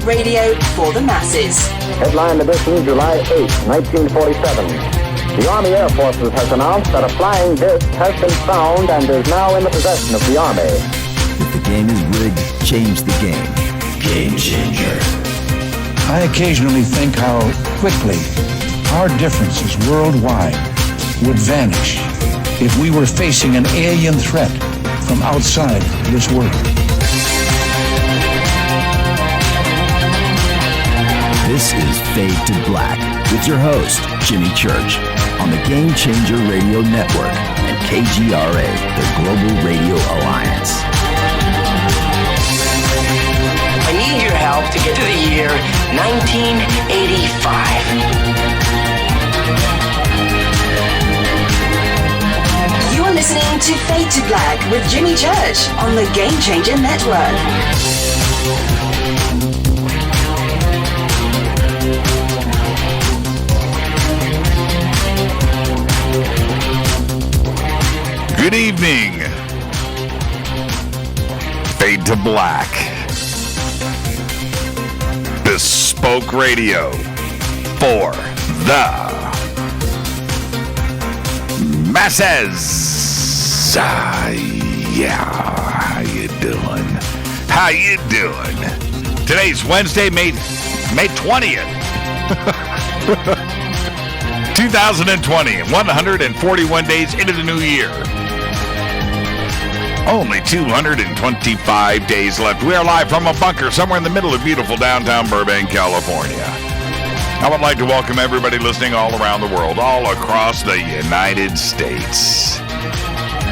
radio for the masses. Headline edition, July 8, 1947. The Army Air Forces has announced that a flying disc has been found and is now in the possession of the Army. If the game is rigged, change the game. Game changer. I occasionally think how quickly our differences worldwide would vanish if we were facing an alien threat from outside this world. This is Fade to Black with your host, Jimmy Church, on the Game Changer Radio Network and KGRA, the Global Radio Alliance. I need your help to get to the year 1985. You're listening to Fade to Black with Jimmy Church on the Game Changer Network. Good evening. Fade to Black. Bespoke radio for the masses. Yeah, how you doing? How you doing? Today's Wednesday, May 20th. 2020, 141 days into the new year. Only 225 days left. We are live from a bunker somewhere in the middle of beautiful downtown Burbank, California. I would like to welcome everybody listening all around the world, all across the United States.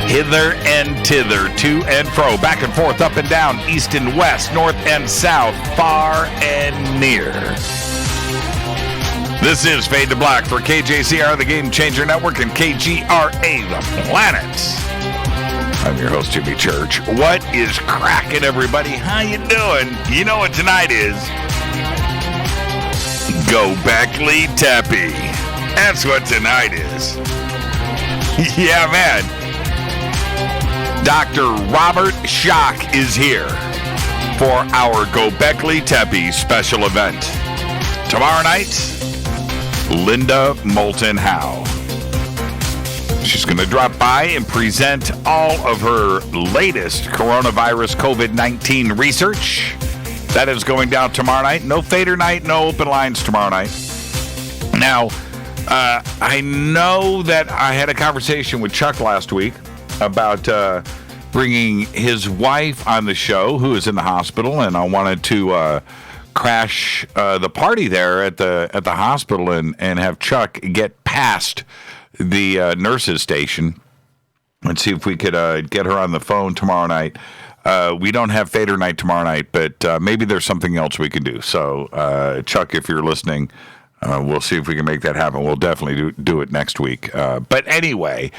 Hither and thither, to and fro, back and forth, up and down, east and west, north and south, far and near. This is Fade to Black for KJCR, the Game Changer Network, and KGRA, the Planet. I'm your host, Jimmy Church. What is cracking, everybody? How you doing? You know what tonight is? Gobekli Tepe. That's what tonight is. Yeah, man. Dr. Robert Schoch is here for our Gobekli Tepe Special Event. Tomorrow night, Linda Moulton Howe. She's going to drop by and present all of her latest coronavirus COVID-19 research. That is going down tomorrow night. No fader night, no open lines tomorrow night. Now, I know that I had a conversation with Chuck last week about bringing his wife on the show, who is in the hospital, and I wanted to crash the party there at the hospital and have Chuck get past the nurses station and see if we could get her on the phone tomorrow night. We don't have fader night tomorrow night, but maybe there's something else we can do. So, Chuck, if you're listening, we'll see if we can make that happen. We'll definitely do it next week. But anyway,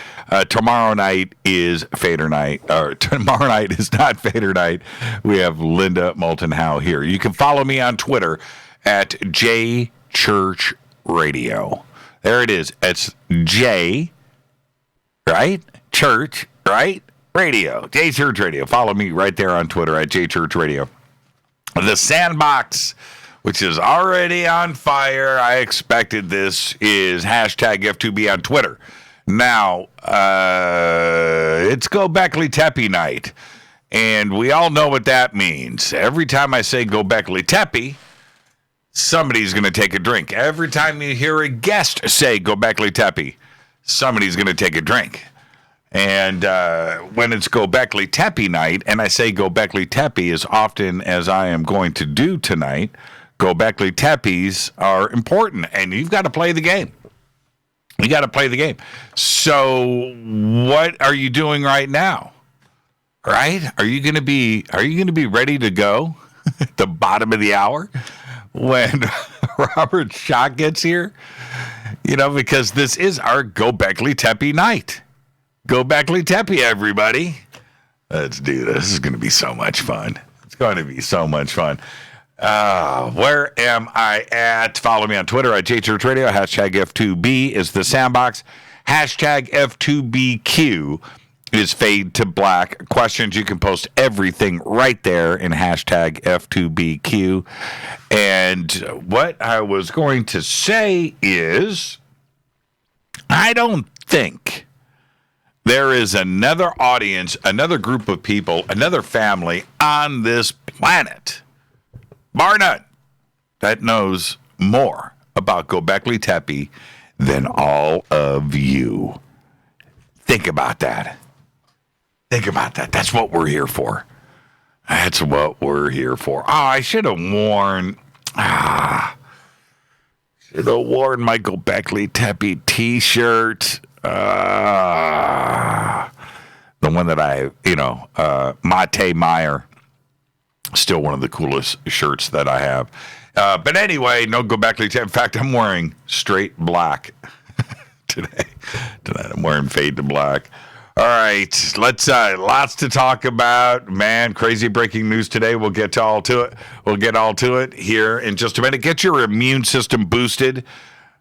tomorrow night is fader night. Or tomorrow night is not fader night. We have Linda Moulton Howe here. You can follow me on Twitter at JChurchRadio. There it is. It's J, right? Church, right? Radio. J Church Radio. Follow me right there on Twitter at J Church Radio. The Sandbox, which is already on fire. I expected this, is hashtag F2B on Twitter. Now, it's Gobekli Tepe night. And we all know what that means. Every time I say Gobekli Tepe, somebody's going to take a drink. Every time you hear a guest say Gobekli Tepe, somebody's going to take a drink. And when it's Gobekli Tepe night, and I say Gobekli Tepe as often as I am going to do tonight, Gobekli Tepes are important, and you've got to play the game. You got to play the game. So what are you doing right now? Right? Are you going to be ready to go at the bottom of the hour when Robert Schoch gets here? You know, because this is our Gobekli Tepe night. Gobekli Tepe, everybody. Let's do this. This is going to be so much fun. It's going to be so much fun. Where am I at? Follow me on Twitter at JChurchRadio. Hashtag F2B is the Sandbox. Hashtag F2BQ is Fade to Black. Questions, you can post everything right there in hashtag F2BQ. And what I was going to say is, I don't think there is another audience, another group of people, another family on this planet, bar none, that knows more about Gobekli Tepe than all of you. Think about that. Think about that. That's what we're here for. That's what we're here for. Oh, I should have worn my Gobekli Tepe t-shirt. The one that Mate Meyer, still one of the coolest shirts that I have. But anyway, no Gobekli Tepe. In fact, I'm wearing straight black today. Tonight I'm wearing Fade to Black. All right, let's lots to talk about. Man, crazy breaking news today. We'll get all to it. We'll get all to it here in just a minute. Get your immune system boosted.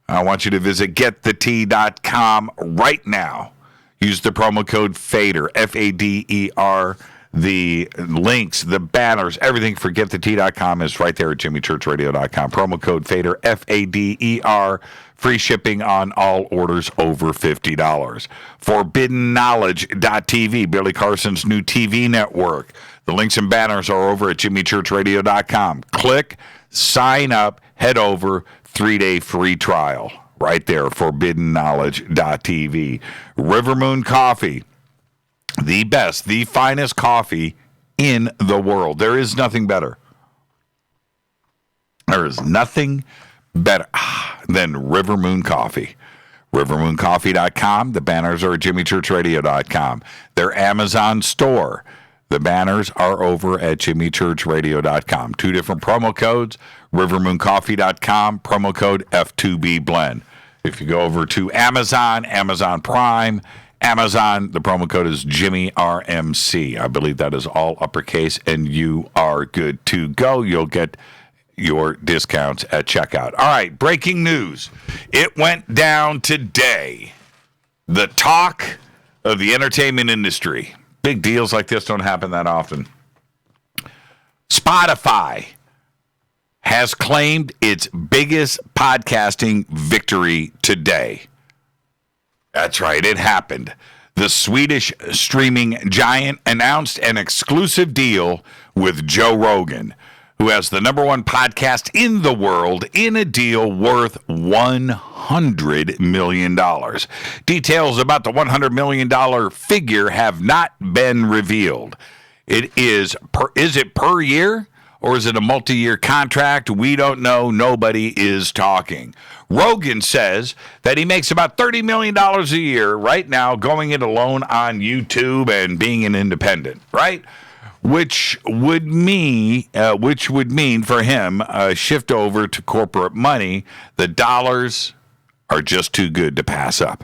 I want you to visit getthetea.com right now. Use the promo code FADER, FADER. The links, the banners, everything for getthetea.com is right there at jimmychurchradio.com. Promo code FADER, FADER. Free shipping on all orders over $50. ForbiddenKnowledge.tv, Billy Carson's new TV network. The links and banners are over at jimmychurchradio.com. Click, sign up, head over, 3-day free trial. Right there, ForbiddenKnowledge.tv. Rivermoon Coffee, the best, the finest coffee in the world. There is nothing better. There is nothing better than Rivermoon Coffee. RivermoonCoffee.com. The banners are at JimmyChurchRadio.com. Their Amazon store. The banners are over at JimmyChurchRadio.com. 2 different promo codes. RivermoonCoffee.com. Promo code F2BBlend. If you go over to Amazon, Amazon Prime, Amazon, the promo code is JimmyRMC. I believe that is all uppercase, and you are good to go. You'll get your discounts at checkout. All right, breaking news. It went down today. The talk of the entertainment industry. Big deals like this don't happen that often. Spotify has claimed its biggest podcasting victory today. That's right, it happened. The Swedish streaming giant announced an exclusive deal with Joe Rogan, who has the #1 podcast in the world, in a deal worth $100 million. Details about the $100 million figure have not been revealed. Is it per year, or is it a multi-year contract? We don't know. Nobody is talking. Rogan says that he makes about $30 million a year right now going it alone on YouTube and being an independent, right? Which would mean for him a shift over to corporate money. The dollars are just too good to pass up.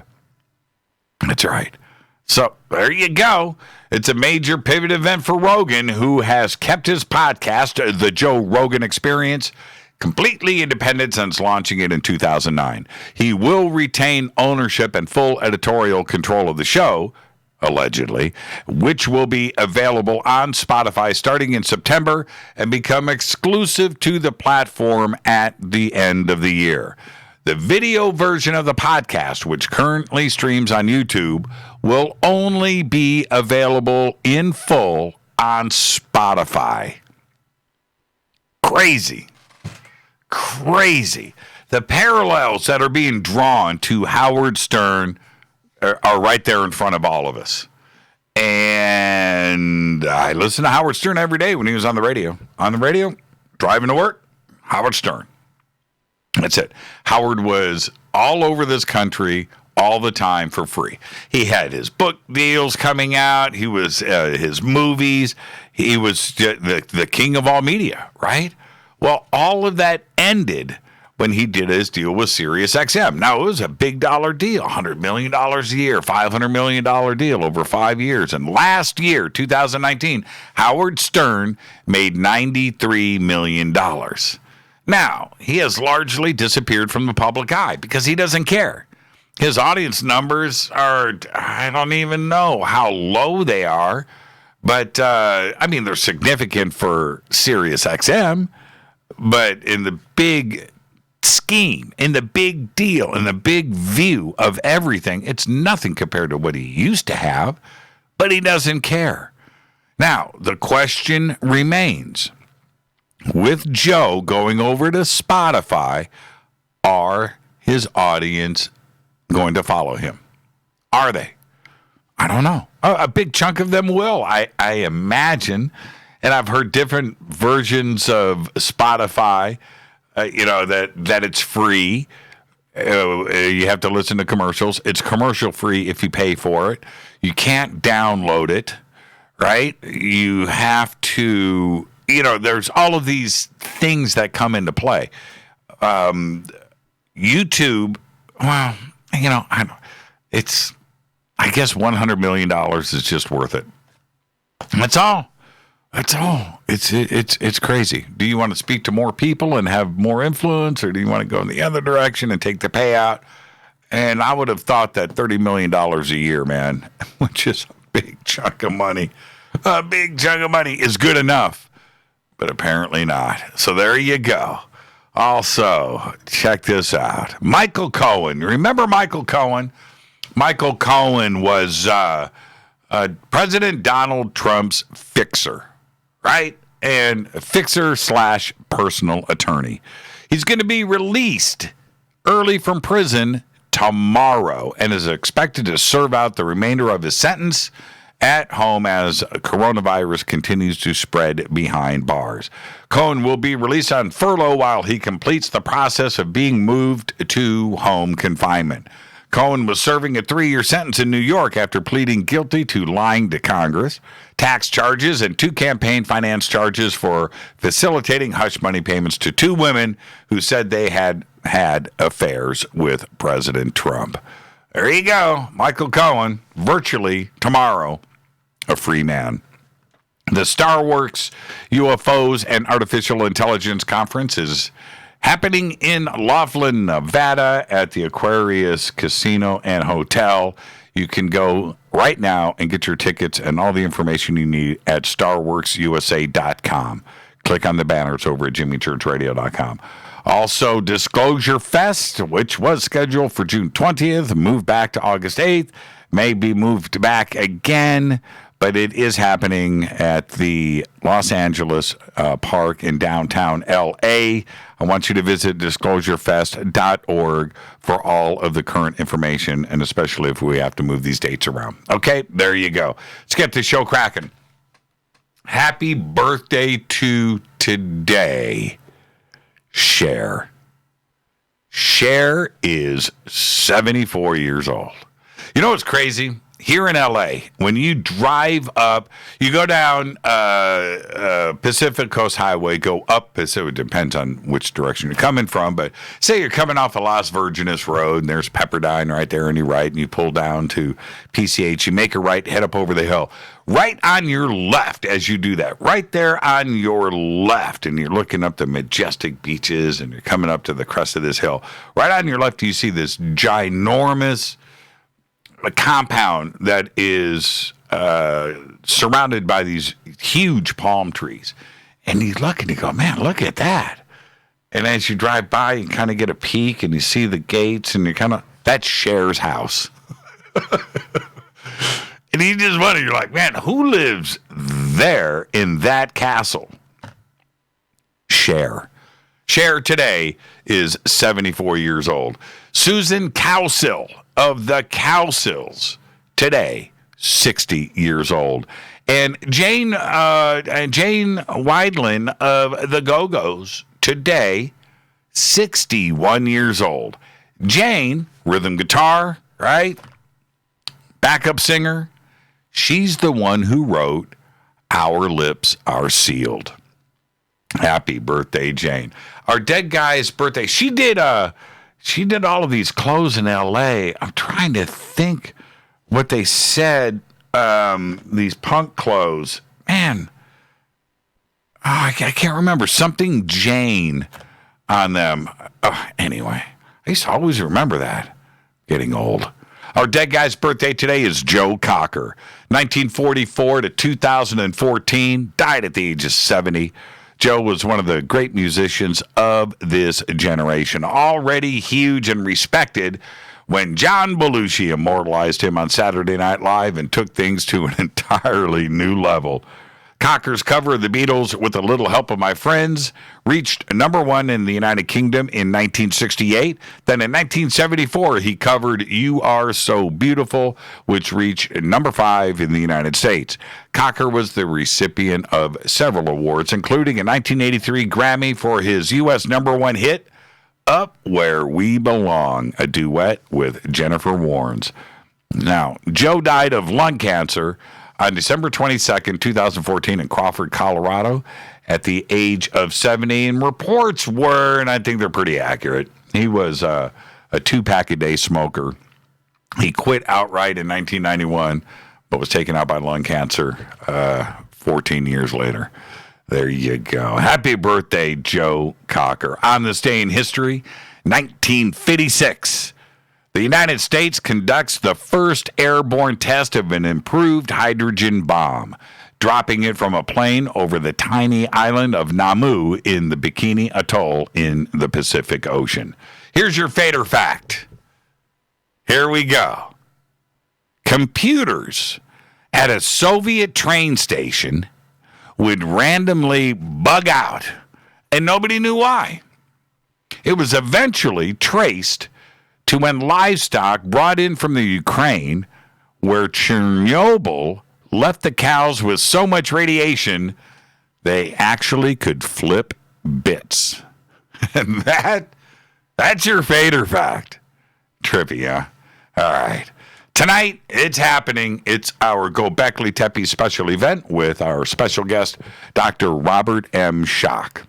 That's right. So there you go. It's a major pivot event for Rogan, who has kept his podcast, The Joe Rogan Experience, completely independent since launching it in 2009. He will retain ownership and full editorial control of the show, allegedly, which will be available on Spotify starting in September and become exclusive to the platform at the end of the year. The video version of the podcast, which currently streams on YouTube, will only be available in full on Spotify. Crazy. The parallels that are being drawn to Howard Stern are right there in front of all of us. And I listen to Howard Stern every day when he was on the radio. On the radio, driving to work, Howard Stern. That's it. Howard was all over this country all the time for free. He had his book deals coming out. He was his movies. He was the king of all media, right? Well, all of that ended when he did his deal with SiriusXM. Now, it was a big dollar deal, $100 million a year, $500 million deal over 5 years. And last year, 2019, Howard Stern made $93 million. Now, he has largely disappeared from the public eye because he doesn't care. His audience numbers are, I don't even know how low they are, but I mean, they're significant for Sirius XM, but in the big scheme, in the big deal, in the big view of everything, it's nothing compared to what he used to have, but he doesn't care. Now, the question remains, with Joe going over to Spotify, are his audience going to follow him? Are they? I don't know. A big chunk of them will, I imagine. And I've heard different versions of Spotify, that it's free. You have to listen to commercials. It's commercial free if you pay for it. You can't download it, right? You have to, there's all of these things that come into play. YouTube, well, I guess $100 million is just worth it. That's all. It's crazy. Do you want to speak to more people and have more influence, or do you want to go in the other direction and take the payout? And I would have thought that $30 million a year, man, which is a big chunk of money, is good enough. But apparently not. So there you go. Also, check this out. Michael Cohen. Remember Michael Cohen? Michael Cohen was President Donald Trump's fixer, right? And fixer / personal attorney. He's going to be released early from prison tomorrow and is expected to serve out the remainder of his sentence at home as coronavirus continues to spread behind bars. Cohen will be released on furlough while he completes the process of being moved to home confinement. Cohen was serving a 3-year sentence in New York after pleading guilty to lying to Congress, tax charges, and 2 campaign finance charges for facilitating hush money payments to 2 women who said they had had affairs with President Trump. There you go. Michael Cohen, virtually tomorrow, a free man. The StarWorks UFOs and Artificial Intelligence Conference is happening in Laughlin, Nevada at the Aquarius Casino and Hotel. You can go right now and get your tickets and all the information you need at starworksusa.com. Click on the banners over at jimmychurchradio.com. Also, Disclosure Fest, which was scheduled for June 20th, moved back to August 8th, may be moved back again, but it is happening at the Los Angeles Park in downtown L.A. I want you to visit disclosurefest.org for all of the current information, and especially if we have to move these dates around. Okay, there you go. Let's get the show cracking. Happy birthday to today, Cher. Cher is 74 years old. You know what's crazy? Here in L.A., when you drive up, you go down Pacific Coast Highway, go up Pacific, it depends on which direction you're coming from, but say you're coming off of Las Virgenes Road, and there's Pepperdine right there on your right, and you pull down to PCH, you make a right, head up over the hill. Right on your left as you do that, right there on your left, and you're looking up the majestic beaches, and you're coming up to the crest of this hill. Right on your left, you see this ginormous compound that is surrounded by these huge palm trees. And you look and you go, man, look at that. And as you drive by, you kind of get a peek and you see the gates and you kind of, that's Cher's house. And you just wonder, you're like, man, who lives there in that castle? Cher. Cher today is 74 years old. Susan Cowsill of the Cowsills today, 60 years old. And Jane Weidlin of the Go-Go's today, 61 years old. Jane, rhythm guitar, right? Backup singer. She's the one who wrote Our Lips Are Sealed. Happy birthday, Jane. Our dead guy's birthday. She did all of these clothes in L.A. I'm trying to think what they said, these punk clothes. Man, I can't remember. Something Jane on them. Anyway, I used to always remember that. Getting old. Our dead guy's birthday today is Joe Cocker. 1944 to 2014, died at the age of 70. Joe was one of the great musicians of this generation, already huge and respected when John Belushi immortalized him on Saturday Night Live and took things to an entirely new level. Cocker's cover of the Beatles, With a Little Help of My Friends, reached number one in the United Kingdom in 1968. Then in 1974, he covered You Are So Beautiful, which reached number 5 in the United States. Cocker was the recipient of several awards, including a 1983 Grammy for his U.S. number one hit, Up Where We Belong, a duet with Jennifer Warnes. Now, Joe died of lung cancer on December 22nd, 2014 in Crawford, Colorado, at the age of 70. And reports were, and I think they're pretty accurate, he was a 2-pack-a-day smoker. He quit outright in 1991, but was taken out by lung cancer 14 years later. There you go. Happy birthday, Joe Cocker. On this day in history, 1956. The United States conducts the first airborne test of an improved hydrogen bomb, dropping it from a plane over the tiny island of Namu in the Bikini Atoll in the Pacific Ocean. Here's your fader fact. Here we go. Computers at a Soviet train station would randomly bug out, and nobody knew why. It was eventually traced to when livestock brought in from the Ukraine, where Chernobyl left the cows with so much radiation, they actually could flip bits. And that's your fader fact. Trippy, huh? All right. Tonight, it's happening. It's our Gobekli Tepe Special Event with our special guest, Dr. Robert M. Schoch.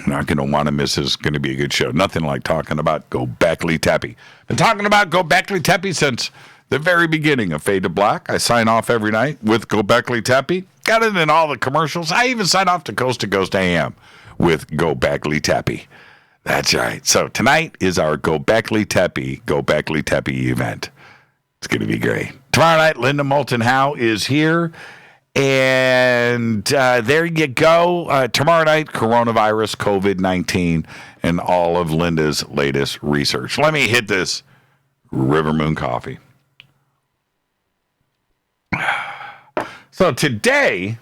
Not going to want to miss this. It's going to be a good show. Nothing like talking about Gobekli Tepe. Been talking about Gobekli Tepe since the very beginning of Fade to Black. I sign off every night with Gobekli Tepe. Got it in all the commercials. I even sign off to Coast AM with Gobekli Tepe. That's right. So tonight is our Gobekli Tepe event. It's going to be great. Tomorrow night, Linda Moulton Howe is here. And there you go. Tomorrow night, coronavirus, COVID-19, and all of Linda's latest research. Let me hit this River Moon coffee. So today,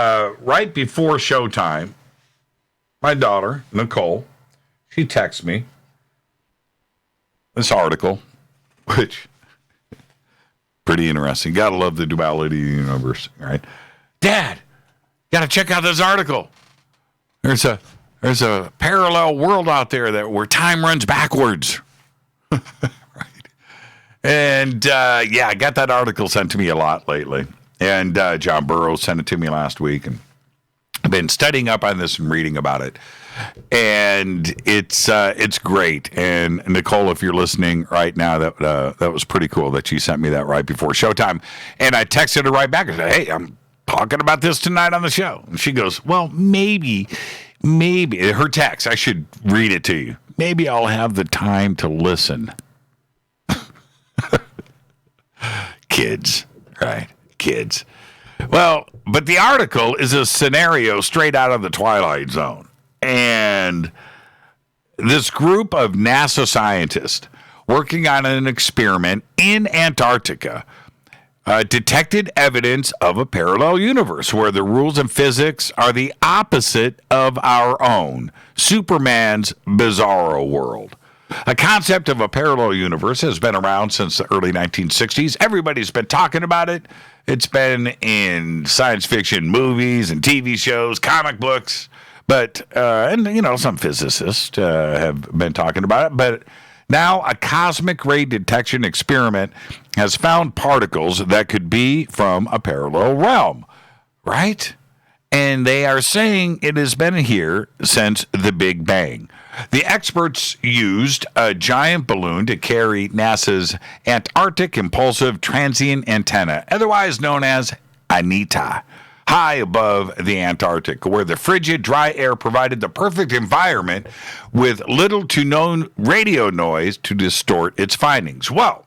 right before showtime, my daughter, Nicole, she texts me this article, which... pretty interesting. Gotta love the duality of the universe, right? Dad, gotta check out this article. There's a parallel world out there where time runs backwards. Right. And I got that article sent to me a lot lately. And John Burroughs sent it to me last week, and I've been studying up on this and reading about it. And it's great. And Nicole, if you're listening right now, that was pretty cool that she sent me that right before showtime. And I texted her right back and said, "Hey, I'm talking about this tonight on the show." And she goes, "Well, maybe her text. I should read it to you. Maybe I'll have the time to listen." Kids, right? Kids. Well, but the article is a scenario straight out of the Twilight Zone. And this group of NASA scientists working on an experiment in Antarctica detected evidence of a parallel universe where the rules of physics are the opposite of our own, Superman's bizarro world. A concept of a parallel universe has been around since the early 1960s. Everybody's been talking about it. It's been in science fiction movies and TV shows, comic books. But, some physicists have been talking about it. But now a cosmic ray detection experiment has found particles that could be from a parallel realm, right? And they are saying it has been here since the Big Bang. The experts used a giant balloon to carry NASA's Antarctic Impulsive Transient Antenna, otherwise known as ANITA, high above the Antarctic, where the frigid, dry air provided the perfect environment with little to no radio noise to distort its findings. Well,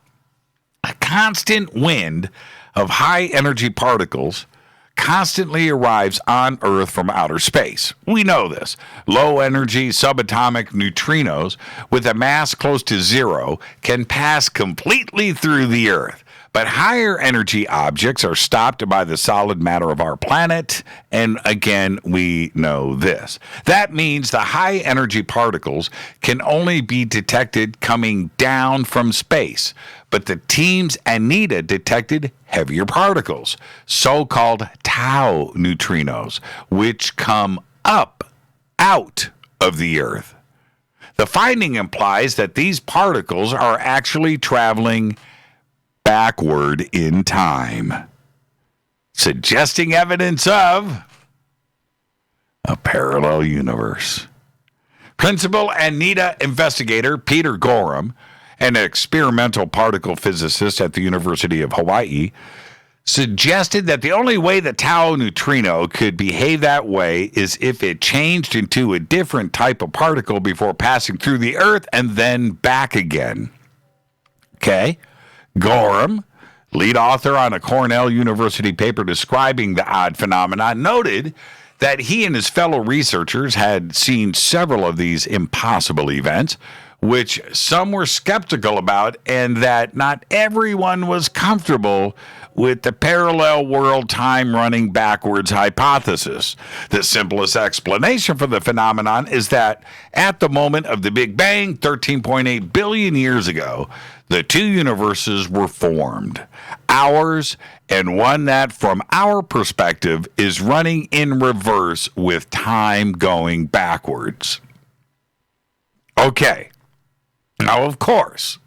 a constant wind of high-energy particles constantly arrives on Earth from outer space. We know this. Low-energy subatomic neutrinos with a mass close to zero can pass completely through the Earth. But higher energy objects are stopped by the solid matter of our planet, and again, we know this. That means the high energy particles can only be detected coming down from space, but the team's Anita detected heavier particles, so-called tau neutrinos, which come up out of the Earth. The finding implies that these particles are actually traveling backward in time, suggesting evidence of a parallel universe. Principal Anita investigator Peter Gorham, an experimental particle physicist at the University of Hawaii, suggested that the only way the tau neutrino could behave that way is if it changed into a different type of particle before passing through the Earth and then back again. Okay? Gorham, lead author on a Cornell University paper describing the odd phenomenon, noted that he and his fellow researchers had seen several of these impossible events, which some were skeptical about, and that not everyone was comfortable with the parallel world time running backwards hypothesis. The simplest explanation for the phenomenon is that at the moment of the Big Bang, 13.8 billion years ago, the two universes were formed, ours and one that, from our perspective, is running in reverse with time going backwards. Okay. Now, of course,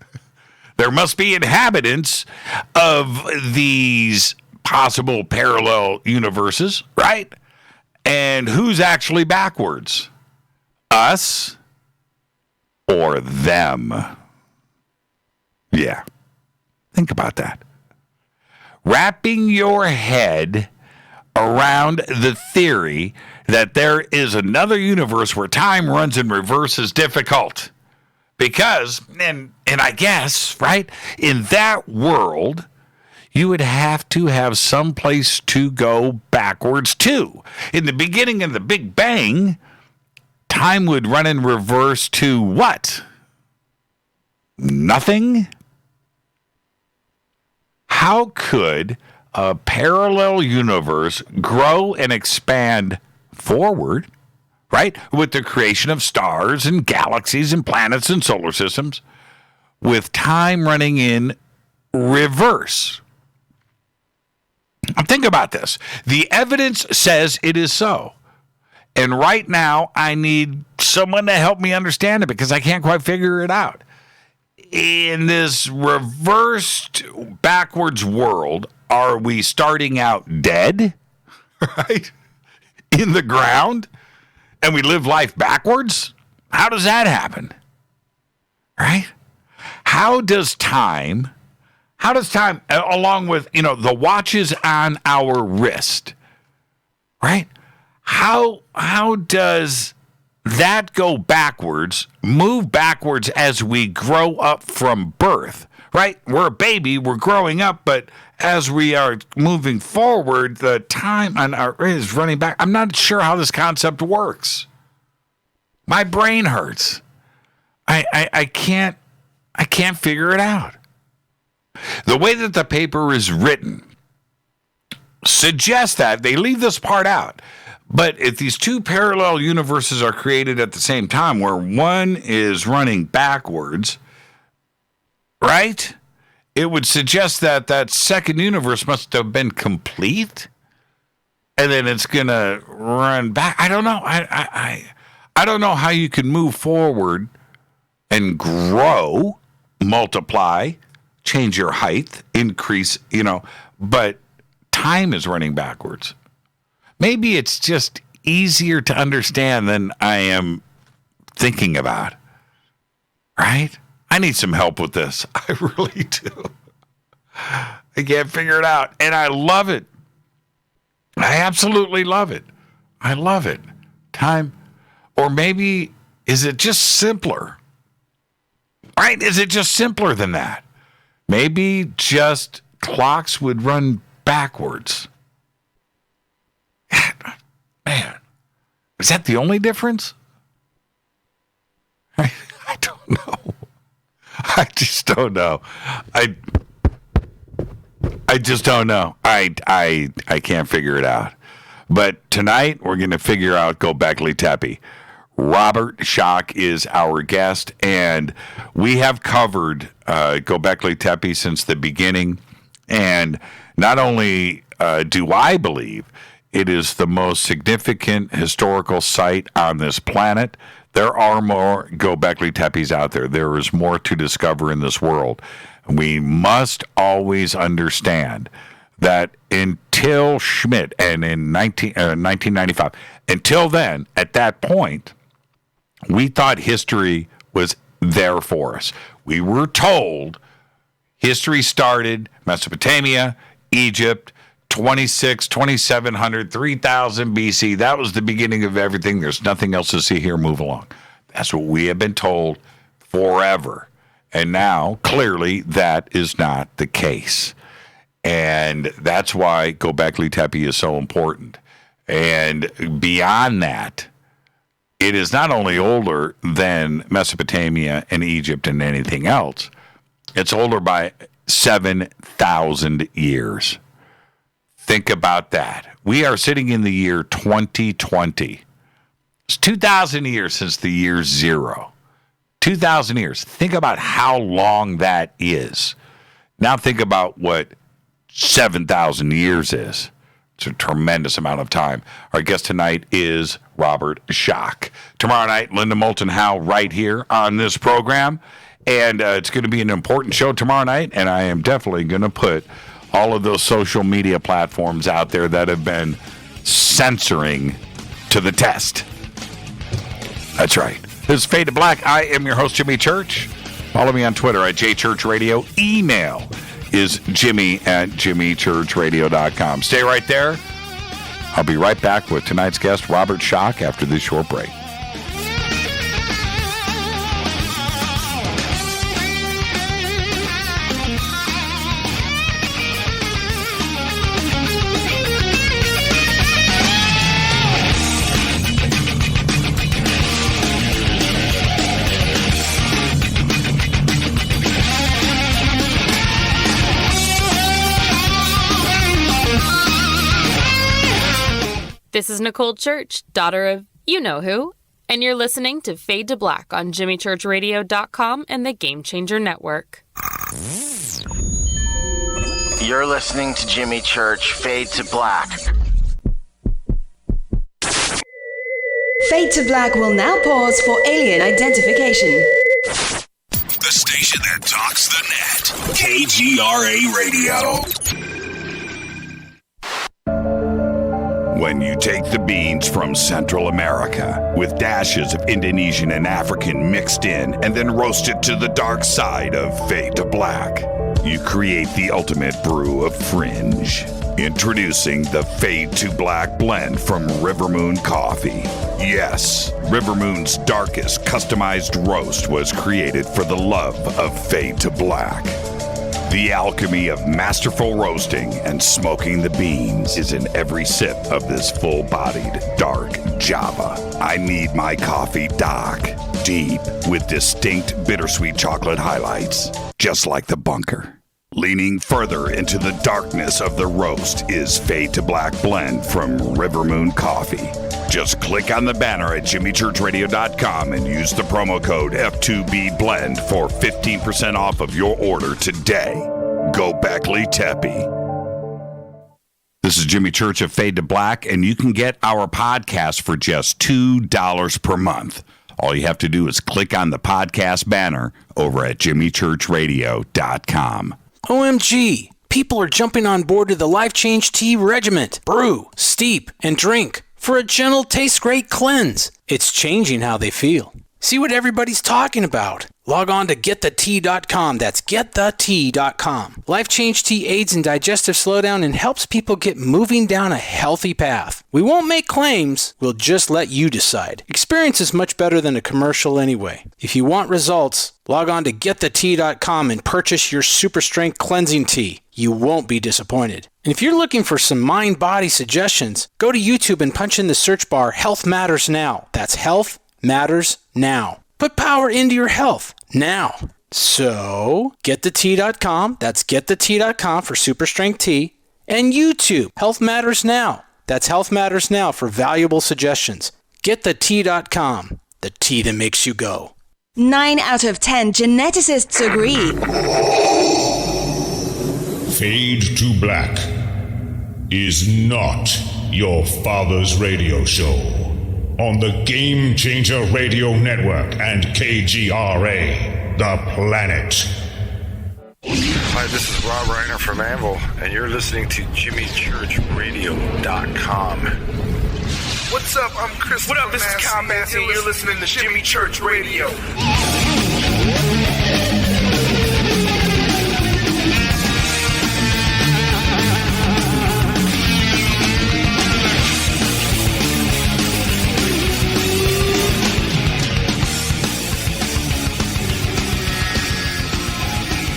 there must be inhabitants of these possible parallel universes, right? And who's actually backwards? Us or them? Yeah. Think about that. Wrapping your head around the theory that there is another universe where time runs in reverse is difficult. Because, and I guess, right, in that world, you would have to have some place to go backwards to. In the beginning of the Big Bang, time would run in reverse to what? Nothing? How could a parallel universe grow and expand forward, right, with the creation of stars and galaxies and planets and solar systems, with time running in reverse? Think about this. The evidence says it is so. And right now, I need someone to help me understand it because I can't quite figure it out. In this reversed backwards world, are we starting out dead, right, in the ground, and we live life backwards? How does that happen, right? How does time, along with, the watches on our wrist, right? How does that go backwards, move backwards as we grow up from birth, right? We're a baby, we're growing up, but as we are moving forward, the time on our is running back. I'm not sure how this concept works. My brain hurts. I can't figure it out. The way that the paper is written suggests that they leave this part out. But if these two parallel universes are created at the same time, where one is running backwards, right, it would suggest that that second universe must have been complete, and then it's going to run back. I don't know. I don't know how you can move forward and grow, multiply, change your height, increase, but time is running backwards. Maybe it's just easier to understand than I am thinking about, right? I need some help with this. I really do. I can't figure it out, and I love it. I absolutely love it. I love it. Time, or maybe is it just simpler? Right? Is it just simpler than that? Maybe just clocks would run backwards. Man, is that the only difference? I don't know. I just don't know. I just don't know. I can't figure it out. But tonight we're going to figure out Gobekli Tepe. Robert Schoch is our guest, and we have covered Gobekli Tepe since the beginning. And not only do I believe it is the most significant historical site on this planet, there are more Gobekli Tepes out there. There is more to discover in this world. We must always understand that until Schmidt and in 1995, until then, at that point, we thought history was there for us. We were told history started Mesopotamia, Egypt, 2700, 3000 BC. That was the beginning of everything. There's nothing else to see here. Move along. That's what we have been told forever. And now, clearly, that is not the case. And that's why Gobekli Tepe is so important. And beyond that, it is not only older than Mesopotamia and Egypt and anything else, it's older by 7,000 years. Think about that. We are sitting in the year 2020. It's 2,000 years since the year zero. 2,000 years. Think about how long that is. Now think about what 7,000 years is. It's a tremendous amount of time. Our guest tonight is Robert Schoch. Tomorrow night, Linda Moulton Howe right here on this program. And it's going to be an important show tomorrow night, and I am definitely going to put all of those social media platforms out there that have been censoring to the test. That's right. This is Fade to Black. I am your host, Jimmy Church. Follow me on Twitter at jchurchradio. Email is jimmy@jimmychurchradio.com. Stay right there. I'll be right back with tonight's guest, Robert Schoch, after this short break. This is Nicole Church, daughter of you-know-who, and you're listening to Fade to Black on JimmyChurchRadio.com and the Game Changer Network. You're listening to Jimmy Church, Fade to Black. Fade to Black will now pause for alien identification. The station that talks the net. KGRA Radio. When you take the beans from Central America with dashes of Indonesian and African mixed in and then roast it to the dark side of Fade to Black, you create the ultimate brew of fringe. Introducing the Fade to Black blend from River Moon Coffee. Yes, River Moon's darkest customized roast was created for the love of Fade to Black. The alchemy of masterful roasting and smoking the beans is in every sip of this full-bodied, dark Java. I need my coffee dark, deep, with distinct bittersweet chocolate highlights, just like the bunker. Leaning further into the darkness of the roast is Fade to Black blend from River Moon Coffee. Just click on the banner at JimmyChurchRadio.com and use the promo code F2BBLEND for 15% off of your order today. Gobekli Tepe. This is Jimmy Church of Fade to Black, and you can get our podcast for just $2 per month. All you have to do is click on the podcast banner over at JimmyChurchRadio.com. OMG! People are jumping on board to the Life Change Tea Regiment. Brew, steep, and drink for a gentle, taste great cleanse. It's changing how they feel. See what everybody's talking about. Log on to getthetea.com. That's getthetea.com. Life Change Tea aids in digestive slowdown and helps people get moving down a healthy path. We won't make claims. We'll just let you decide. Experience is much better than a commercial anyway. If you want results, log on to getthetea.com and purchase your super strength cleansing tea. You won't be disappointed. And if you're looking for some mind-body suggestions, go to YouTube and punch in the search bar Health Matters Now. That's Health Matters Now. Put power into your health now. So, getthetea.com. That's getthetea.com for super strength tea. And YouTube, Health Matters Now. That's Health Matters Now for valuable suggestions. Getthetea.com. The tea that makes you go. 9 out of 10 geneticists agree. Fade to Black is not your father's radio show on the Game Changer Radio Network and KGRA, The Planet. Hi, this is Rob Reiner from Anvil, and you're listening to JimmyChurchRadio.com. What's up? I'm Chris. What up? This is Kyle Massey, and you're listening to Jimmy Church Radio.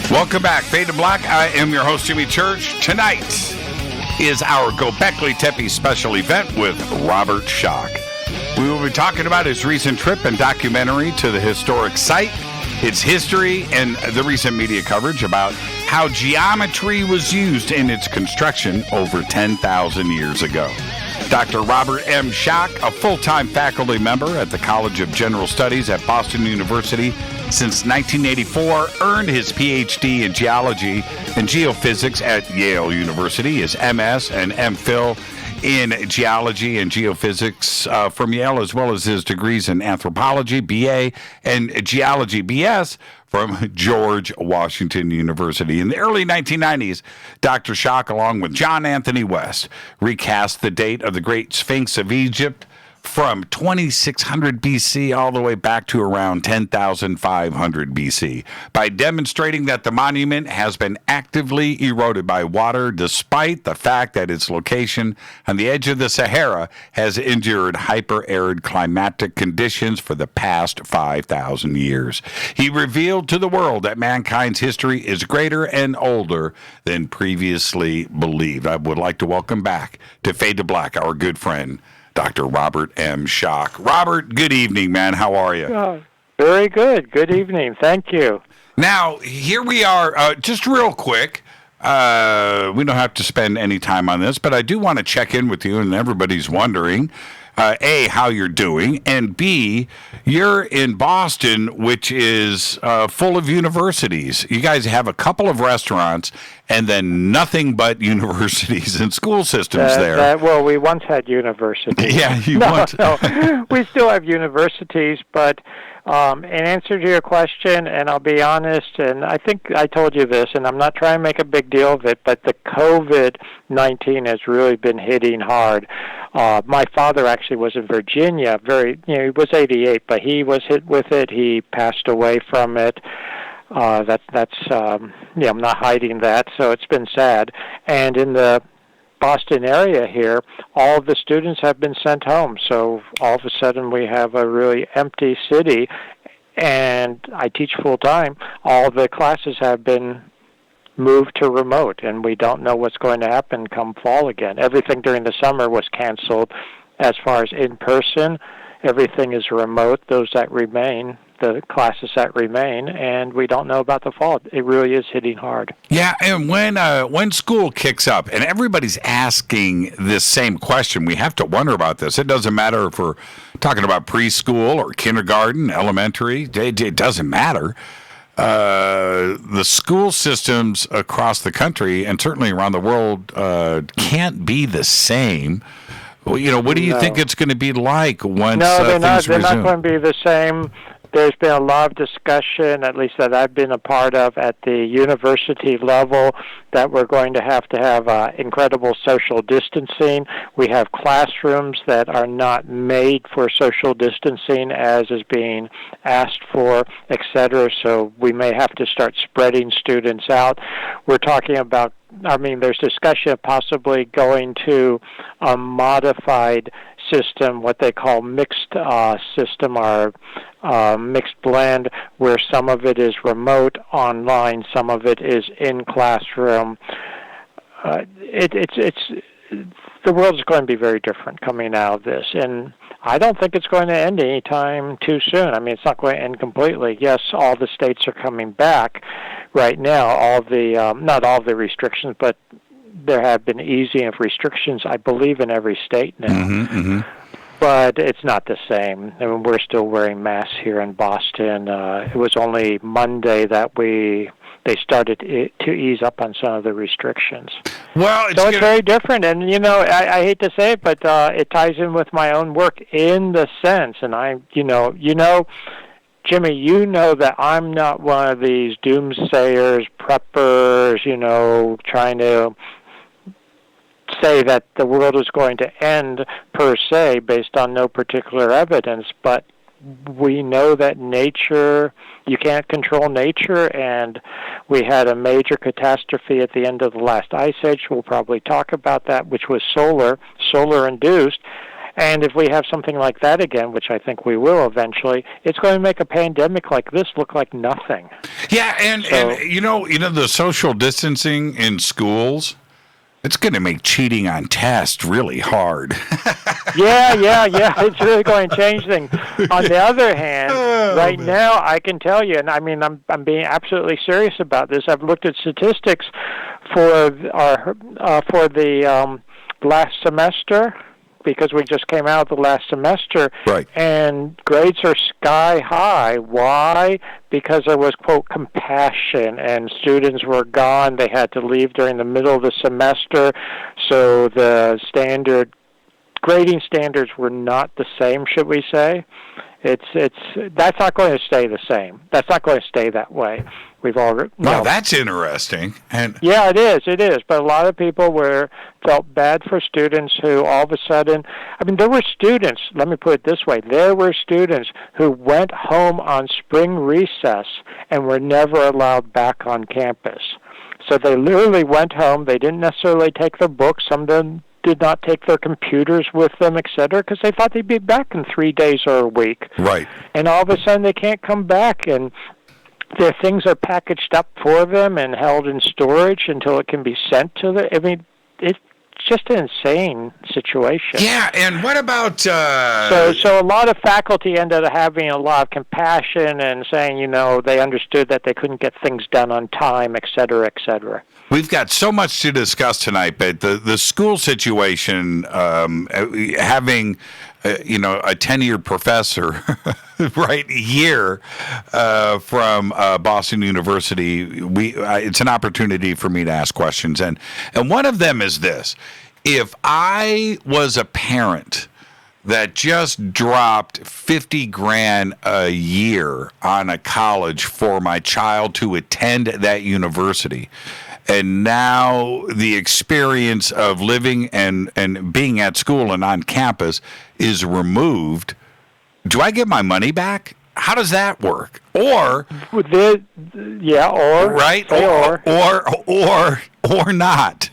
Welcome back, Fade to Black. I am your host, Jimmy Church. Tonight is our Gobekli Tepe Special Event with Robert Schoch. We will be talking about his recent trip and documentary to the historic site, its history, and the recent media coverage about how geometry was used in its construction over 10,000 years ago. Dr. Robert M. Schoch, a full-time faculty member at the College of General Studies at Boston University since 1984, earned his Ph.D. in Geology and Geophysics at Yale University, his M.S. and M.Phil in Geology and Geophysics from Yale, as well as his degrees in Anthropology, B.A., and Geology, B.S., from George Washington University. In the early 1990s, Dr. Schoch, along with John Anthony West, recast the date of the Great Sphinx of Egypt from 2600 BC all the way back to around 10,500 BC by demonstrating that the monument has been actively eroded by water despite the fact that its location on the edge of the Sahara has endured hyper-arid climatic conditions for the past 5,000 years. He revealed to the world that mankind's history is greater and older than previously believed. I would like to welcome back to Fade to Black our good friend, Dr. Robert M. Schoch. Robert, good evening, man. How are you? Very good. Good evening. Thank you. Now, here we are. Just real quick. We don't have to spend any time on this, but I do want to check in with you, and everybody's wondering, A, how you're doing, and B, you're in Boston, which is full of universities. You guys have a couple of restaurants and then nothing but universities and school systems there. Well, we once had universities. Yeah, No, we still have universities, but in answer to your question, and I'll be honest, and I think I told you this, and I'm not trying to make a big deal of it, but the COVID-19 has really been hitting hard. My father actually was in Virginia. He was 88, but he was hit with it. He passed away from it. I'm not hiding that. So it's been sad. And in the Boston area here, all of the students have been sent home. So all of a sudden we have a really empty city. And I teach full time. All the classes have been moved to remote, and we don't know what's going to happen come fall again. Everything during the summer was canceled. As far as in person, everything is remote. Those that remain, the classes that remain, and we don't know about the fall. It really is hitting hard. Yeah, and when school kicks up, and everybody's asking this same question, we have to wonder about this. It doesn't matter if we're talking about preschool or kindergarten, elementary. It doesnment matter. The school systems across the country and certainly around the world can't be the same. Well, what do you think it's going to be like once things resume? They're not going to be the same. there's been a lot of discussion, at least that I've been a part of at the university level, that we're going to have incredible social distancing. We have classrooms that are not made for social distancing as is being asked for, etc. So we may have to start spreading students out. We're talking about, there's discussion of possibly going to a modified system, what they call mixed system, or mixed blend, where some of it is remote, online, some of it is in classroom. The world is going to be very different coming out of this, and I don't think it's going to end anytime too soon. It's not going to end completely. Yes, all the states are coming back right now. Not all the restrictions, but there have been easing of restrictions, I believe, in every state now. Mm-hmm. But it's not the same. We're still wearing masks here in Boston. It was only Monday that they started to ease up on some of the restrictions. Well, it's very different, and I hate to say it, but it ties in with my own work in the sense, and Jimmy, you know that I'm not one of these doomsayers, preppers, trying to say that the world is going to end per se based on no particular evidence, but we know that nature, you can't control nature, and we had a major catastrophe at the end of the last ice age. We'll probably talk about that, which was solar-induced. And if we have something like that again, which I think we will eventually, it's going to make a pandemic like this look like nothing. Yeah, and the social distancing in schools, it's going to make cheating on tests really hard. Yeah. It's really going to change things. On the other hand, right now, I can tell you, and I'm being absolutely serious about this. I've looked at statistics for the last semester, because we just came out of the last semester, right? And grades are sky high. Why? Because there was, quote, compassion, and students were gone. They had to leave during the middle of the semester, so the grading standards were not the same, should we say? That's not going to stay the same. That's not going to stay that way. That's interesting. And yeah, it is. But a lot of people felt bad for students who all of a sudden, there were students, let me put it this way, there were students who went home on spring recess and were never allowed back on campus. So they literally went home. They didn't necessarily take their books. Some of them did not take their computers with them, etc., because they thought they'd be back in 3 days or a week. Right. And all of a sudden they can't come back, and their things are packaged up for them and held in storage until it can be sent to them. It's just an insane situation. Yeah, and what about... So a lot of faculty ended up having a lot of compassion and saying, they understood that they couldn't get things done on time, et cetera, et cetera. We've got so much to discuss tonight, but the school situation, having a tenured professor right here from Boston University, it's an opportunity for me to ask questions, and one of them is this: if I was a parent that just dropped $50,000 a year on a college for my child to attend that university, and now the experience of living and being at school and on campus is removed, do I get my money back? How does that work? Or right? Or not.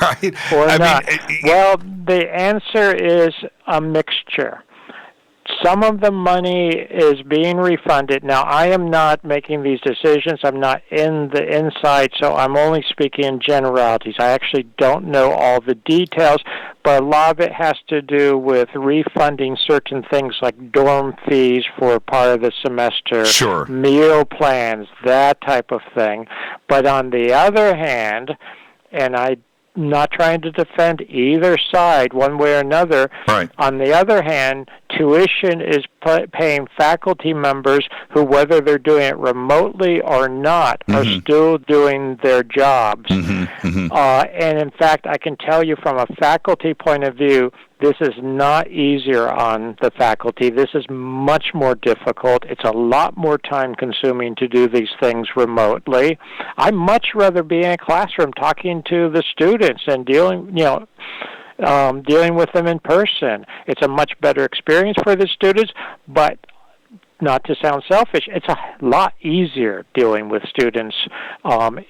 Right? Or not. Well, the answer is a mixture. Some of the money is being refunded. Now, I am not making these decisions. I'm not in the inside, so I'm only speaking in generalities. I actually don't know all the details, but a lot of it has to do with refunding certain things like dorm fees for part of the semester, sure, meal plans, that type of thing. But on the other hand, and I'm not trying to defend either side one way or another. Right. On the other hand, tuition is paying faculty members who, whether they're doing it remotely or not, are still doing their jobs. And in fact, I can tell you from a faculty point of view, this is not easier on the faculty. This is much more difficult. It's a lot more time-consuming to do these things remotely. I'd much rather be in a classroom talking to the students and dealing with them in person. It's a much better experience for the students, but not to sound selfish, it's a lot easier dealing with students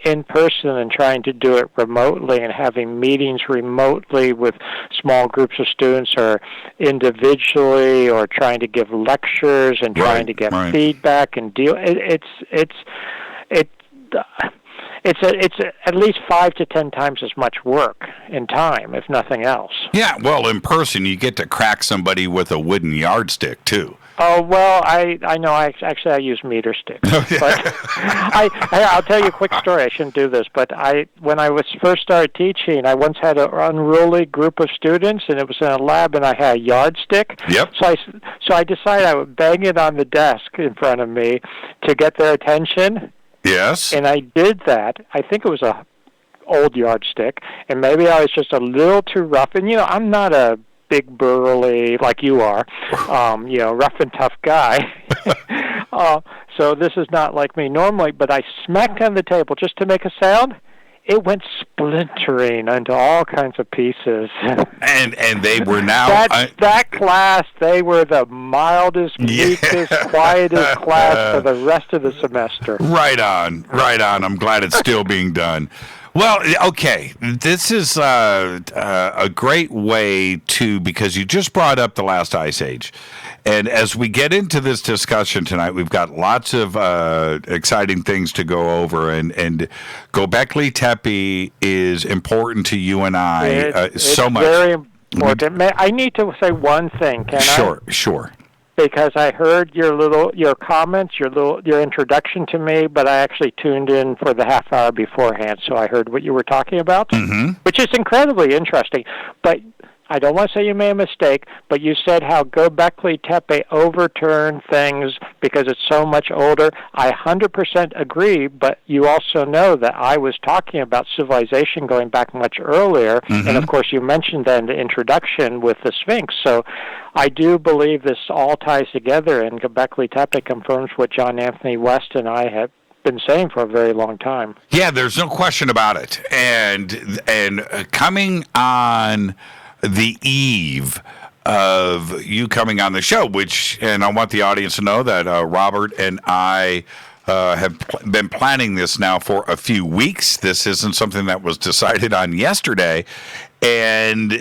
in person than trying to do it remotely and having meetings remotely with small groups of students or individually, or trying to give lectures and trying to get feedback and deal. It's at least 5 to 10 times as much work in time, if nothing else. Yeah, well, in person, you get to crack somebody with a wooden yardstick, too. Oh, well, I know. I use meter sticks. But I'll tell you a quick story. I shouldn't do this, but when I first started teaching, I once had an unruly group of students, and it was in a lab, and I had a yardstick. Yep. So I decided I would bang it on the desk in front of me to get their attention. Yes. And I did that. I think it was a old yardstick, and maybe I was just a little too rough. And, I'm not a big burly like you are, rough and tough guy. So this is not like me normally, but I smacked on the table just to make a sound. It went splintering into all kinds of pieces. And they were now... that class, they were the mildest, meekest, quietest class for the rest of the semester. Right on. I'm glad it's still being done. Well, okay, this is a great way to, because you just brought up the last ice age. And as we get into this discussion tonight, we've got lots of exciting things to go over. And Gobekli Tepe is important to you and I so much. It's very important. I need to say one thing, can I? Sure. Because I heard your comments, your introduction to me, but I actually tuned in for the half hour beforehand, so I heard what you were talking about, which is incredibly interesting. But I don't want to say you made a mistake, but you said how Gobekli Tepe overturned things because it's so much older. I 100% agree, but you also know that I was talking about civilization going back much earlier, and of course you mentioned that in the introduction with the Sphinx. So I do believe this all ties together, and Gobekli Tepe confirms what John Anthony West and I have been saying for a very long time. Yeah, there's no question about it. And coming on the eve of you coming on the show, and I want the audience to know that Robert and I have been planning this now for a few weeks. This isn't something that was decided on yesterday. And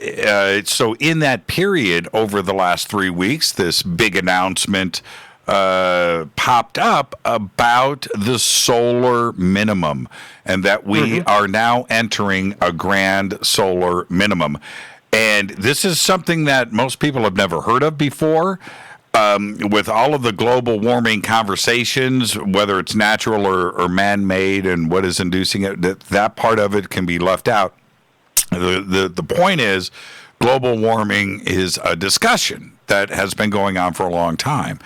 so in that period, over the last 3 weeks, this big announcement popped up about the solar minimum, and that we are now entering a grand solar minimum. And this is something that most people have never heard of before. With all of the global warming conversations, whether it's natural or man-made and what is inducing it, that part of it can be left out. The point is, global warming is a discussion that has been going on for a long time.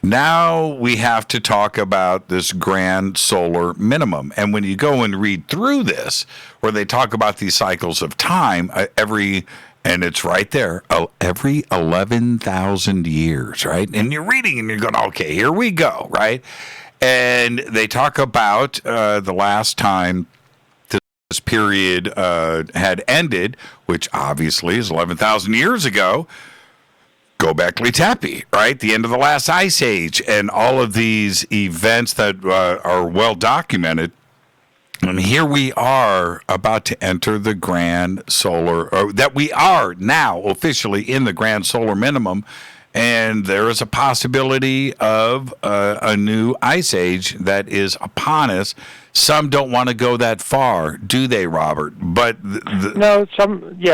Now we have to talk about this grand solar minimum. And when you go and read through this, where they talk about these cycles of time, and it's right there, every 11,000 years, right? And you're reading and you're going, okay, here we go, right? And they talk about the last time this period had ended, which obviously is 11,000 years ago, Gobekli Tepe, right? The end of the last ice age, and all of these events that are well documented. And here we are about to enter the grand solar, or that we are now officially in the grand solar minimum, and there is a possibility of a new ice age that is upon us some don't want to go that far, do they, Robert? But no,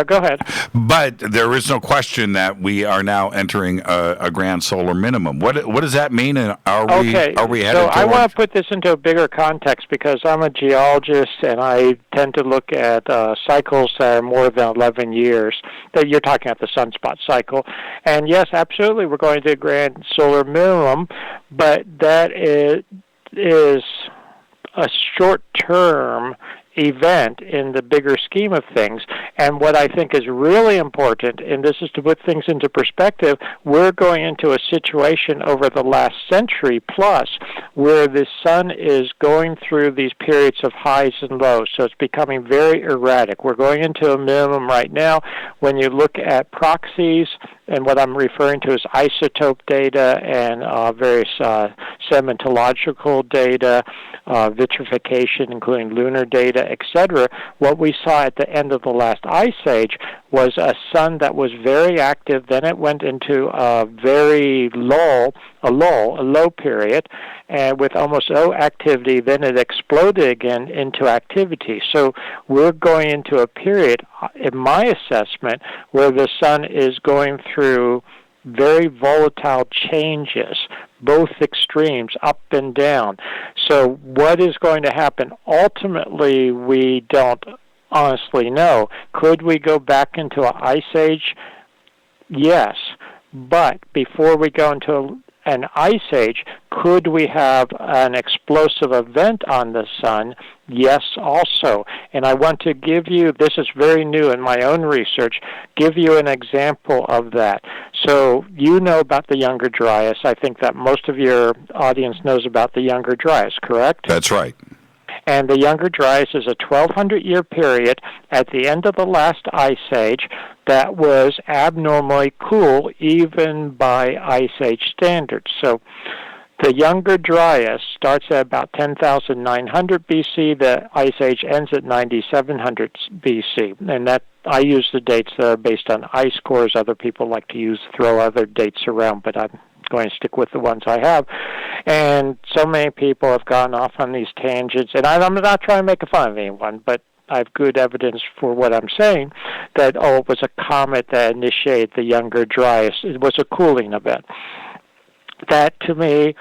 go ahead. But there is no question that we are now entering a grand solar minimum. What does that mean? And are we headed so I toward... want to put this into a bigger context because I'm a geologist and I tend to look at cycles that are more than 11 years. That you're talking about the sunspot cycle. And yes, absolutely, we're going to a grand solar minimum, but that is a short-term event in the bigger scheme of things. And what I think is really important, and this is to put things into perspective, we're going into a situation over the last century plus where the sun is going through these periods of highs and lows. So it's becoming very erratic. We're going into a minimum right now. When you look at proxies, and what I'm referring to is isotope data and various sedimentological data, vitrification, including lunar data, etc. What we saw at the end of the last ice age was a sun that was very active. Then it went into a very low period, and with almost no activity. Then it exploded again into activity. So we're going into a period, in my assessment, where the sun is going through very volatile changes, both extremes, up and down. So what is going to happen? Ultimately, we don't honestly know. Could we go back into an ice age? Yes. But before we go into an ice age, could we have an explosive event on the sun? Yes, also. And I want to give you, this is very new in my own research, give you an example of that. So you know about the Younger Dryas. I think that most of your audience knows about the Younger Dryas, correct? That's right. And the Younger Dryas is a 1,200-year period at the end of the last ice age that was abnormally cool, even by ice age standards. So the Younger Dryas starts at about 10,900 BC. The ice age ends at 9,700 BC. And that I use the dates that are based on ice cores. Other people like to throw other dates around, but I'm going to stick with the ones I have. And so many people have gone off on these tangents, and I'm not trying to make fun of anyone, but I have good evidence for what I'm saying, that, it was a comet that initiated the Younger Dryas. It was a cooling event. That, to me,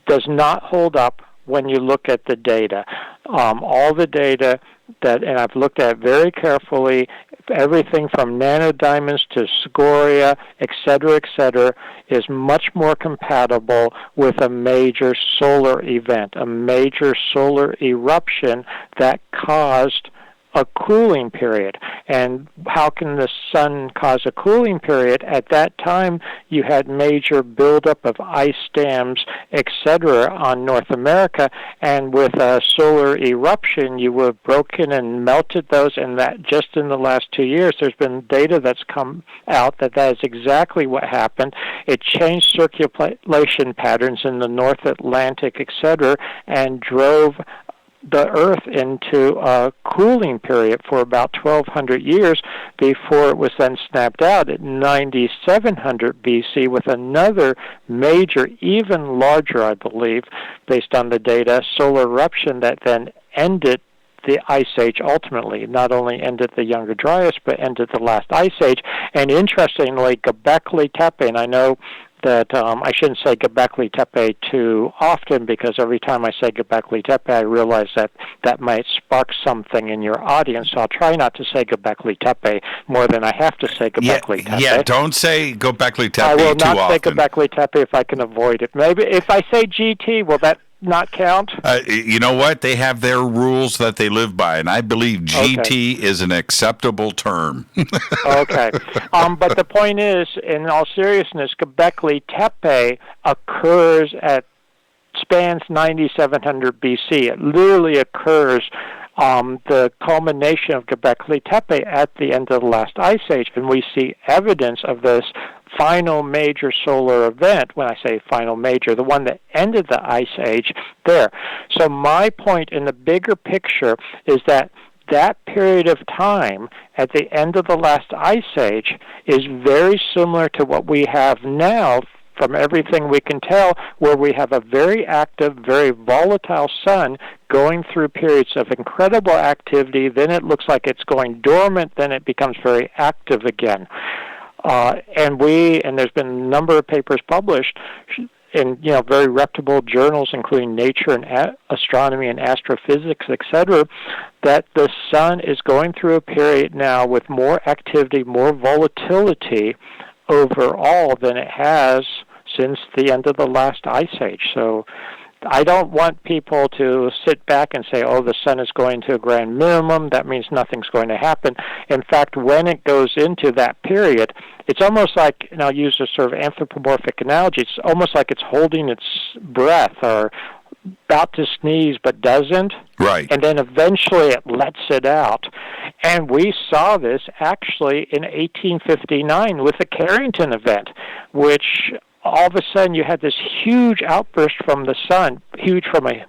does not hold up when you look at the data. All the data and I've looked at it very carefully, everything from nanodiamonds to scoria, et cetera, is much more compatible with a major solar event, a major solar eruption that caused a cooling period. And how can the sun cause a cooling period? At that time, you had major buildup of ice dams, etc., on North America, and with a solar eruption, you would have broken and melted those, and that just in the last 2 years, there's been data that's come out that is exactly what happened. It changed circulation patterns in the North Atlantic, etc., and drove the Earth into a cooling period for about 1,200 years before it was then snapped out at 9,700 BC with another major, even larger, I believe, based on the data, solar eruption that then ended the Ice Age ultimately. Not only ended the Younger Dryas, but ended the last Ice Age. And interestingly, Gobekli Tepe, and I know that I shouldn't say Gobekli Tepe too often, because every time I say Gobekli Tepe, I realize that that might spark something in your audience. So I'll try not to say Gobekli Tepe more than I have to say Gobekli Tepe. Yeah, don't say Gobekli Tepe too often. I will not say Gobekli Tepe if I can avoid it. Maybe if I say GT, will that not count? You know what? They have their rules that they live by, and I believe GT is an acceptable term. Okay. But the point is, in all seriousness, Gobekli Tepe spans 9,700 BC. It literally occurs the culmination of Gobekli Tepe at the end of the last Ice Age, and we see evidence of this final major solar event. When I say final major, the one that ended the Ice Age there. So my point in the bigger picture is that that period of time at the end of the last Ice Age is very similar to what we have now from everything we can tell, where we have a very active, very volatile sun going through periods of incredible activity, then it looks like it's going dormant, then it becomes very active again. And there's been a number of papers published in very reputable journals, including Nature and Astronomy and Astrophysics, etc., that the sun is going through a period now with more activity, more volatility overall than it has since the end of the last ice age. So I don't want people to sit back and say, oh, the sun is going to a grand minimum, that means nothing's going to happen. In fact, when it goes into that period, it's almost like, and I'll use a sort of anthropomorphic analogy, it's almost like it's holding its breath or about to sneeze but doesn't. Right. And then eventually it lets it out. And we saw this actually in 1859 with the Carrington event, which all of a sudden you had this huge outburst from the sun, huge from a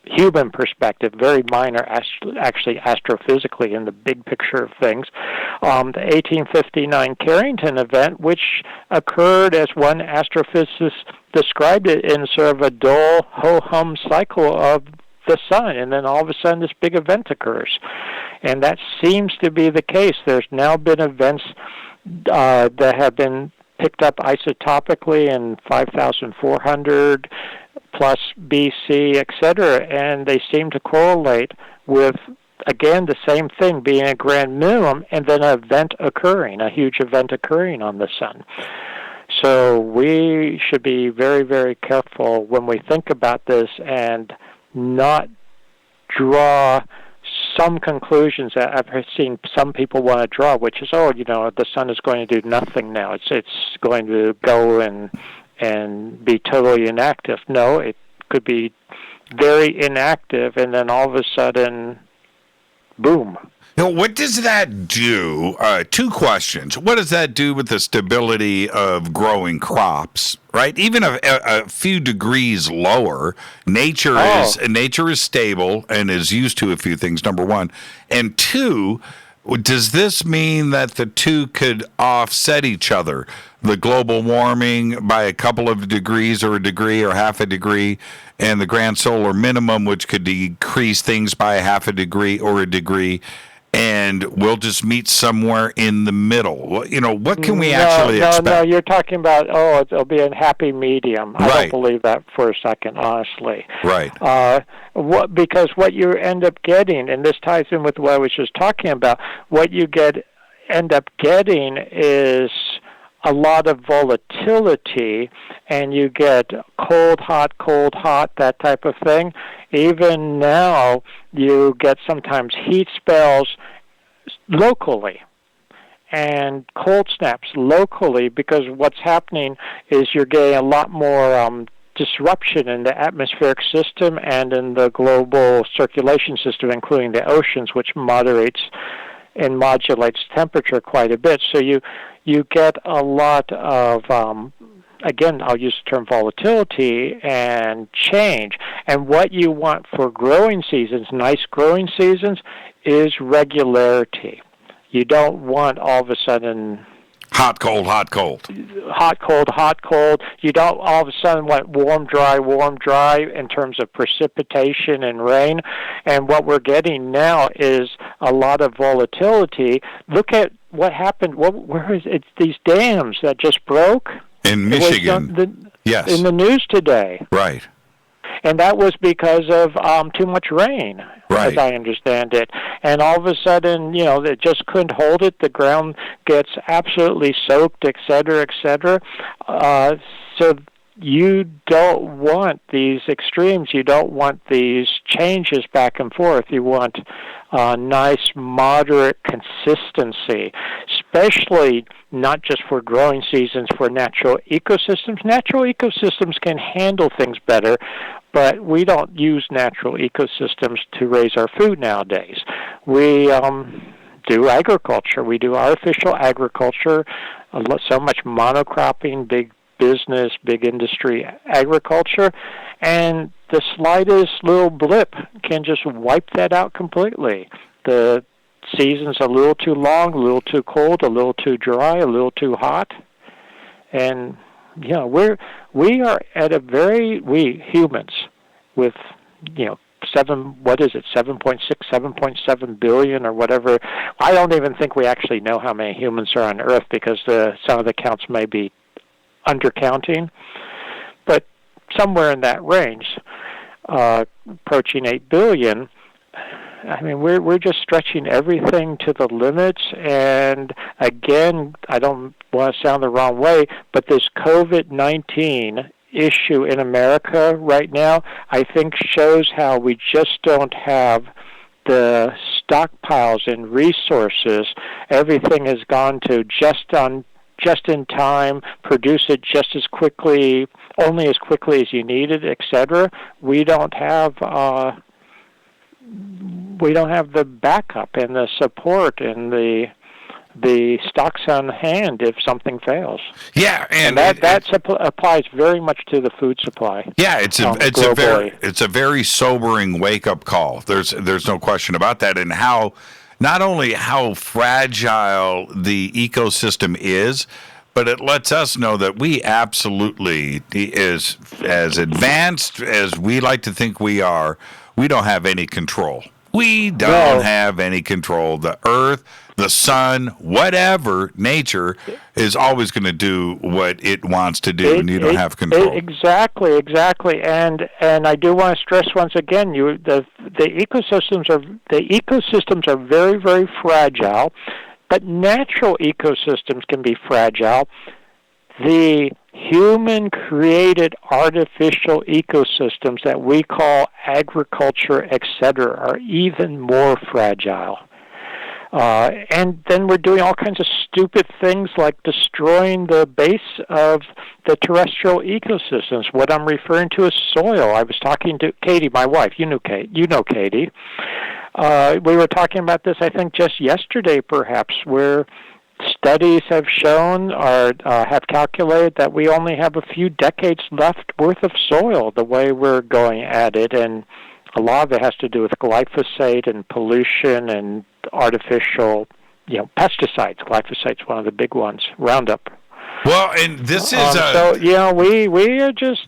human perspective, very minor actually astrophysically in the big picture of things. The 1859 Carrington event, which occurred as one astrophysicist described it in sort of a dull ho-hum cycle of the sun, and then all of a sudden this big event occurs. And that seems to be the case. There's now been events that have been picked up isotopically in 5,400 plus BC, etc., and they seem to correlate with, again, the same thing being a grand minimum and then an event occurring, a huge event occurring on the sun. So we should be very, very careful when we think about this and not draw some conclusions that I've seen some people want to draw, which is, the sun is going to do nothing now. It's going to go and be totally inactive. No, it could be very inactive, and then all of a sudden, boom. Now, what does that do? Two questions. What does that do with the stability of growing crops, right? Even a few degrees lower, nature is stable and is used to a few things, number one. And two, does this mean that the two could offset each other? The global warming by a couple of degrees or a degree or half a degree, and the grand solar minimum, which could decrease things by a half a degree or a degree, and we'll just meet somewhere in the middle. What can we actually expect? No, you're talking about, it'll be a happy medium. I don't believe that for a second, honestly. Right. Because what you end up getting, and this ties in with what I was just talking about, what you end up getting is a lot of volatility, and you get cold, hot, that type of thing. Even now, you get sometimes heat spells locally and cold snaps locally, because what's happening is you're getting a lot more disruption in the atmospheric system and in the global circulation system, including the oceans, which moderates and modulates temperature quite a bit. So you get a lot of, again, I'll use the term volatility and change. And what you want for growing seasons, nice growing seasons, is regularity. You don't want all of a sudden hot, cold. Hot, cold. You don't all of a sudden want warm, dry in terms of precipitation and rain. And what we're getting now is a lot of volatility. Look at what happened. Where is it? These dams that just broke in Michigan. Yes, in the news today. Right. And that was because of too much rain, right, as I understand it. And all of a sudden, they just couldn't hold it. The ground gets absolutely soaked, et cetera, et cetera. So you don't want these extremes. You don't want these changes back and forth. You want nice, moderate consistency, especially not just for growing seasons, for natural ecosystems. Natural ecosystems can handle things better, but we don't use natural ecosystems to raise our food nowadays. We do agriculture. We do artificial agriculture, so much monocropping, big business, big industry agriculture, and the slightest little blip can just wipe that out completely. The season's a little too long, a little too cold, a little too dry, a little too hot, and we are at a we humans with 7.7 billion or whatever. I don't even think we actually know how many humans are on Earth because some of the counts may be undercounting, but somewhere in that range, approaching 8 billion. I mean, we're just stretching everything to the limits, and again, I don't want to sound the wrong way, but this COVID-19 issue in America right now, I think shows how we just don't have the stockpiles and resources. Everything has gone to just in time, produce it just as quickly, only as quickly as you need it, etc. We don't have the backup and the support and the stocks on hand if something fails. Yeah, and that applies very much to the food supply. Yeah, it's a very sobering wake up call. There's no question about that, and not only how fragile the ecosystem is, but it lets us know that we absolutely, as advanced as we like to think we are, we don't have any control. We don't have any control. The earth, the sun, whatever, nature is always going to do what it wants to do, and you don't have control. Exactly. And I do want to stress once again, the ecosystems are very, very fragile, but natural ecosystems can be fragile. The human-created artificial ecosystems that we call agriculture, etc., are even more fragile. And then we're doing all kinds of stupid things like destroying the base of the terrestrial ecosystems. What I'm referring to is soil. I was talking to Katie, my wife. You know Katie. We were talking about this, I think, just yesterday, perhaps, where studies have shown or have calculated that we only have a few decades left worth of soil the way we're going at it, and a lot of it has to do with glyphosate and pollution and artificial, pesticides. Glyphosate's one of the big ones, Roundup. Well, and this is we are just,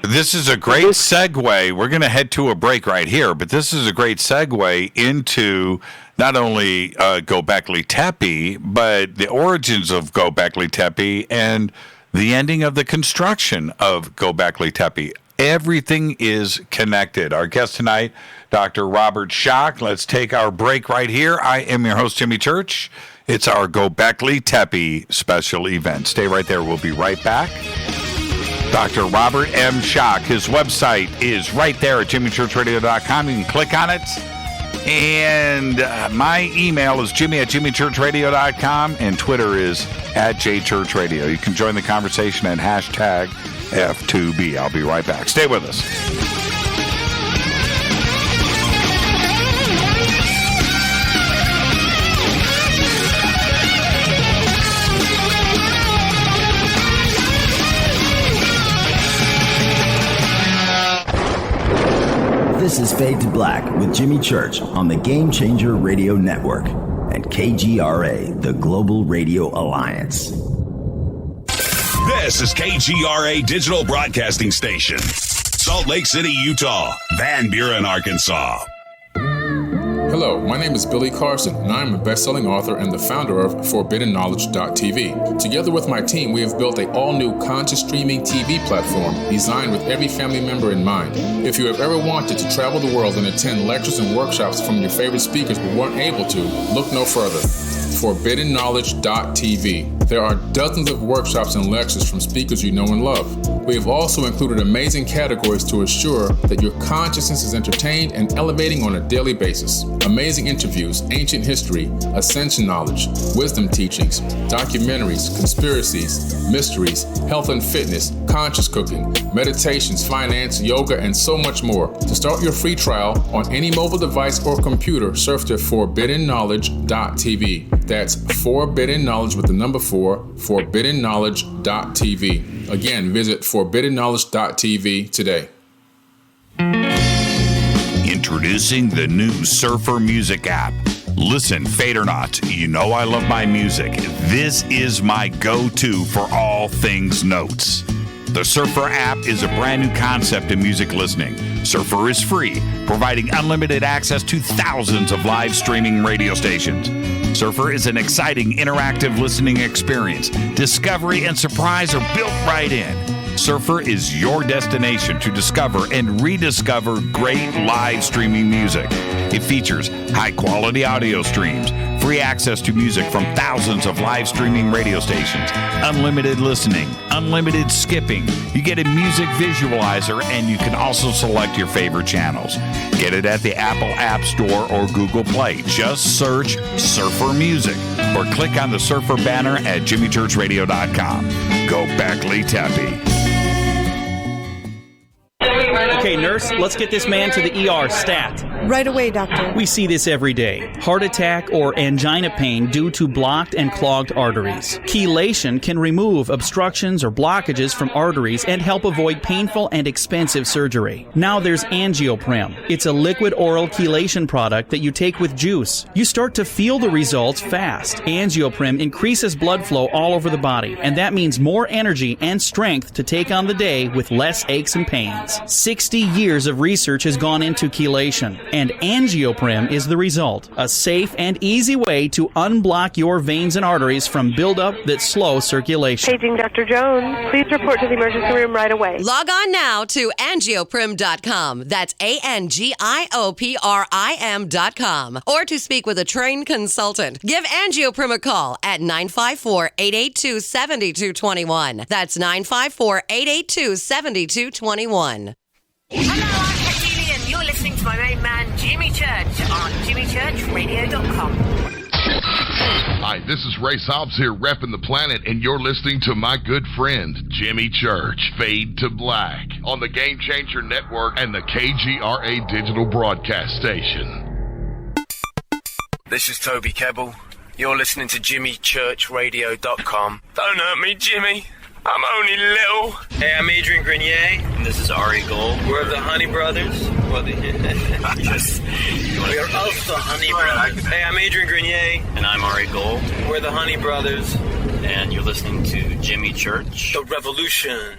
This is a great segue. We're going to head to a break right here, but this is a great segue into not only Gobekli Tepe, but the origins of Gobekli Tepe and the ending of the construction of Gobekli Tepe. Everything is connected. Our guest tonight, Dr. Robert Schoch. Let's take our break right here. I am your host, Jimmy Church. It's our Gobekli Tepe special event. Stay right there. We'll be right back. Dr. Robert M. Schoch. His website is right there at jimmychurchradio.com. You can click on it. And my email is jimmy@jimmychurchradio.com, and Twitter is @jchurchradio. You can join the conversation at hashtag F2B. I'll be right back. Stay with us. This is Fade to Black with Jimmy Church on the Game Changer Radio Network and KGRA, the Global Radio Alliance. This is KGRA Digital Broadcasting Station, Salt Lake City, Utah, Van Buren, Arkansas. Hello, my name is Billy Carson, and I'm a best-selling author and the founder of ForbiddenKnowledge.tv. Together with my team, we have built an all-new conscious streaming TV platform designed with every family member in mind. If you have ever wanted to travel the world and attend lectures and workshops from your favorite speakers but weren't able to, look no further. ForbiddenKnowledge.tv. There are dozens of workshops and lectures from speakers you know and love. We have also included amazing categories to assure that your consciousness is entertained and elevating on a daily basis. Amazing interviews, ancient history, ascension knowledge, wisdom teachings, documentaries, conspiracies, mysteries, health and fitness, conscious cooking, meditations, finance, yoga, and so much more. To start your free trial on any mobile device or computer, surf to ForbiddenKnowledge.tv. That's Forbidden Knowledge with the number 4, ForbiddenKnowledge.tv. Again, visit ForbiddenKnowledge.tv today. Introducing the new Surfer Music app. Listen, fade or not, you know I love my music. This is my go-to for all things notes. The Surfer app is a brand new concept in music listening. Surfer is free, providing unlimited access to thousands of live streaming radio stations. Surfer is an exciting, interactive listening experience. Discovery and surprise are built right in. Surfer is your destination to discover and rediscover great live streaming music. It features high-quality audio streams, free access to music from thousands of live streaming radio stations, unlimited listening, unlimited skipping. You get a music visualizer, and you can also select your favorite channels. Get it at the Apple App Store or Google Play. Just search Surfer Music or click on the Surfer banner at jimmychurchradio.com. Gobekli Tepe. Okay, nurse, let's get this man to the ER stat. Right away, doctor. We see this every day. Heart attack or angina pain due to blocked and clogged arteries. Chelation can remove obstructions or blockages from arteries and help avoid painful and expensive surgery. Now there's Angioprim. It's a liquid oral chelation product that you take with juice. You start to feel the results fast. Angioprim increases blood flow all over the body, and that means more energy and strength to take on the day with less aches and pains. 60 years of research has gone into chelation, and Angioprim is the result. A safe and easy way to unblock your veins and arteries from buildup that slow circulation. Paging Dr. Jones. Please report to the emergency room right away. Log on now to angioprim.com. That's ANGIOPRIM.com. Or to speak with a trained consultant. Give Angioprim a call at 954-882-7221. That's 954-882-7221. Hello, I'm Katie, and you're listening to my main man, Jimmy Church, on jimmychurchradio.com. Hi, this is Ray Hobbs here, repping the planet, and you're listening to my good friend, Jimmy Church, Fade to Black, on the Game Changer Network and the KGRA digital broadcast station. This is Toby Kebbell. You're listening to jimmychurchradio.com. Don't hurt me, Jimmy. I'm only little. Hey, I'm Adrian Grenier. And this is Ari Gold. We're the Honey Brothers. We're of the Honey Brothers. Hey, I'm Adrian Grenier. And I'm Ari Gold. We're the Honey Brothers. And you're listening to Jimmy Church. The Revolution.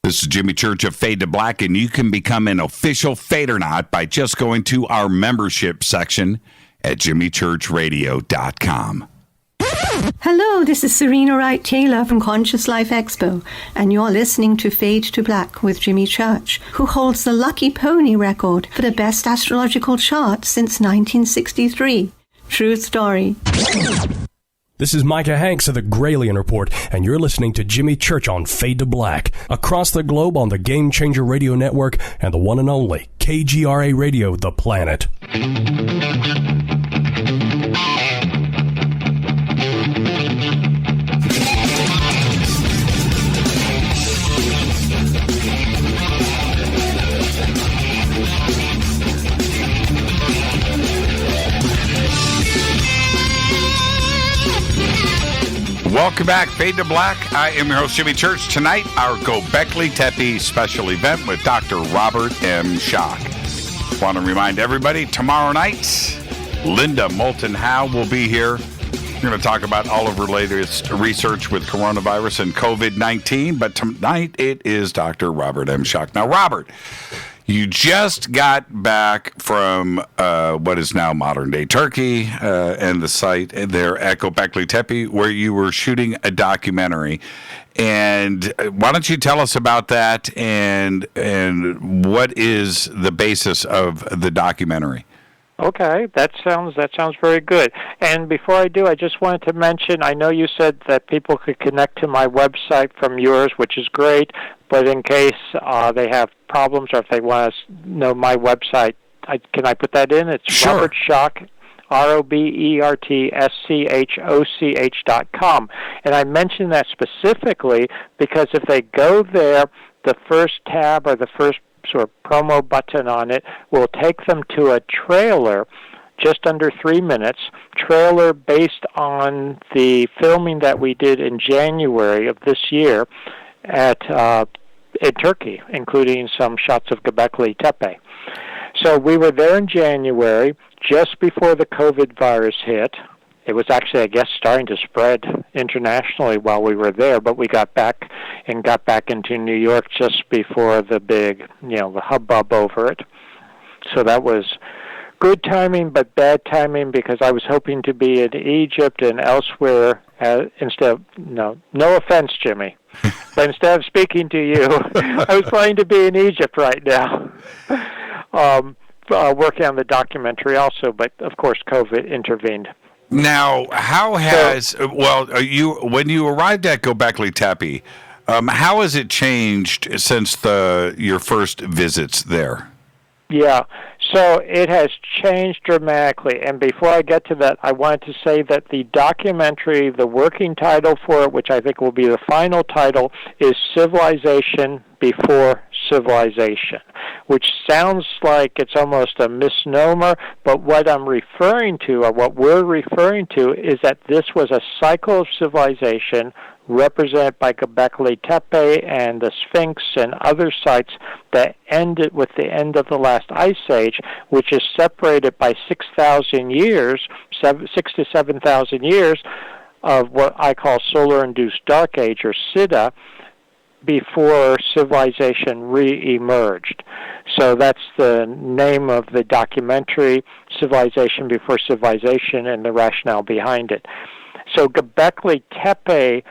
This is Jimmy Church of Fade to Black, and you can become an official Fade or Not by just going to our membership section at jimmychurchradio.com. Hello, this is Serena Wright Taylor from Conscious Life Expo, and you're listening to Fade to Black with Jimmy Church, who holds the Lucky Pony record for the best astrological chart since 1963. True story. This is Micah Hanks of the Gralien Report, and you're listening to Jimmy Church on Fade to Black, across the globe on the Game Changer Radio Network and the one and only KGRA Radio, The Planet. Welcome back, Fade to Black. I am your host, Jimmy Church. Tonight, our Gobekli Tepe special event with Dr. Robert M. Schoch. Want to remind everybody, tomorrow night, Linda Moulton Howe will be here. We're going to talk about all of her latest research with coronavirus and COVID-19, but tonight it is Dr. Robert M. Schoch. Now, Robert, you just got back from what is now modern-day Turkey and the site there at Gobekli Tepe where you were shooting a documentary. And why don't you tell us about that and what is the basis of the documentary? Okay, that sounds very good. And before I do, I just wanted to mention, I know you said that people could connect to my website from yours, which is great, but in case they have problems or if they want to know my website, can I put that in? It's sure. Robert Schoch, RobertSchoch.com. And I mention that specifically because if they go there, the first tab or the first sort of promo button on it will take them to a trailer just under 3 minutes, trailer based on the filming that we did in January of this year in Turkey, including some shots of Gobekli Tepe. So we were there in January, just before the COVID virus hit. It was actually, I guess, starting to spread internationally while we were there, but we got back into New York just before the big, the hubbub over it. So that was good timing, but bad timing, because I was hoping to be in Egypt and elsewhere instead of, no offense, Jimmy, but instead of speaking to you, I was planning to be in Egypt right now, working on the documentary also, but of course COVID intervened. Now, how has when you arrived at Gobekli Tepe, how has it changed since your first visits there? Yeah, so it has changed dramatically. And before I get to that, I wanted to say that the documentary, the working title for it, which I think will be the final title, is Civilization Before Civilization, which sounds like it's almost a misnomer, but what I'm referring to, or what we're referring to, is that this was a cycle of civilization represented by Gobekli Tepe and the Sphinx and other sites that ended with the end of the last ice age, which is separated by 6,000 years, 6 to 7,000 years of what I call solar-induced dark age, or SIDA, before civilization re-emerged. So that's the name of the documentary, Civilization Before Civilization, and the rationale behind it. So Gobekli Tepe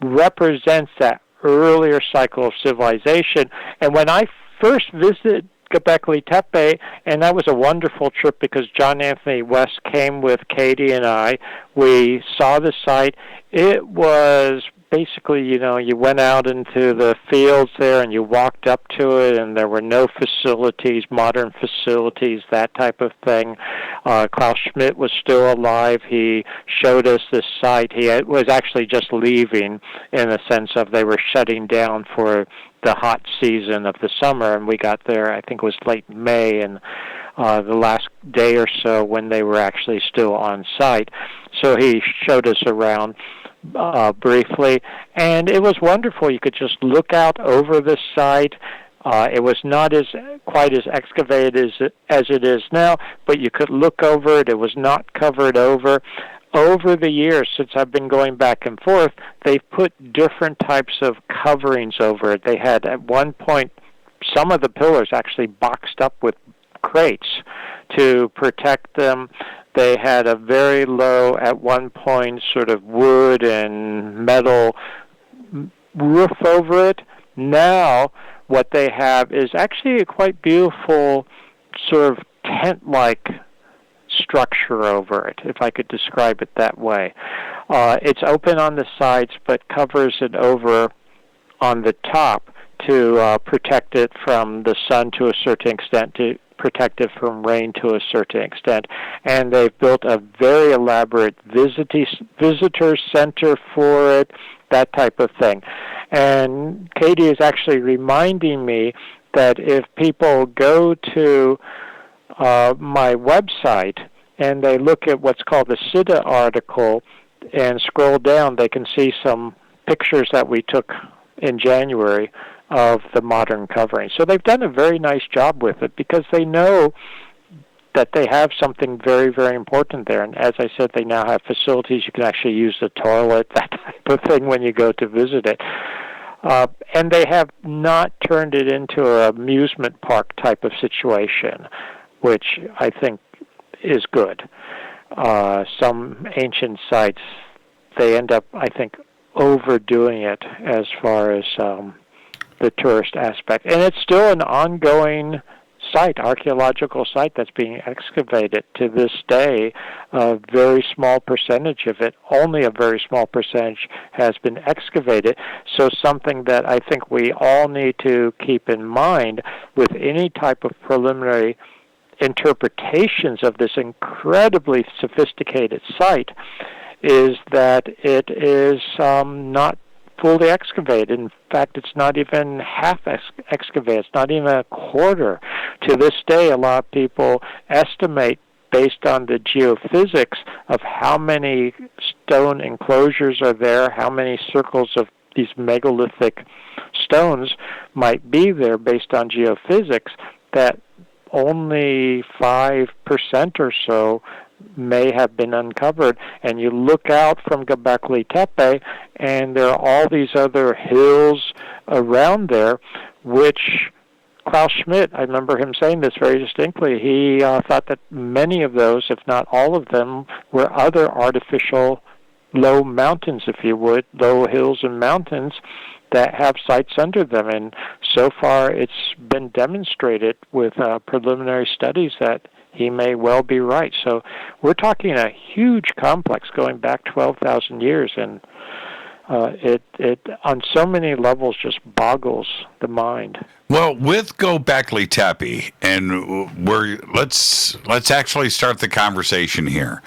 represents that earlier cycle of civilization. And when I first visited Gobekli Tepe, and that was a wonderful trip because John Anthony West came with Katie and I. We saw the site. It was basically, you went out into the fields there and you walked up to it, and there were no facilities, modern facilities, that type of thing. Klaus Schmidt was still alive. He showed us this site. He was actually just leaving, in the sense of they were shutting down for the hot season of the summer, and we got there, I think it was late May, and the last day or so when they were actually still on site. So he showed us around briefly, and it was wonderful. You could just look out over the site. It was not quite as excavated as it is now, but you could look over it. It was not covered over. Over the years, since I've been going back and forth, they've put different types of coverings over it. They had, at one point, some of the pillars actually boxed up with crates to protect them. They had a very low, at one point, sort of wood and metal roof over it. Now, what they have is actually a quite beautiful sort of tent-like structure over it, if I could describe it that way. It's open on the sides, but covers it over on the top to protect it from the sun to a certain extent, to protect it from rain to a certain extent. And they've built a very elaborate visitor center for it, that type of thing. And Katie is actually reminding me that if people go to my website and they look at what's called the SIDA article and scroll down, they can see some pictures that we took in January of the modern covering. So they've done a very nice job with it because they know that they have something very, very important there. And as I said, they now have facilities. You can actually use the toilet, that type of thing, when you go to visit it. And they have not turned it into an amusement park type of situation, which I think is good. Some ancient sites, they end up, I think, overdoing it as far as the tourist aspect. And it's still an ongoing site, archaeological site that's being excavated to this day. A very small percentage of it, only a very small percentage, has been excavated. So something that I think we all need to keep in mind with any type of preliminary interpretations of this incredibly sophisticated site is that it is not fully excavated. In fact, it's not even half excavated. It's not even a quarter. To this day, a lot of people estimate, based on the geophysics of how many stone enclosures are there, how many circles of these megalithic stones might be there based on geophysics, that only 5% or so may have been uncovered. And you look out from Gobekli Tepe, and there are all these other hills around there, which Klaus Schmidt, I remember him saying this very distinctly, he thought that many of those, if not all of them, were other artificial low mountains, if you would, low hills and mountains that have sites under them. And so far it's been demonstrated with preliminary studies that he may well be right. So we're talking a huge complex going back 12,000 years, and it on so many levels just boggles the mind. Well, with Gobekli Tepe, and let's actually start the conversation here.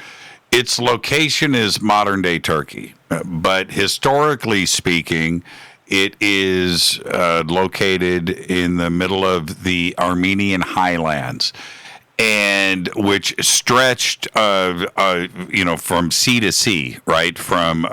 Its location is modern-day Turkey, but historically speaking, it is located in the middle of the Armenian highlands, and which stretched, from sea to sea, right, from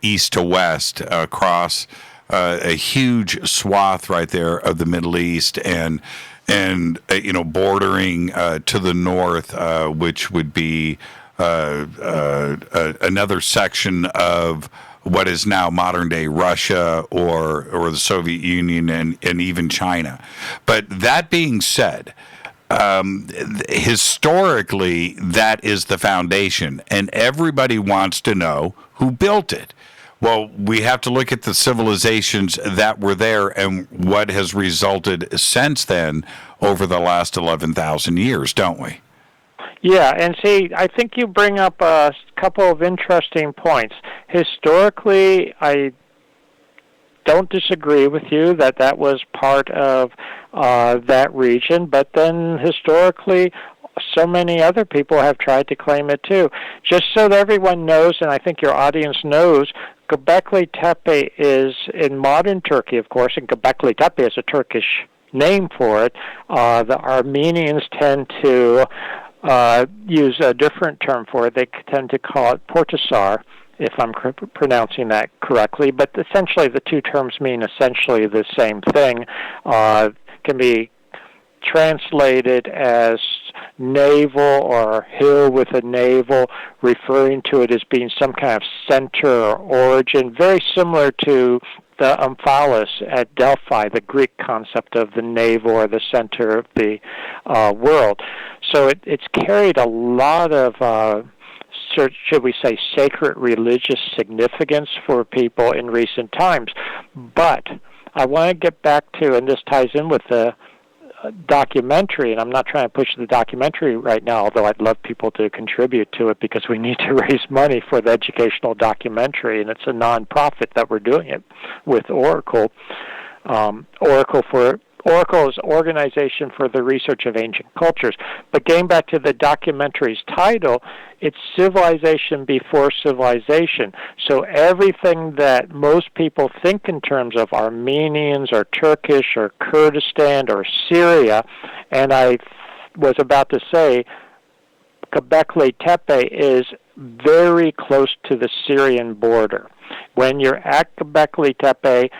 east to west across a huge swath right there of the Middle East, and bordering to the north, which would be another section of what is now modern-day Russia or the Soviet Union and even China. But that being said, historically, that is the foundation, and everybody wants to know who built it. Well, we have to look at the civilizations that were there and what has resulted since then over the last 11,000 years, don't we? Yeah, and see, I think you bring up a couple of interesting points. Historically, I don't disagree with you that was part of that region, but then historically, so many other people have tried to claim it too. Just so that everyone knows, and I think your audience knows, Gobekli Tepe is in modern Turkey, of course, and Gobekli Tepe is a Turkish name for it. The Armenians tend to use a different term for it. They tend to call it Portasar, if I'm pronouncing that correctly. But essentially, the two terms mean essentially the same thing. Can be translated as navel or hill with a navel, referring to it as being some kind of center or origin, very similar to the omphalos at Delphi, the Greek concept of the navel or the center of the world. So it's carried a lot of, should we say, sacred religious significance for people in recent times. But I want to get back to, and this ties in with the documentary, and I'm not trying to push the documentary right now, although I'd love people to contribute to it because we need to raise money for the educational documentary, and it's a non-profit that we're doing it with Oracle. Oracle is Organization for the Research of Ancient Cultures. But getting back to the documentary's title, it's Civilization Before Civilization. So everything that most people think in terms of Armenians or Turkish or Kurdistan or Syria, and I was about to say Gobekli Tepe is very close to the Syrian border. When you're at Gobekli Tepe,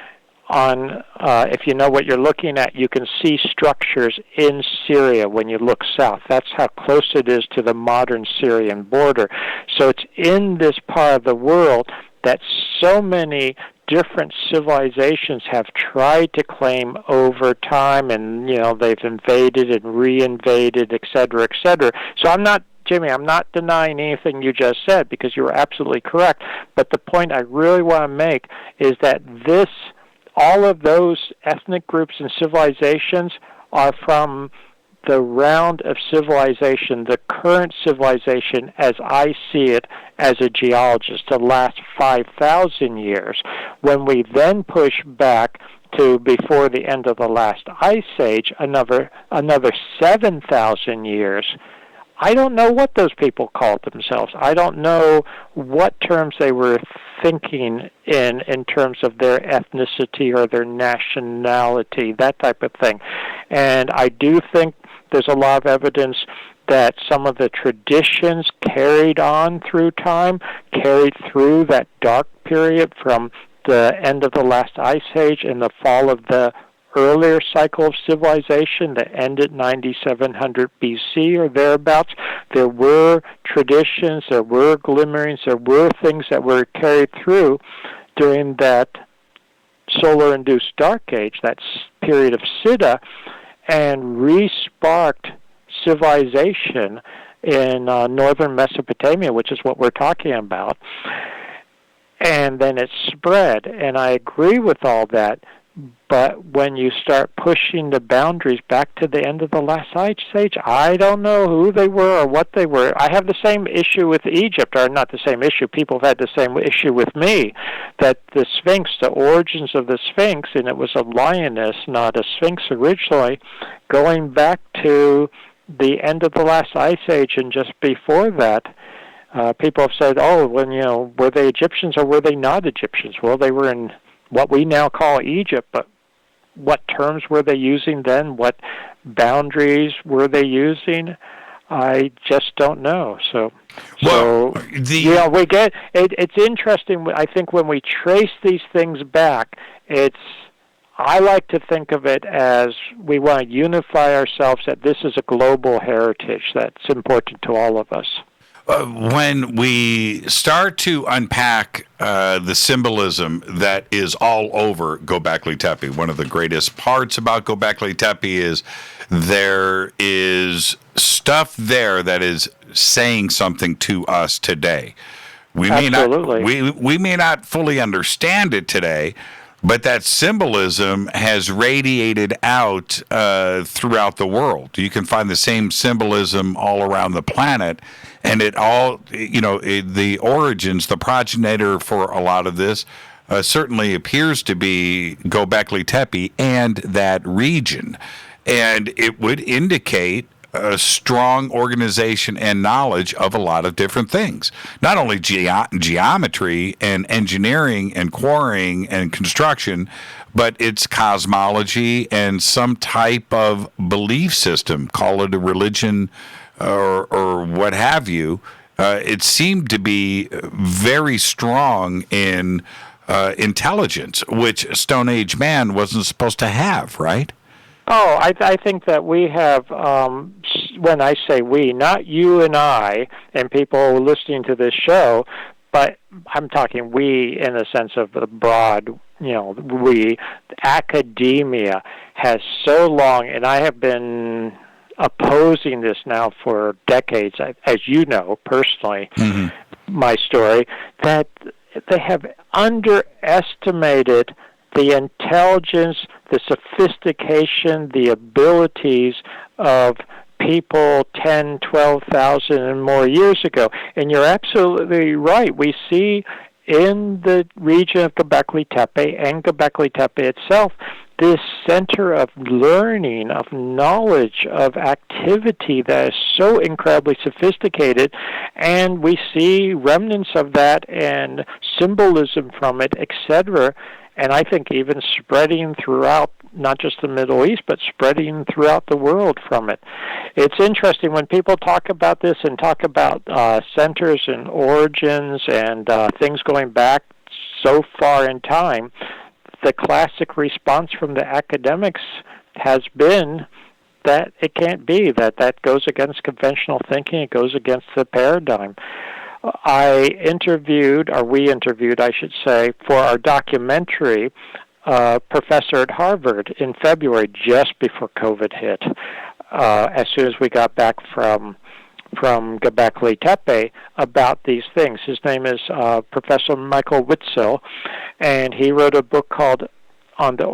if you know what you're looking at, you can see structures in Syria when you look south. That's how close it is to the modern Syrian border. So it's in this part of the world that so many different civilizations have tried to claim over time, and they've invaded and reinvaded, et cetera, et cetera. So Jimmy, I'm not denying anything you just said because you were absolutely correct. But the point I really want to make is that all of those ethnic groups and civilizations are from the round of civilization, the current civilization as I see it as a geologist, the last 5,000 years. When we then push back to before the end of the last ice age, another 7,000 years, I don't know what those people called themselves. I don't know what terms they were thinking in terms of their ethnicity or their nationality, that type of thing. And I do think there's a lot of evidence that some of the traditions carried on through time, carried through that dark period from the end of the last ice age and the fall of the earlier cycle of civilization that ended 9700 BC or thereabouts, there were traditions, there were glimmerings, there were things that were carried through during that solar-induced dark age, that period of Siddha, and re-sparked civilization in northern Mesopotamia, which is what we're talking about. And then it spread, and I agree with all that. But when you start pushing the boundaries back to the end of the last ice age, I don't know who they were or what they were. I have the same issue with Egypt, or not the same issue. People have had the same issue with me, that the Sphinx, the origins of the Sphinx, and it was a lioness, not a Sphinx originally, going back to the end of the last ice age and just before that. People have said, were they Egyptians or were they not Egyptians? Well, they were in what we now call Egypt, but what terms were they using then? What boundaries were they using? I just don't know. We get it's interesting. I think when we trace these things back, I like to think of it as we want to unify ourselves, that this is a global heritage that's important to all of us. When we start to unpack the symbolism that is all over Gobekli Tepe, one of the greatest parts about Gobekli Tepe is there is stuff there that is saying something to us today. We may not fully understand it today, but that symbolism has radiated out throughout the world. You can find the same symbolism all around the planet. And the origins, the progenitor for a lot of this certainly appears to be Gobekli Tepe and that region. And it would indicate a strong organization and knowledge of a lot of different things. Not only geometry and engineering and quarrying and construction, but it's cosmology and some type of belief system, call it a religion or what have you. It seemed to be very strong in intelligence, which Stone Age man wasn't supposed to have, right? Oh, I think that we have, when I say we, not you and I and people listening to this show, but I'm talking we in the sense of the broad, we, academia has so long, and I have been opposing this now for decades, as you know personally, my story, that they have underestimated the intelligence, the sophistication, the abilities of people 10, 12,000 and more years ago. And you're absolutely right. We see in the region of Gobekli Tepe and Gobekli Tepe itself this center of learning, of knowledge, of activity that is so incredibly sophisticated, and we see remnants of that and symbolism from it, etc., and I think even spreading throughout not just the Middle East, but spreading throughout the world from it. It's interesting when people talk about this and talk about centers and origins and things going back so far in time, the classic response from the academics has been that it can't be, that goes against conventional thinking, it goes against the paradigm. We interviewed, I should say, for our documentary, a professor at Harvard in February, just before COVID hit, as soon as we got back from Gobekli Tepe, about these things. His name is Professor Michael Witzel, and he wrote a book called On the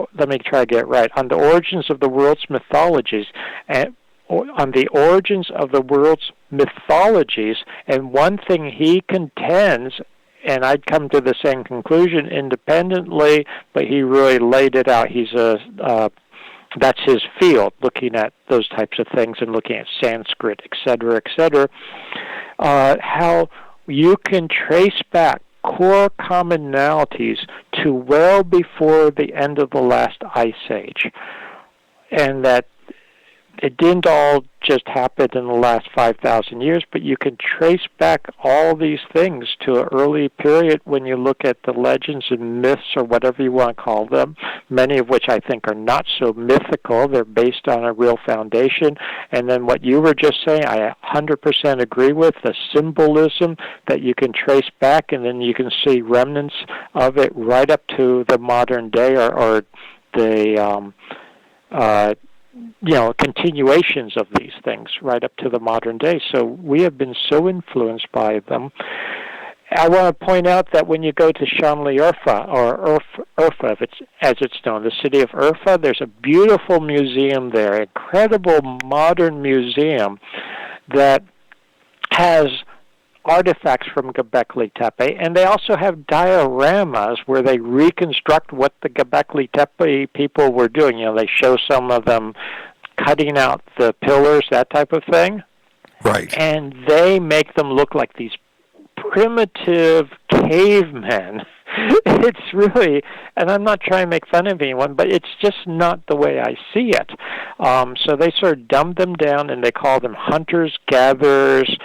Origins of the World's Mythologies, and on the origins of the world's mythologies. And one thing he contends, and I'd come to the same conclusion independently, but he really laid it out. That's his field, looking at those types of things and looking at Sanskrit, et cetera, how you can trace back core commonalities to well before the end of the last ice age. And that it didn't all just happen in the last 5,000 years, but you can trace back all these things to an early period when you look at the legends and myths, or whatever you want to call them, many of which I think are not so mythical. They're based on a real foundation. And then what you were just saying, I 100% agree with, the symbolism that you can trace back, and then you can see remnants of it right up to the modern day, or the continuations of these things right up to the modern day. So we have been so influenced by them. I want to point out that when you go to Şanlıurfa, or Urfa, as it's known, the city of Urfa, there's a beautiful museum there, incredible modern museum that has artifacts from Gobekli Tepe, and they also have dioramas where they reconstruct what the Gobekli Tepe people were doing. They show some of them cutting out the pillars, that type of thing. Right. And they make them look like these primitive cavemen. It's really, and I'm not trying to make fun of anyone, but it's just not the way I see it. So they sort of dumb them down, and they call them hunters, gatherers.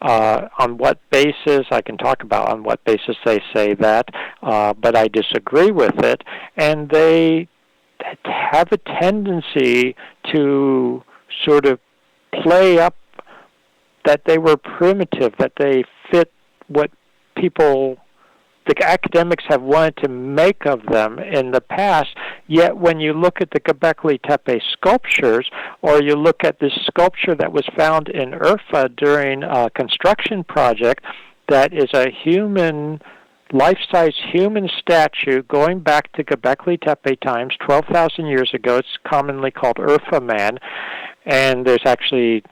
On what basis, I can talk about on what basis they say that, but I disagree with it. And they have a tendency to sort of play up that they were primitive, that they fit what people, the academics, have wanted to make of them in the past. Yet when you look at the Gobekli Tepe sculptures, or you look at this sculpture that was found in Urfa during a construction project, that is a human, life-size human statue going back to Gobekli Tepe times, 12,000 years ago. It's commonly called Urfa Man, and there's actually,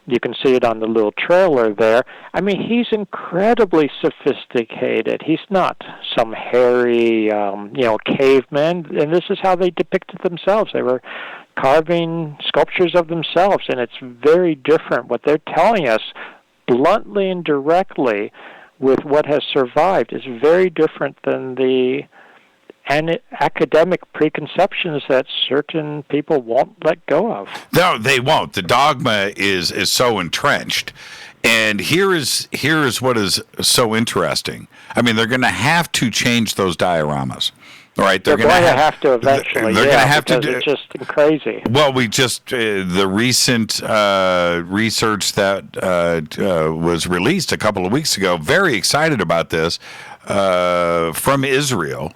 you can see it on the little trailer there. I mean, he's incredibly sophisticated. He's not some hairy, caveman, and this is how they depicted themselves. They were carving sculptures of themselves, and it's very different. What they're telling us, bluntly and directly, with what has survived, is very different than the academic preconceptions that certain people won't let go of. No, they won't. The dogma is so entrenched. And here is what is so interesting. I mean, they're going to have to change those dioramas. All right, they're going to have to eventually. They're going to have to do. It's just crazy. Well, we just the recent research that was released a couple of weeks ago. Very excited about this from Israel.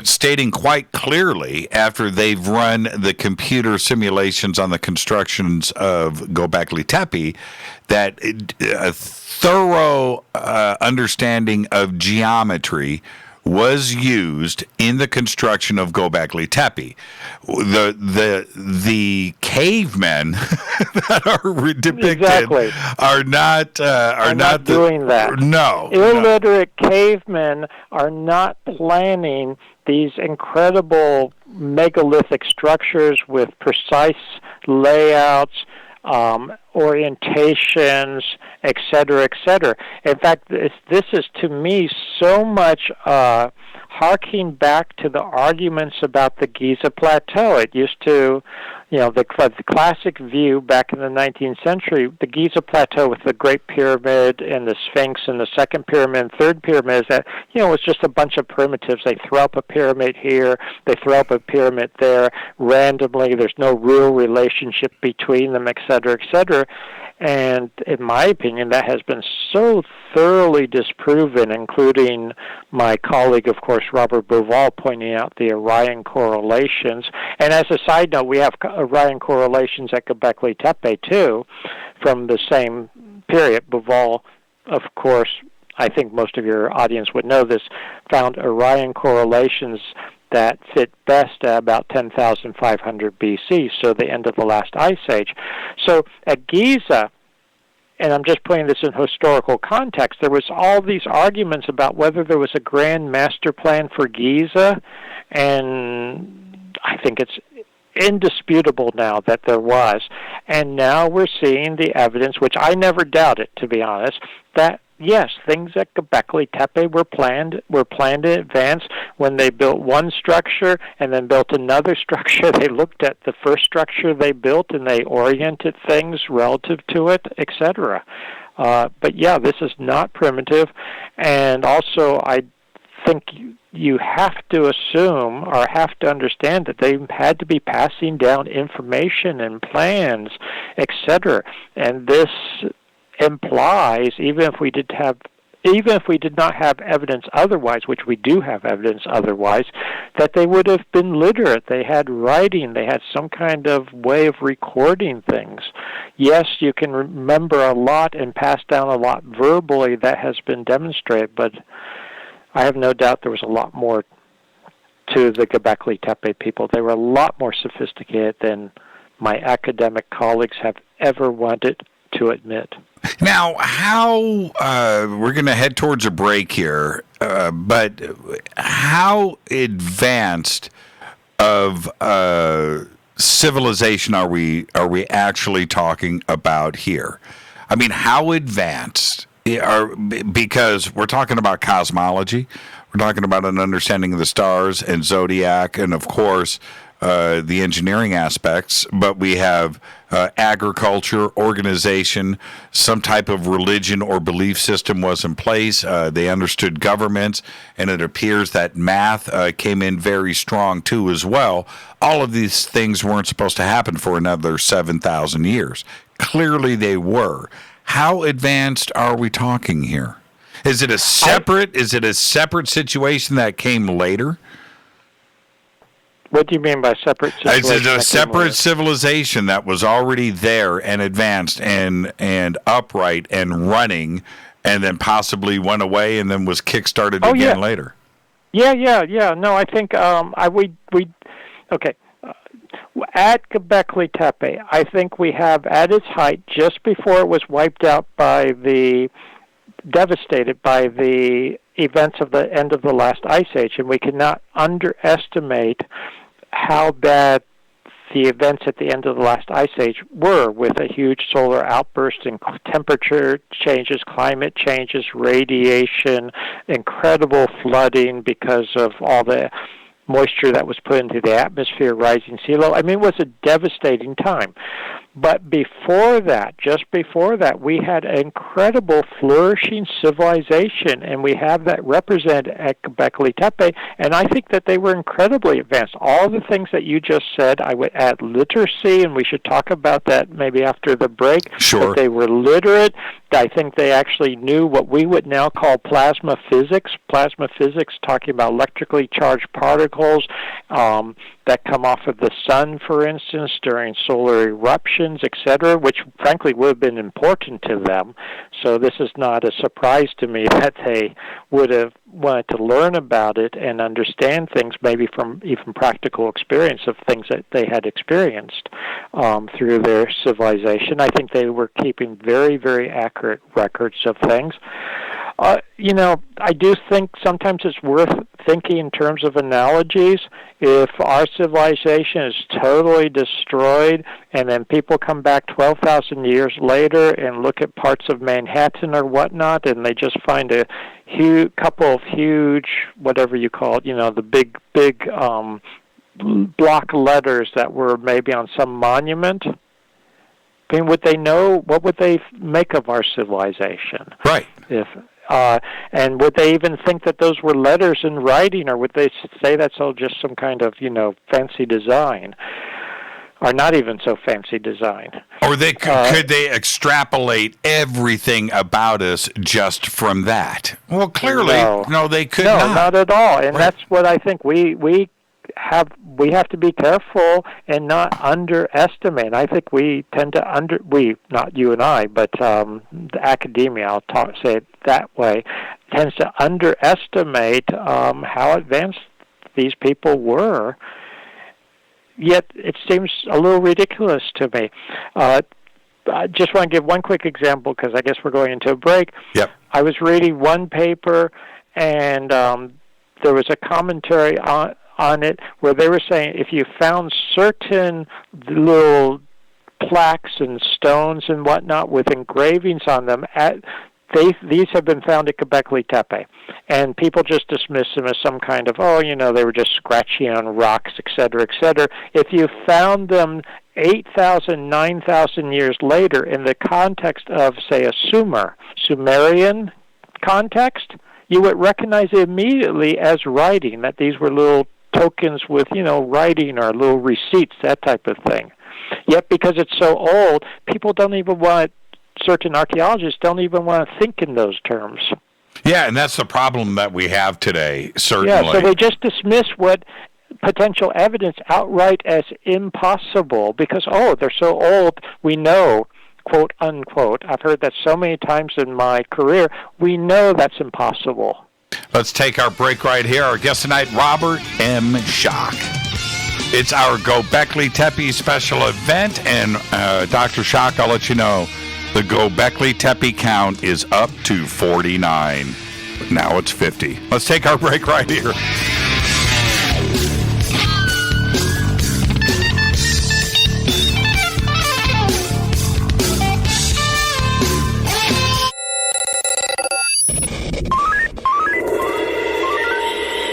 Stating quite clearly, after they've run the computer simulations on the constructions of Gobekli Tepe, that a thorough understanding of geometry was used in the construction of Gobekli Tepe. The cavemen that are depicted are not doing that. No, illiterate cavemen are not planning these incredible megalithic structures with precise layouts, orientations, etc., etc. In fact, this is to me so much harking back to the arguments about the Giza Plateau. It used to, the classic view back in the 19th century, the Giza Plateau with the Great Pyramid and the Sphinx and the Second Pyramid and Third Pyramid, is that, it's just a bunch of primitives. They throw up a pyramid here, they throw up a pyramid there, randomly. There's no real relationship between them, etc., etc. And in my opinion, that has been so thoroughly disproven, including my colleague, of course, Robert Bouval, pointing out the Orion correlations. And as a side note, we have Orion correlations at Gobekli Tepe, too, from the same period. Bouval, of course, I think most of your audience would know this, found Orion correlations that fit best at about 10,500 BC, so the end of the last ice age. So at Giza, and I'm just putting this in historical context, there was all these arguments about whether there was a grand master plan for Giza, and I think it's indisputable now that there was. And now we're seeing the evidence, which I never doubted, to be honest, that yes, things at Gobekli Tepe were planned in advance. When they built one structure and then built another structure, they looked at the first structure they built and they oriented things relative to it, etc. But yeah, this is not primitive, and also I think you have to assume or have to understand that they had to be passing down information and plans, etc. And this implies, even if we did not have evidence otherwise, which we do have evidence otherwise, that they would have been literate. They had writing. They had some kind of way of recording things. Yes, you can remember a lot and pass down a lot verbally. That has been demonstrated, but I have no doubt there was a lot more to the Gobekli Tepe people. They were a lot more sophisticated than my academic colleagues have ever wanted to admit. Now, how we're going to head towards a break here, but how advanced of civilization are we actually talking about here? I mean, how advanced? Because we're talking about cosmology, we're talking about an understanding of the stars and zodiac, and of course the engineering aspects, but we have agriculture, organization, some type of religion or belief system was in place. They understood governments, and it appears that math came in very strong too as well. All of these things weren't supposed to happen for another 7,000 years. Clearly they were. How advanced are we talking here? Is it a separate situation that came later? What do you mean by separate civilization? Is it a separate civilization that was already there and advanced and upright and running, and then possibly went away and then was kick-started again later? Yeah. No, I think okay. At Gobekli Tepe, I think we have at its height, just before it was wiped out devastated by the events of the end of the last ice age, and we cannot underestimate how bad the events at the end of the last ice age were, with a huge solar outburst and temperature changes, climate changes, radiation, incredible flooding because of all the moisture that was put into the atmosphere, rising sea level. I mean, it was a devastating time. But before that, just before that, we had an incredible flourishing civilization, and we have that represented at Gobekli Tepe, and I think that they were incredibly advanced. All the things that you just said, I would add literacy, and we should talk about that maybe after the break. Sure. That they were literate. I think they actually knew what we would now call plasma physics. Plasma physics, talking about electrically charged particles that come off of the sun, for instance, during solar eruptions, etc., which frankly would have been important to them. So this is not a surprise to me that they would have wanted to learn about it and understand things, maybe from even practical experience of things that they had experienced through their civilization. I think they were keeping very, very accurate records of things. I do think sometimes it's worth thinking in terms of analogies. If our civilization is totally destroyed and then people come back 12,000 years later and look at parts of Manhattan or whatnot, and they just find a couple of huge, whatever you call it, the big block letters that were maybe on some monument, I mean, would they know, what would they make of our civilization? Right. And would they even think that those were letters in writing, or would they say that's all just some kind of, fancy design, or not even so fancy design? Or could they extrapolate everything about us just from that? Well, clearly, no, they could not. No, not at all. And that's what I think we have to be careful and not underestimate. I think we tend to not you and I, but the academia, say it that way, tends to underestimate how advanced these people were. Yet it seems a little ridiculous to me. I just want to give one quick example because I guess we're going into a break. Yep. I was reading one paper, and there was a commentary on it where they were saying if you found certain little plaques and stones and whatnot with engravings on them, these have been found at Gobekli Tepe, and people just dismiss them as some kind of, they were just scratching on rocks, et cetera, et cetera. If you found them 8,000, 9,000 years later in the context of, say, a Sumerian context, you would recognize it immediately as writing, that these were little tokens with, writing or little receipts, that type of thing. Yet because it's so old, people don't even want, certain archaeologists don't even want to think in those terms. Yeah, and that's the problem that we have today, certainly. Yeah, so they just dismiss what potential evidence outright as impossible because, they're so old, we know, quote, unquote. I've heard that so many times in my career, we know that's impossible. Let's take our break right here. Our guest tonight, Robert M. Schoch. It's our Gobekli Tepe Special Event, and Dr. Schoch, I'll let you know, the Gobekli Tepe count is up to 49. Now it's 50. Let's take our break right here.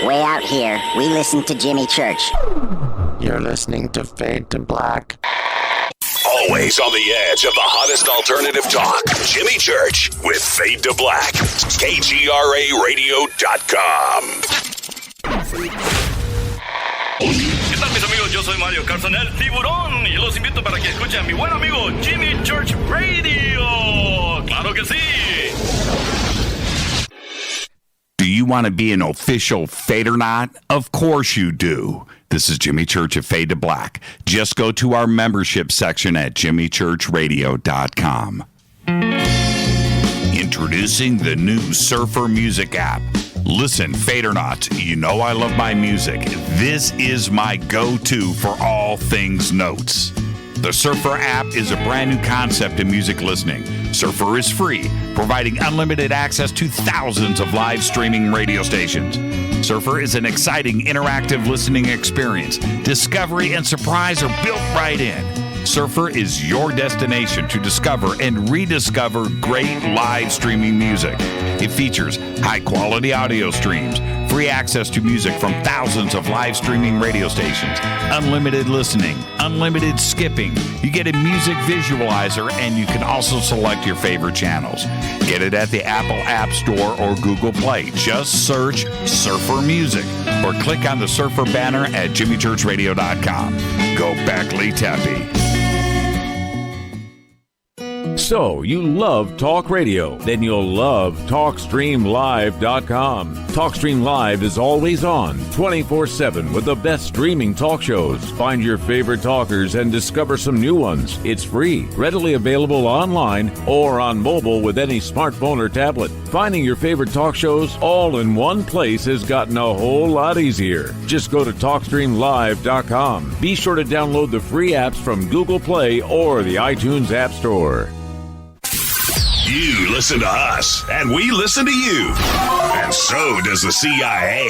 Way out here, we listen to Jimmy Church. You're listening to Fade to Black. Always on the edge of the hottest alternative talk. Jimmy Church with Fade to Black. KGRARadio.com. ¿Qué tal, mis amigos? Yo soy Mario Carson, el tiburón, y los invito para que escuchen a mi buen amigo Jimmy Church Radio. ¡Claro que sí! Do you want to be an official Fadernaut? Of course you do. This is Jimmy Church of Fade to Black. Just go to our membership section at jimmychurchradio.com. Introducing the new Surfer Music app. Listen, Fadernauts, you know I love my music. This is my go-to for all things notes. The Surfer app is a brand new concept in music listening. Surfer is free, providing unlimited access to thousands of live streaming radio stations. Surfer is an exciting interactive listening experience. Discovery and surprise are built right in. Surfer is your destination to discover and rediscover great live streaming music. It features high-quality audio streams, free access to music from thousands of live streaming radio stations, unlimited listening, unlimited skipping. You get a music visualizer, and you can also select your favorite channels. Get it at the Apple App Store or Google Play. Just search Surfer Music or click on the Surfer banner at jimmychurchradio.com. Gobekli Tepe. So, you love talk radio? Then you'll love TalkStreamLive.com. TalkStream Live is always on, 24/7 with the best streaming talk shows. Find your favorite talkers and discover some new ones. It's free, readily available online or on mobile with any smartphone or tablet. Finding your favorite talk shows all in one place has gotten a whole lot easier. Just go to TalkStreamLive.com. Be sure to download the free apps from Google Play or the iTunes App Store. You listen to us, and we listen to you. And so does the CIA.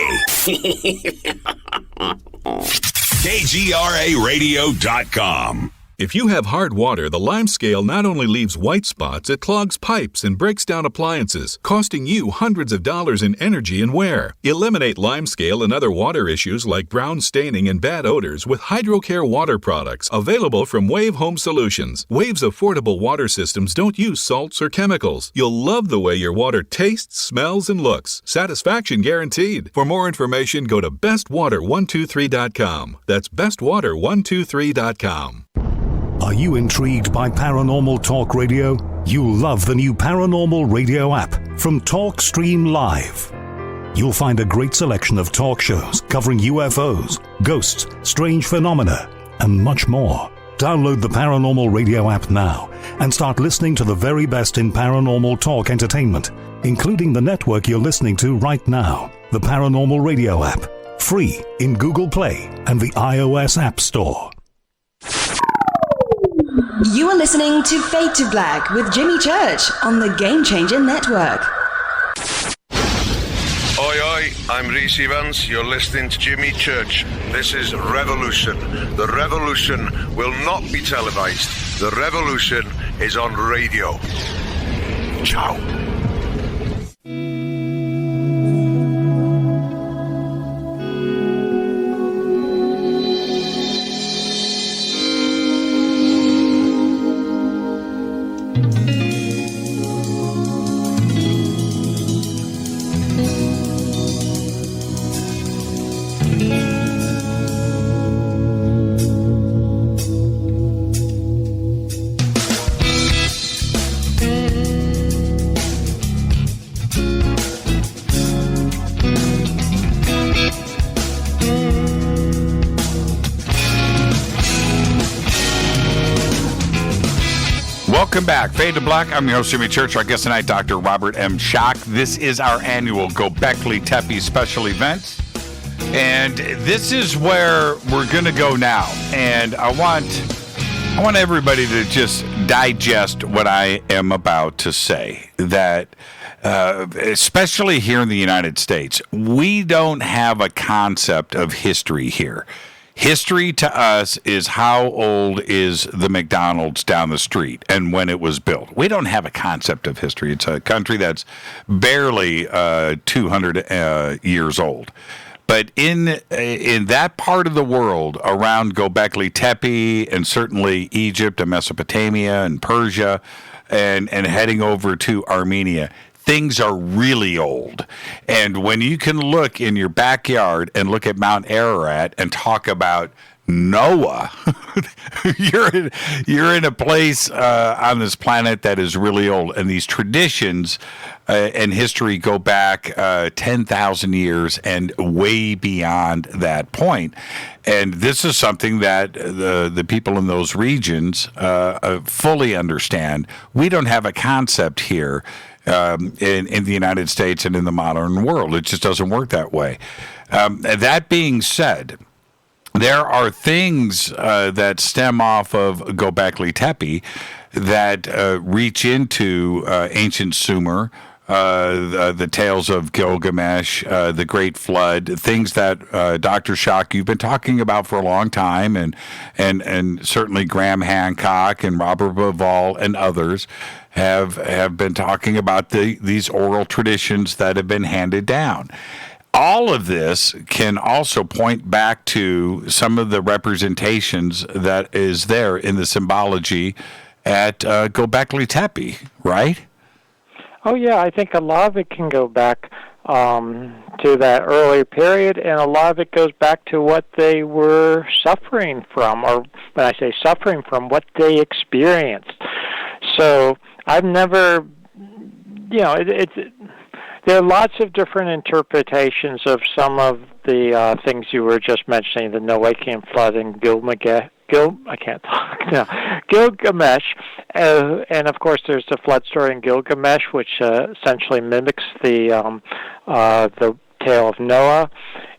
KGRARadio.com. If you have hard water, the lime scale not only leaves white spots, it clogs pipes and breaks down appliances, costing you hundreds of dollars in energy and wear. Eliminate lime scale and other water issues like brown staining and bad odors with HydroCare water products available from Wave Home Solutions. Wave's affordable water systems don't use salts or chemicals. You'll love the way your water tastes, smells, and looks. Satisfaction guaranteed. For more information, go to bestwater123.com. That's bestwater123.com. Are you intrigued by paranormal talk radio? You'll love the new paranormal radio app from TalkStream Live. You'll find a great selection of talk shows covering UFOs, ghosts, strange phenomena, and much more. Download the paranormal radio app now and start listening to the very best in paranormal talk entertainment, including the network you're listening to right now, the Paranormal Radio app, free in Google Play and the iOS App Store. You are listening to Fade to Black with Jimmy Church on the Game Changer Network. Oi, oi, I'm Reese Evans. You're listening to Jimmy Church. This is Revolution. The revolution will not be televised. The revolution is on radio. Ciao. Welcome back. Fade to Black. I'm your host, Jimmy Church. Our guest tonight, Dr. Robert M. Schoch. This is our annual Gobekli Tepe Special Event. And this is where we're going to go now. And I want everybody to just digest what I am about to say. That, especially here in the United States, we don't have a concept of history here. History to us is how old is the McDonald's down the street and when it was built. We don't have a concept of history. It's a country that's barely 200 years old. But in that part of the world around Gobekli Tepe and certainly Egypt and Mesopotamia and Persia and heading over to Armenia, things are really old. And when you can look in your backyard and look at Mount Ararat and talk about Noah, you're in a place on this planet that is really old. And these traditions and history go back 10,000 years and way beyond that point. And this is something that the people in those regions fully understand. We don't have a concept here in the United States and in the modern world. It just doesn't work that way. That being said, there are things that stem off of Gobekli Tepe that reach into ancient Sumer, the tales of Gilgamesh, the Great Flood, things that Dr. Schoch, you've been talking about for a long time, and certainly Graham Hancock and Robert Bivol and others have been talking about these oral traditions that have been handed down. All of this can also point back to some of the representations that is there in the symbology at Gobekli Tepe, right? Oh, yeah, I think a lot of it can go back to that early period, and a lot of it goes back to what they were suffering from, or when I say suffering from, what they experienced. So I've never, there are lots of different interpretations of some of the things you were just mentioning, the Noachian flood and Gilgamesh, and of course there's the flood story in Gilgamesh, which essentially mimics the tale of Noah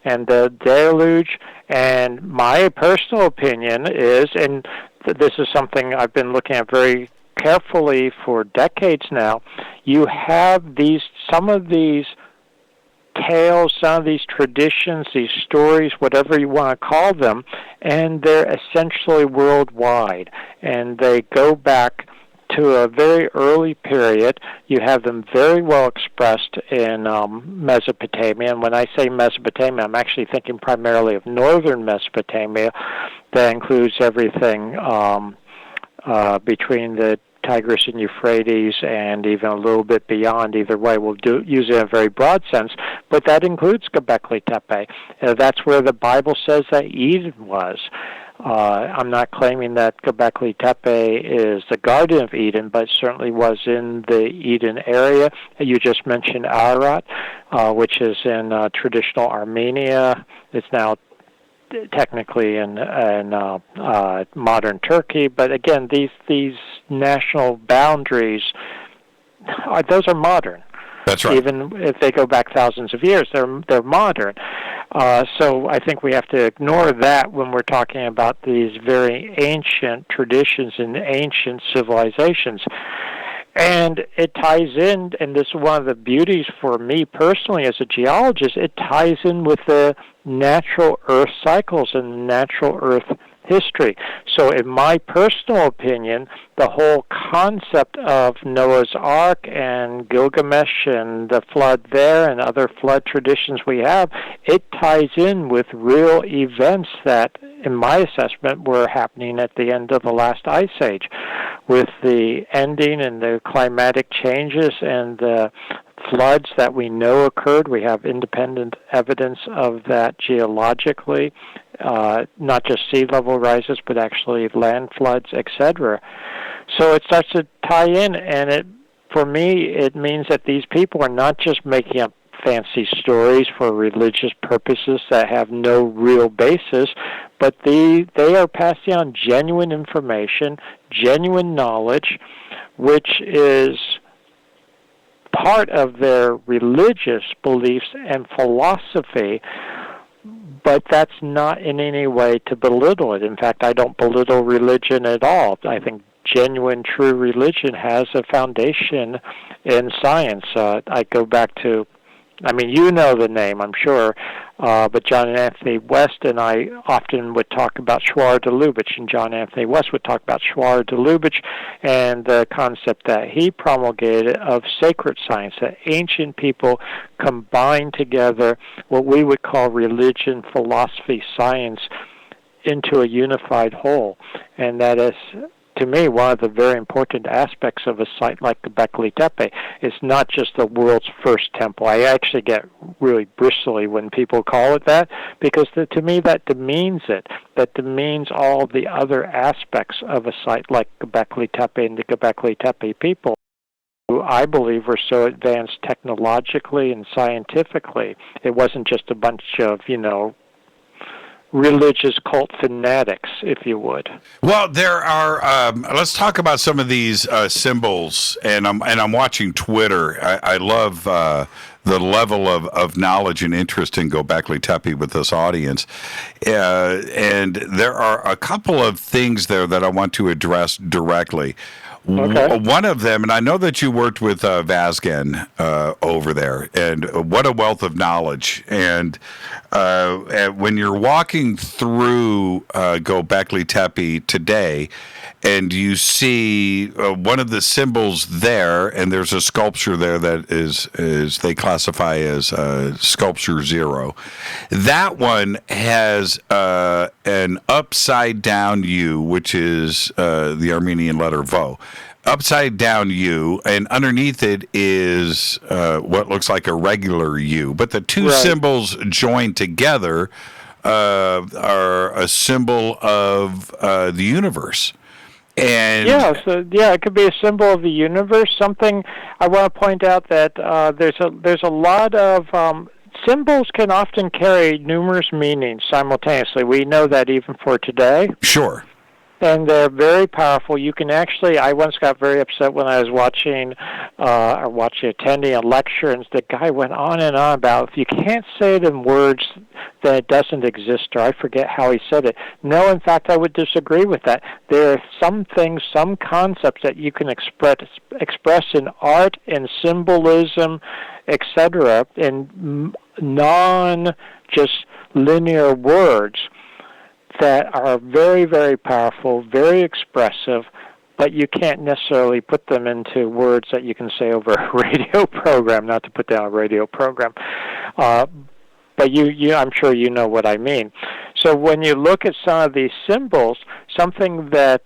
and the deluge. And my personal opinion is, and this is something I've been looking at very carefully for decades now, you have some of these tales, some of these traditions, these stories, whatever you want to call them, and they're essentially worldwide, and they go back to a very early period. You have them very well expressed in Mesopotamia, and when I say Mesopotamia, I'm actually thinking primarily of northern Mesopotamia. That includes everything between the Tigris and Euphrates, and even a little bit beyond. Either way, we'll use it in a very broad sense, but that includes Gobekli Tepe. That's where the Bible says that Eden was. I'm not claiming that Gobekli Tepe is the Garden of Eden, but certainly was in the Eden area. You just mentioned Ararat, which is in traditional Armenia. It's now technically in modern Turkey, but again, these national boundaries, those are modern. That's right. Even if they go back thousands of years, they're modern. So I think we have to ignore that when we're talking about these very ancient traditions and ancient civilizations. And it ties in, and this is one of the beauties for me personally as a geologist, it ties in with the natural Earth cycles and natural Earth history. So in my personal opinion, the whole concept of Noah's Ark and Gilgamesh and the flood there and other flood traditions we have, it ties in with real events that, in my assessment, were happening at the end of the last ice age, with the ending and the climatic changes and the floods that we know occurred. We have independent evidence of that geologically, not just sea level rises, but actually land floods, etc. So it starts to tie in, and for me, it means that these people are not just making up fancy stories for religious purposes that have no real basis, but they are passing on genuine information, genuine knowledge, which is part of their religious beliefs and philosophy, but that's not in any way to belittle it. In fact, I don't belittle religion at all. I think genuine, true religion has a foundation in science. I go back to, you know the name, I'm sure, but John Anthony West and I often would talk about Schwager de Lubitsch, and John Anthony West would talk about Schwager de Lubitsch and the concept that he promulgated of sacred science, that ancient people combined together what we would call religion, philosophy, science into a unified whole. And that is, to me, one of the very important aspects of a site like Gobekli Tepe. It's not just the world's first temple. I actually get really bristly when people call it that, because to me that demeans it. That demeans all the other aspects of a site like Gobekli Tepe and the Gobekli Tepe people, who I believe were so advanced technologically and scientifically. It wasn't just a bunch of, religious cult fanatics, if you would. Well, there are. Let's talk about some of these symbols, and I'm watching Twitter. I love the level of knowledge and interest in Gobekli Tepe with this audience, and there are a couple of things there that I want to address directly. Okay. One of them, and I know that you worked with Vazgen over there, and what a wealth of knowledge. And when you're walking through Gobekli Tepe today, and you see one of the symbols there, and there's a sculpture there that is they classify as sculpture 0. That one has an upside down U, which is the Armenian letter Vo. Upside down U, and underneath it is what looks like a regular U. But the two symbols joined together are a symbol of the universe. And it could be a symbol of the universe. Something I want to point out that there's a lot of symbols can often carry numerous meanings simultaneously. We know that even for today. Sure. And they're very powerful. You can actually, I once got very upset when I was attending a lecture, and the guy went on and on about if you can't say it in words, then it doesn't exist, or I forget how he said it. No, in fact, I would disagree with that. There are some things, some concepts that you can express in art and symbolism, etc., in non-just linear words, that are very, very powerful, very expressive, but you can't necessarily put them into words that you can say over a radio program, not to put down a radio program. But I'm sure you know what I mean. So when you look at some of these symbols, something that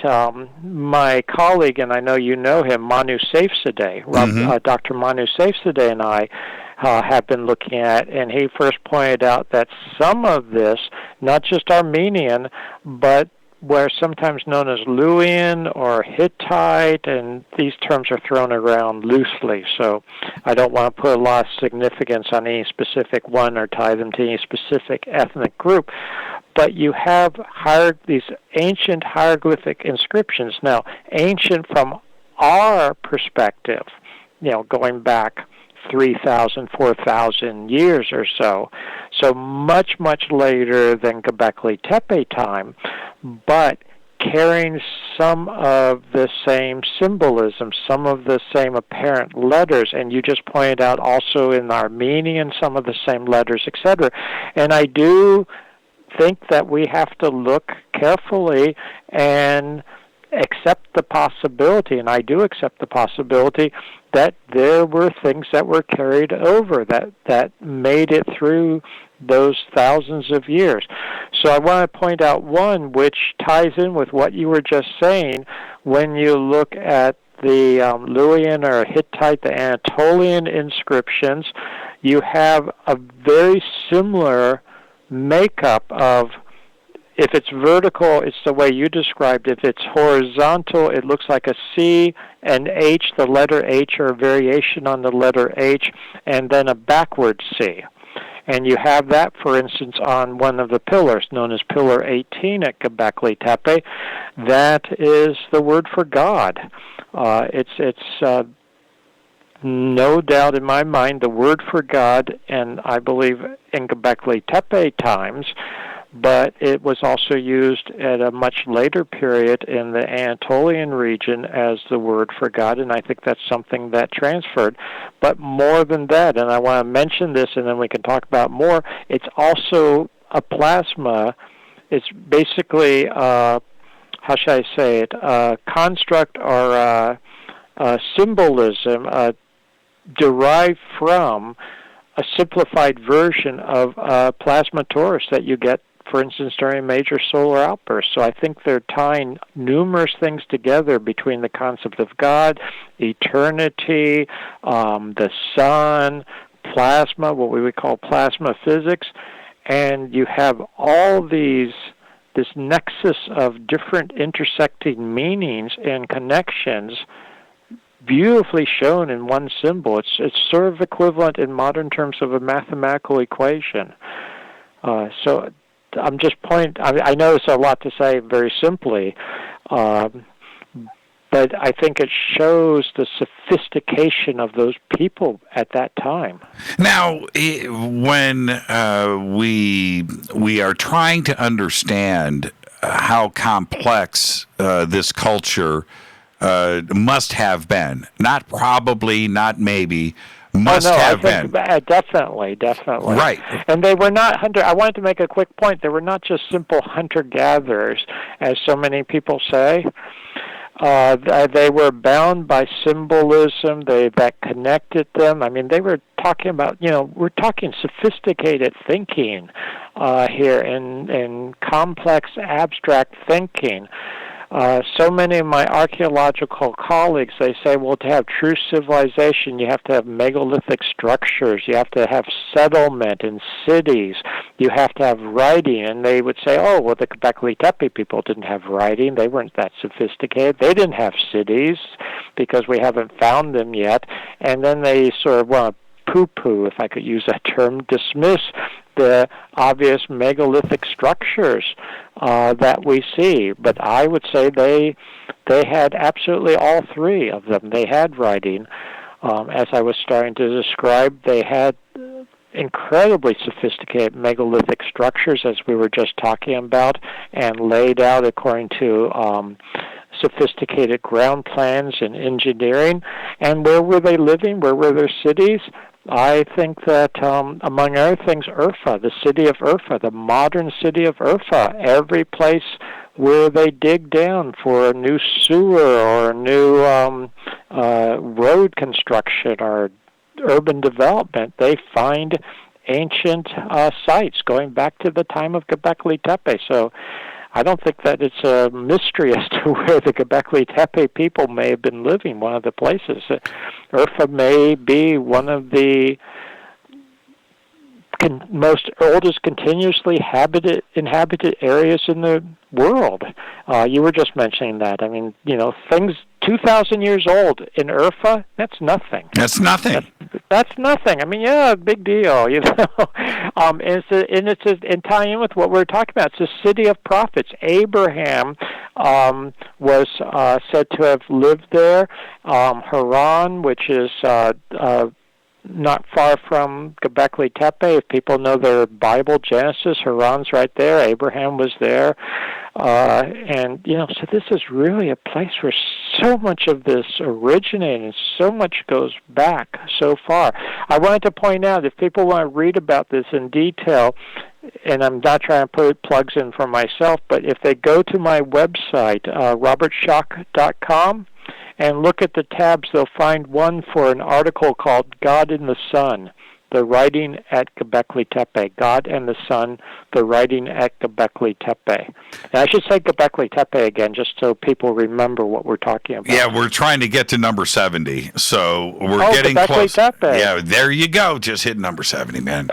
my colleague, and I know you know him, Manu Safzadeh, Dr. Manu Safzadeh and I have been looking at, and he first pointed out that some of this, not just Armenian, but where sometimes known as Luwian or Hittite, and these terms are thrown around loosely, so I don't want to put a lot of significance on any specific one or tie them to any specific ethnic group, but you have these ancient hieroglyphic inscriptions. Now, ancient from our perspective, going back 3,000, 4,000 years or so much, much later than Gobekli Tepe time, but carrying some of the same symbolism, some of the same apparent letters, and you just pointed out also in Armenian some of the same letters, etc. And I do think that we have to look carefully and accept the possibility, and I do accept the possibility, that there were things that were carried over that made it through those thousands of years. So I want to point out one which ties in with what you were just saying. When you look at the Luwian or Hittite, the Anatolian inscriptions, you have a very similar makeup of, if it's vertical, it's the way you described it. If it's horizontal, it looks like a C, and H, the letter H, or a variation on the letter H, and then a backward C. And you have that, for instance, on one of the pillars, known as Pillar 18 at Gobekli Tepe. That is the word for God. It's no doubt in my mind the word for God, and I believe in Gobekli Tepe times, but it was also used at a much later period in the Anatolian region as the word for God, and I think that's something that transferred. But more than that, and I want to mention this and then we can talk about more, it's also a plasma. It's basically, how should I say it, construct or symbolism derived from a simplified version of plasma torus that you get, for instance, during a major solar outburst. So I think they're tying numerous things together between the concept of God, eternity, the sun, plasma, what we would call plasma physics, and you have all this nexus of different intersecting meanings and connections beautifully shown in one symbol. It's sort of equivalent in modern terms of a mathematical equation. So I'm just I know it's a lot to say very simply, but I think it shows the sophistication of those people at that time. Now, when we are trying to understand how complex this culture must have been, not probably, not maybe, must have been. Definitely. Right. And they were not I wanted to make a quick point. They were not just simple hunter-gatherers, as so many people say. They were bound by symbolism that connected them. I mean, they were talking about, we're talking sophisticated thinking here and complex abstract thinking. So many of my archaeological colleagues, they say, well, to have true civilization, you have to have megalithic structures, you have to have settlement and cities, you have to have writing. And they would say, oh, well, the Gobekli Tepe people didn't have writing, they weren't that sophisticated, they didn't have cities because we haven't found them yet. And then they sort of want to poo-poo, if I could use that term, dismiss the obvious megalithic structures that we see. But I would say they had absolutely all three of them. They had writing. As I was starting to describe, they had incredibly sophisticated megalithic structures, as we were just talking about, and laid out according to sophisticated ground plans and engineering. And where were they living? Where were their cities? I think that, among other things, Urfa, the city of Urfa, the modern city of Urfa, every place where they dig down for a new sewer or a new road construction or urban development, they find ancient sites going back to the time of Gobekli Tepe. So I don't think that it's a mystery as to where the Gobekli Tepe people may have been living, one of the places. Urfa may be one of the most oldest continuously inhabited areas in the world. You were just mentioning that. I mean, things 2,000 years old in Urfa, that's nothing. That's nothing. That's nothing. I mean, yeah, big deal, and it's in tying in with what we're talking about. It's a city of prophets. Abraham was said to have lived there. Haran, which is not far from Gobekli Tepe. If people know their Bible, Genesis, Haran's right there. Abraham was there. So this is really a place where so much of this originated and so much goes back so far. I wanted to point out, if people want to read about this in detail, and I'm not trying to put plugs in for myself, but if they go to my website, robertschoch.com, and look at the tabs, they'll find one for an article called God in the Sun, the writing at Gobekli Tepe. God and the Sun, the writing at Gobekli Tepe. And I should say Gobekli Tepe again, just so people remember what we're talking about. Yeah, we're trying to get to number 70, so we're getting Gobekli close. Tepe. Yeah, there you go. Just hit number 70, man.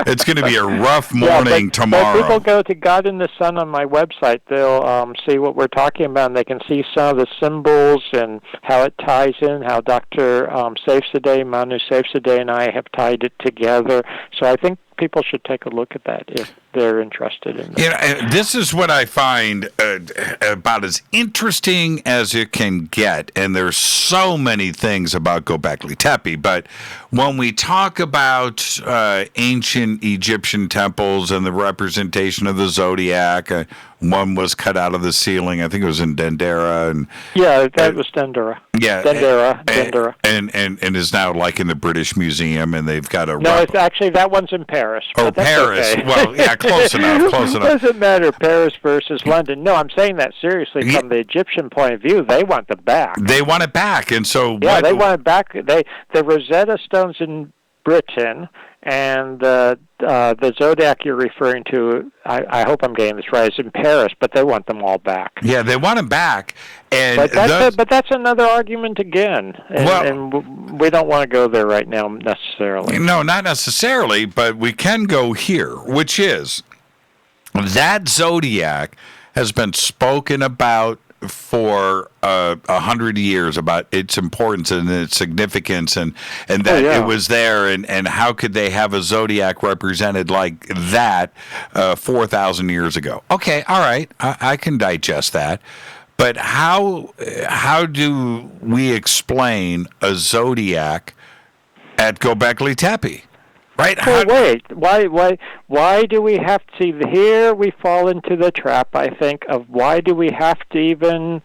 It's going to be a rough morning tomorrow. If people go to God in the Sun on my website, they'll see what we're talking about, and they can see some of the symbols and how it ties in, how Dr. Manu Saifzadeh, and I have tied it together. So I think people should take a look at that if they're interested in that. You know, and this is what I find about as interesting as it can get, and there's so many things about Gobekli Tepe, but when we talk about ancient Egyptian temples and the representation of the zodiac, one was cut out of the ceiling. I think it was in Dendera, and that was Dendera. Yeah, Dendera. And is now like in the British Museum, and they've got a it's actually that one's in Paris. Oh, Paris. Okay. Well, yeah, close enough. Doesn't matter, Paris versus London. No, I'm saying that seriously from the Egyptian point of view. They want the back. They want it back, and so they want it back. The Rosetta Stone's in Britain, and the zodiac you're referring to, I hope I'm getting this right, is in Paris, but they want them all back. Yeah, they want them back. But that's another argument again, and we don't want to go there right now necessarily. No, not necessarily, but we can go here, which is that zodiac has been spoken about for 100 years, about its importance and its significance, and that it was there, and how could they have a zodiac represented like that 4,000 years ago? Okay, all right, I can digest that, but how do we explain a zodiac at Gobekli Tepe? Right? Well, wait. Why do we have to see? Here we fall into the trap, I think, of why do we have to even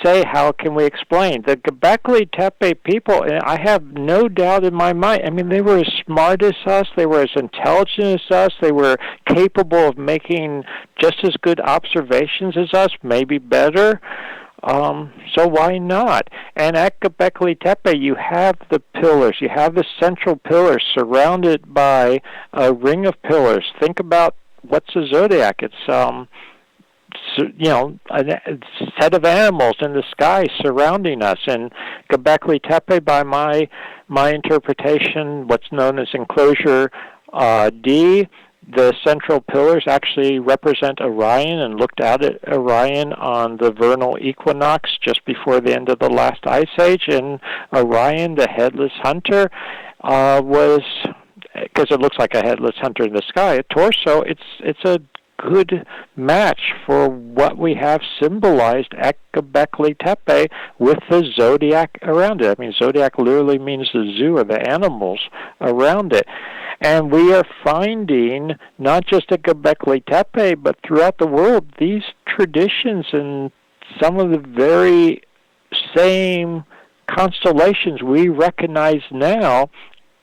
say how can we explain? The Gobekli Tepe people, I have no doubt in my mind, I mean, they were as smart as us, they were as intelligent as us, they were capable of making just as good observations as us, maybe better. So why not? And at Gobekli Tepe, you have the pillars. You have the central pillars surrounded by a ring of pillars. Think about what's a zodiac. It's a set of animals in the sky surrounding us. And Gobekli Tepe, by my interpretation, what's known as enclosure D, the central pillars actually represent Orion, and looked out at Orion on the vernal equinox just before the end of the last ice age. And Orion, the headless hunter, was, because it looks like a headless hunter in the sky, a torso. It's a good match for what we have symbolized at Gobekli Tepe with the zodiac around it. I mean, zodiac literally means the zoo, or the animals around it. And we are finding, not just at Gobekli Tepe, but throughout the world, these traditions and some of the very same constellations we recognize now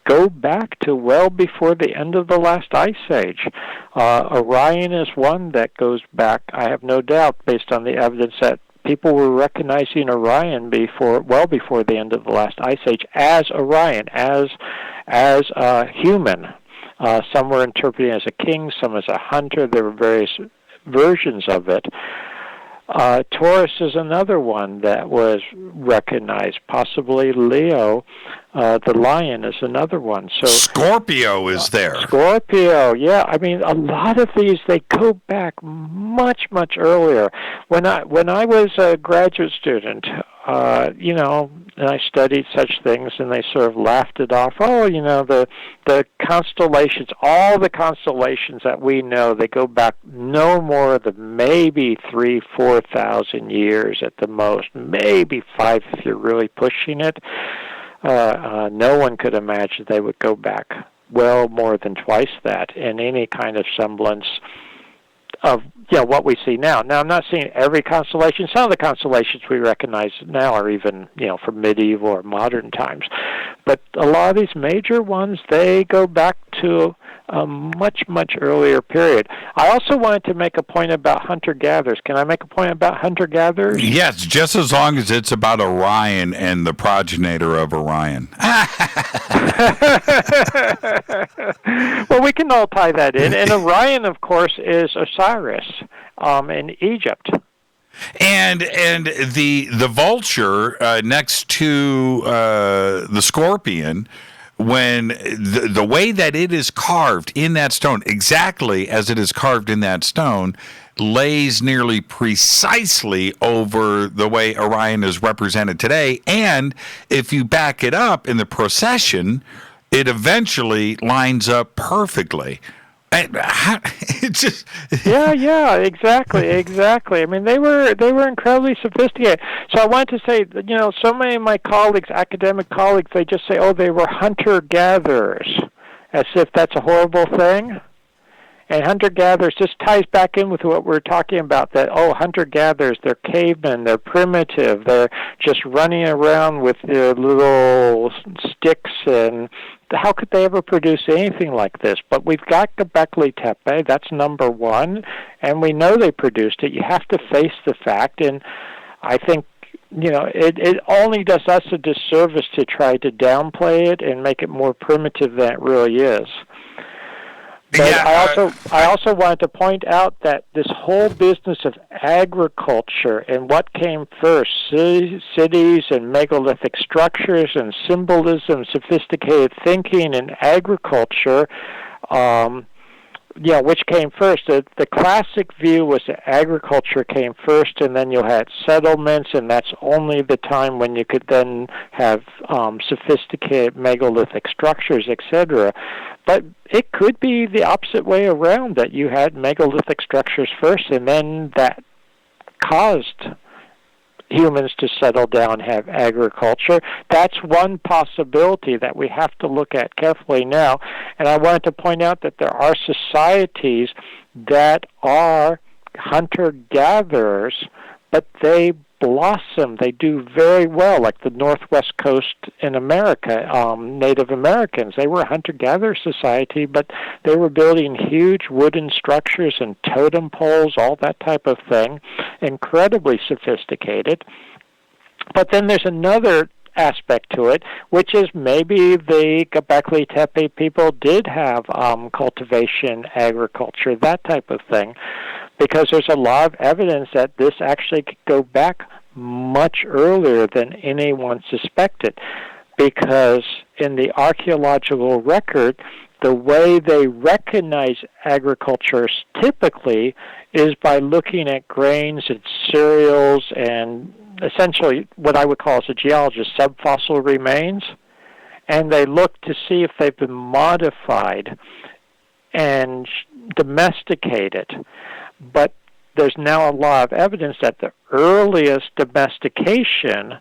go back to well before the end of the last ice age. Orion is one that goes back, I have no doubt, based on the evidence that people were recognizing Orion well before the end of the last ice age as Orion, as a human. Some were interpreted as a king, some as a hunter. There were various versions of it. Taurus is another one that was recognized. Possibly Leo, the lion, is another one. So Scorpio is there. Scorpio, yeah. I mean, a lot of these, they go back much, much earlier. When I was a graduate student, and I studied such things, and they sort of laughed it off. Oh, the constellations, all the constellations that we know, they go back no more than maybe 3,000-4,000 years at the most, maybe 5 if you're really pushing it. No one could imagine they would go back well more than twice that in any kind of semblance of what we see now. Now, I'm not seeing every constellation. Some of the constellations we recognize now are even, from medieval or modern times. But a lot of these major ones, they go back to a much, much earlier period. I also wanted to make a point about hunter-gatherers. Can I make a point about hunter-gatherers? Yes, just as long as it's about Orion and the progenitor of Orion. Well, we can all tie that in. And Orion, of course, is Osiris in Egypt. And the vulture next to the scorpion, when the way that it is carved in that stone, exactly as it is carved in that stone, lays nearly precisely over the way Orion is represented today. And if you back it up in the procession, it eventually lines up perfectly. It's just yeah, exactly. I mean, they were incredibly sophisticated. So I wanted to say, so many of my colleagues, academic colleagues, they just say, oh, they were hunter-gatherers, as if that's a horrible thing. And hunter-gatherers just ties back in with what we're talking about, that, hunter-gatherers, they're cavemen, they're primitive, they're just running around with their little sticks, and how could they ever produce anything like this? But we've got Gobekli Tepe, that's number one, and we know they produced it. You have to face the fact, and I think, it only does us a disservice to try to downplay it and make it more primitive than it really is. But I also wanted to point out that this whole business of agriculture and what came first, cities and megalithic structures and symbolism, sophisticated thinking and agriculture, which came first? The classic view was that agriculture came first, and then you had settlements, and that's only the time when you could then have sophisticated megalithic structures, etc. But it could be the opposite way around, that you had megalithic structures first, and then that caused humans to settle down and have agriculture. That's one possibility that we have to look at carefully now. And I wanted to point out that there are societies that are hunter-gatherers, but they blossom. They do very well, like the Northwest Coast in America, Native Americans. They were a hunter-gatherer society, but they were building huge wooden structures and totem poles, all that type of thing, incredibly sophisticated. But then there's another aspect to it, which is maybe the Gobekli Tepe people did have cultivation, agriculture, that type of thing, because there's a lot of evidence that this actually could go back much earlier than anyone suspected, because in the archaeological record, the way they recognize agriculture typically is by looking at grains and cereals and essentially what I would call as a geologist subfossil remains, and they look to see if they've been modified and domesticated. But there's now a lot of evidence that the earliest domestication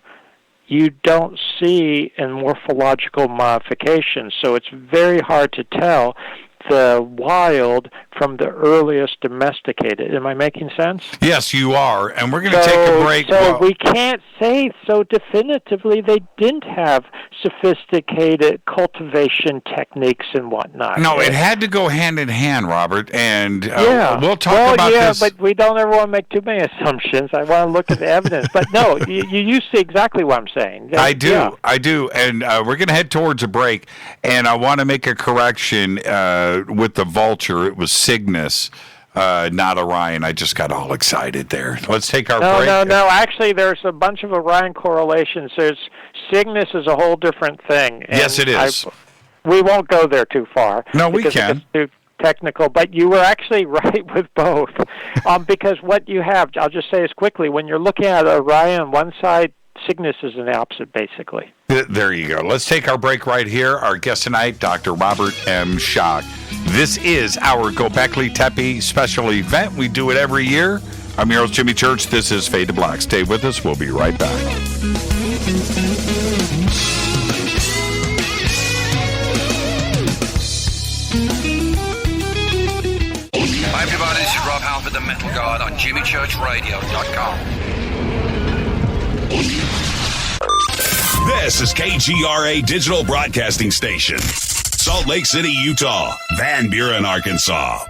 you don't see in morphological modifications, so it's very hard to tell the wild from the earliest domesticated. Am I making sense? Yes, you are. And we're going to take a break. So we can't say so definitively they didn't have sophisticated cultivation techniques and whatnot. No, it had to go hand in hand, Robert. And we'll talk about this. But we don't ever want to make too many assumptions. I want to look at the evidence. But no, you see exactly what I'm saying. I do. And we're going to head towards a break. And I want to make a correction with the vulture. It was Cygnus, not Orion. I just got all excited there. Let's take our break. No. Actually, there's a bunch of Orion correlations. Cygnus is a whole different thing. Yes, it is. We won't go there too far. No, we can. It's too technical, but you were actually right with both. Because what you have, I'll just say this quickly, when you're looking at Orion on one side, Cygnus is an opposite, basically. There you go. Let's take our break right here. Our guest tonight, Dr. Robert M. Schoch. This is our Gobekli Tepe Special Event. We do it every year. I'm your host, Jimmy Church. This is Fade to Black. Stay with us. We'll be right back. Hi, everybody. This is Rob Halford, the Metal Guard on JimmyChurchRadio.com. This is KGRA Digital Broadcasting Station, Salt Lake City, Utah, Van Buren, Arkansas.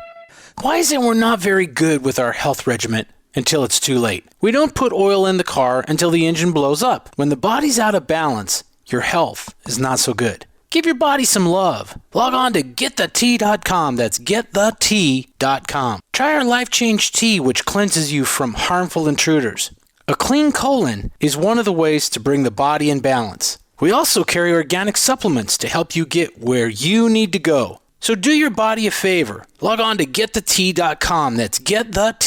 Why is it we're not very good with our health regimen until it's too late? We don't put oil in the car until the engine blows up. When the body's out of balance, your health is not so good. Give your body some love. Log on to GetTheT.com. That's GetTheT.com. Try our Life Change Tea, which cleanses you from harmful intruders. A clean colon is one of the ways to bring the body in balance. We also carry organic supplements to help you get where you need to go. So do your body a favor. Log on to GetTheT.com. That's GetTheT.com.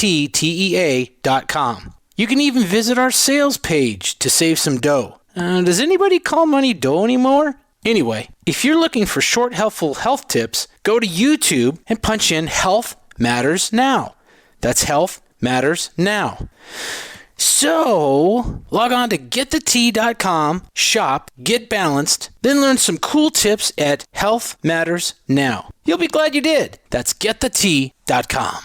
You can even visit our sales page to save some dough. Does anybody call money dough anymore? Anyway, if you're looking for short, helpful health tips, go to YouTube and punch in Health Matters Now. That's Health Matters Now. So, log on to getthetea.com, shop, get balanced, then learn some cool tips at Health Matters Now. You'll be glad you did. That's getthetea.com.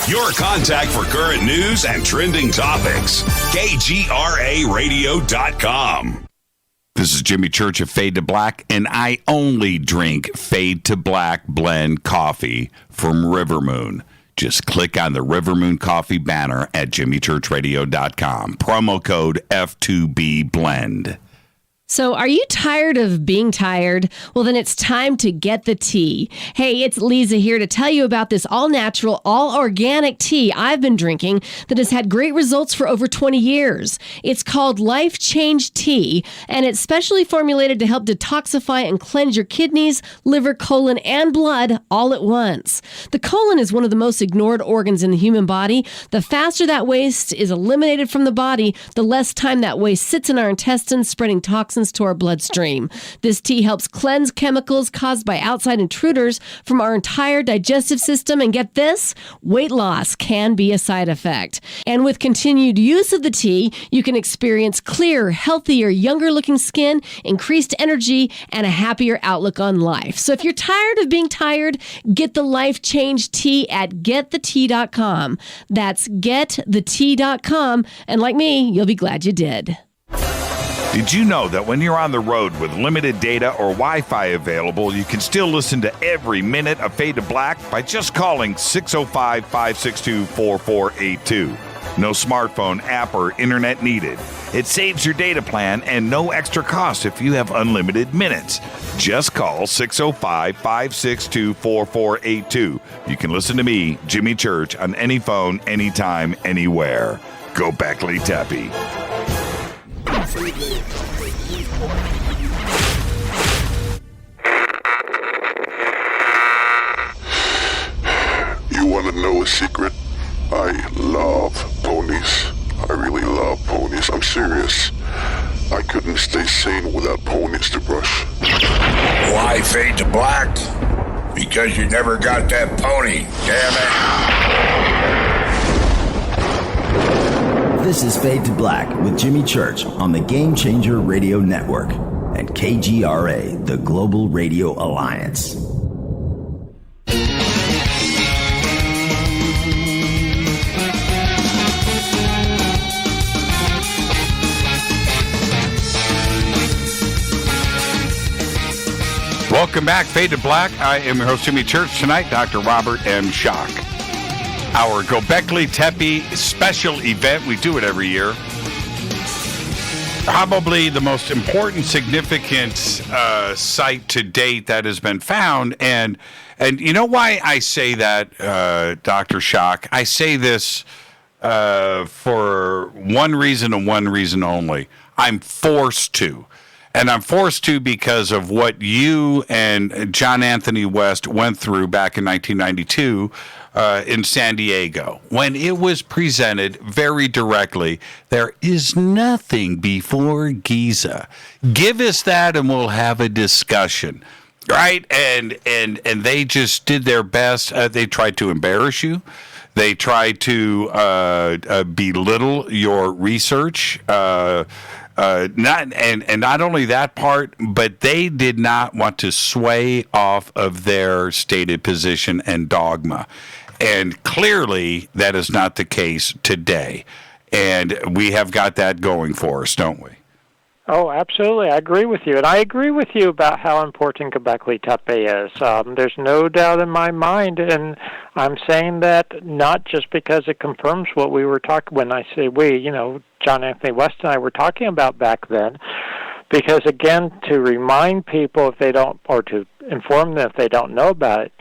Your contact for current news and trending topics. KGRAradio.com. This is Jimmy Church of Fade to Black, and I only drink Fade to Black blend coffee from River Moon. Just click on the River Moon Coffee banner at jimmychurchradio.com. Promo code F2B Blend. So are you tired of being tired? Well, then it's time to get the tea. Hey, it's Lisa here to tell you about this all-natural, all-organic tea I've been drinking that has had great results for over 20 years. It's called Life Change Tea, and it's specially formulated to help detoxify and cleanse your kidneys, liver, colon, and blood all at once. The colon is one of the most ignored organs in the human body. The faster that waste is eliminated from the body, the less time that waste sits in our intestines, spreading toxins to our bloodstream. This tea helps cleanse chemicals caused by outside intruders from our entire digestive system. And get this, weight loss can be a side effect. And with continued use of the tea, you can experience clearer, healthier, younger looking skin, increased energy, and a happier outlook on life. So if you're tired of being tired, get the Life Change Tea at getthetea.com. That's getthetea.com. And like me, you'll be glad you did. Did you know that when you're on the road with limited data or Wi-Fi available, you can still listen to every minute of Fade to Black by just calling 605-562-4482. No smartphone, app, or internet needed. It saves your data plan and no extra cost if you have unlimited minutes. Just call 605-562-4482. You can listen to me, Jimmy Church, on any phone, anytime, anywhere. Gobekli Tepe. You want to know a secret? I love ponies. I really love ponies. I'm serious. I couldn't stay sane without ponies to brush. Why Fade to Black? Because you never got that pony, damn it. This is Fade to Black with Jimmy Church on the Game Changer Radio Network and KGRA, the Global Radio Alliance. Welcome back, Fade to Black. I am your host, Jimmy Church. Tonight, Dr. Robert M. Schoch. Our Gobekli Tepe Special Event. We do it every year. Probably the most important, significant site to date that has been found. And you know why I say that, Dr. Schoch? I say this for one reason and one reason only. I'm forced to. And I'm forced to because of what you and John Anthony West went through back in 1992 in San Diego, when it was presented very directly, there is nothing before Giza. Give us that and we'll have a discussion, right? And they just did their best. They tried to embarrass you. They tried to belittle your research. Not only that part, but they did not want to sway off of their stated position and dogma. And clearly, that is not the case today. And we have got that going for us, don't we? Oh, absolutely. I agree with you. And I agree with you about how important Gobekli Tepe is. There's no doubt in my mind, and I'm saying that not just because it confirms what we were talking, when I say we, John Anthony West and I were talking about back then, because, again, to remind people if they don't, or to inform them if they don't know about it,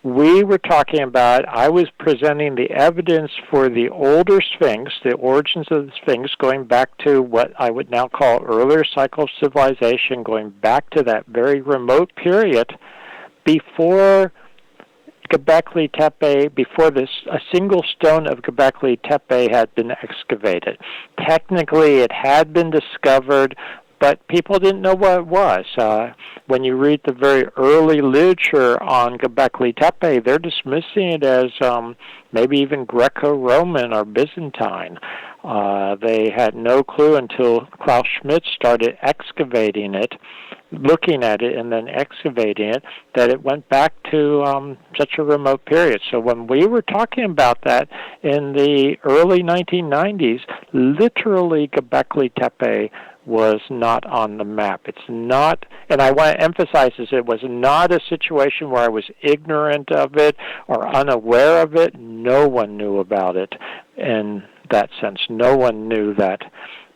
we were talking about, I was presenting the evidence for the older Sphinx, the origins of the Sphinx, going back to what I would now call earlier cycle of civilization, going back to that very remote period before Gobekli Tepe, before a single stone of Gobekli Tepe had been excavated. Technically, it had been discovered but people didn't know what it was. When you read the very early literature on Gobekli Tepe, they're dismissing it as maybe even Greco-Roman or Byzantine. They had no clue until Klaus Schmidt started excavating it, looking at it and then excavating it, that it went back to such a remote period. So when we were talking about that in the early 1990s, literally Gobekli Tepe was not on the map. It's not, and I want to emphasize this, it was not a situation where I was ignorant of it or unaware of it. No one knew about it in that sense. No one knew that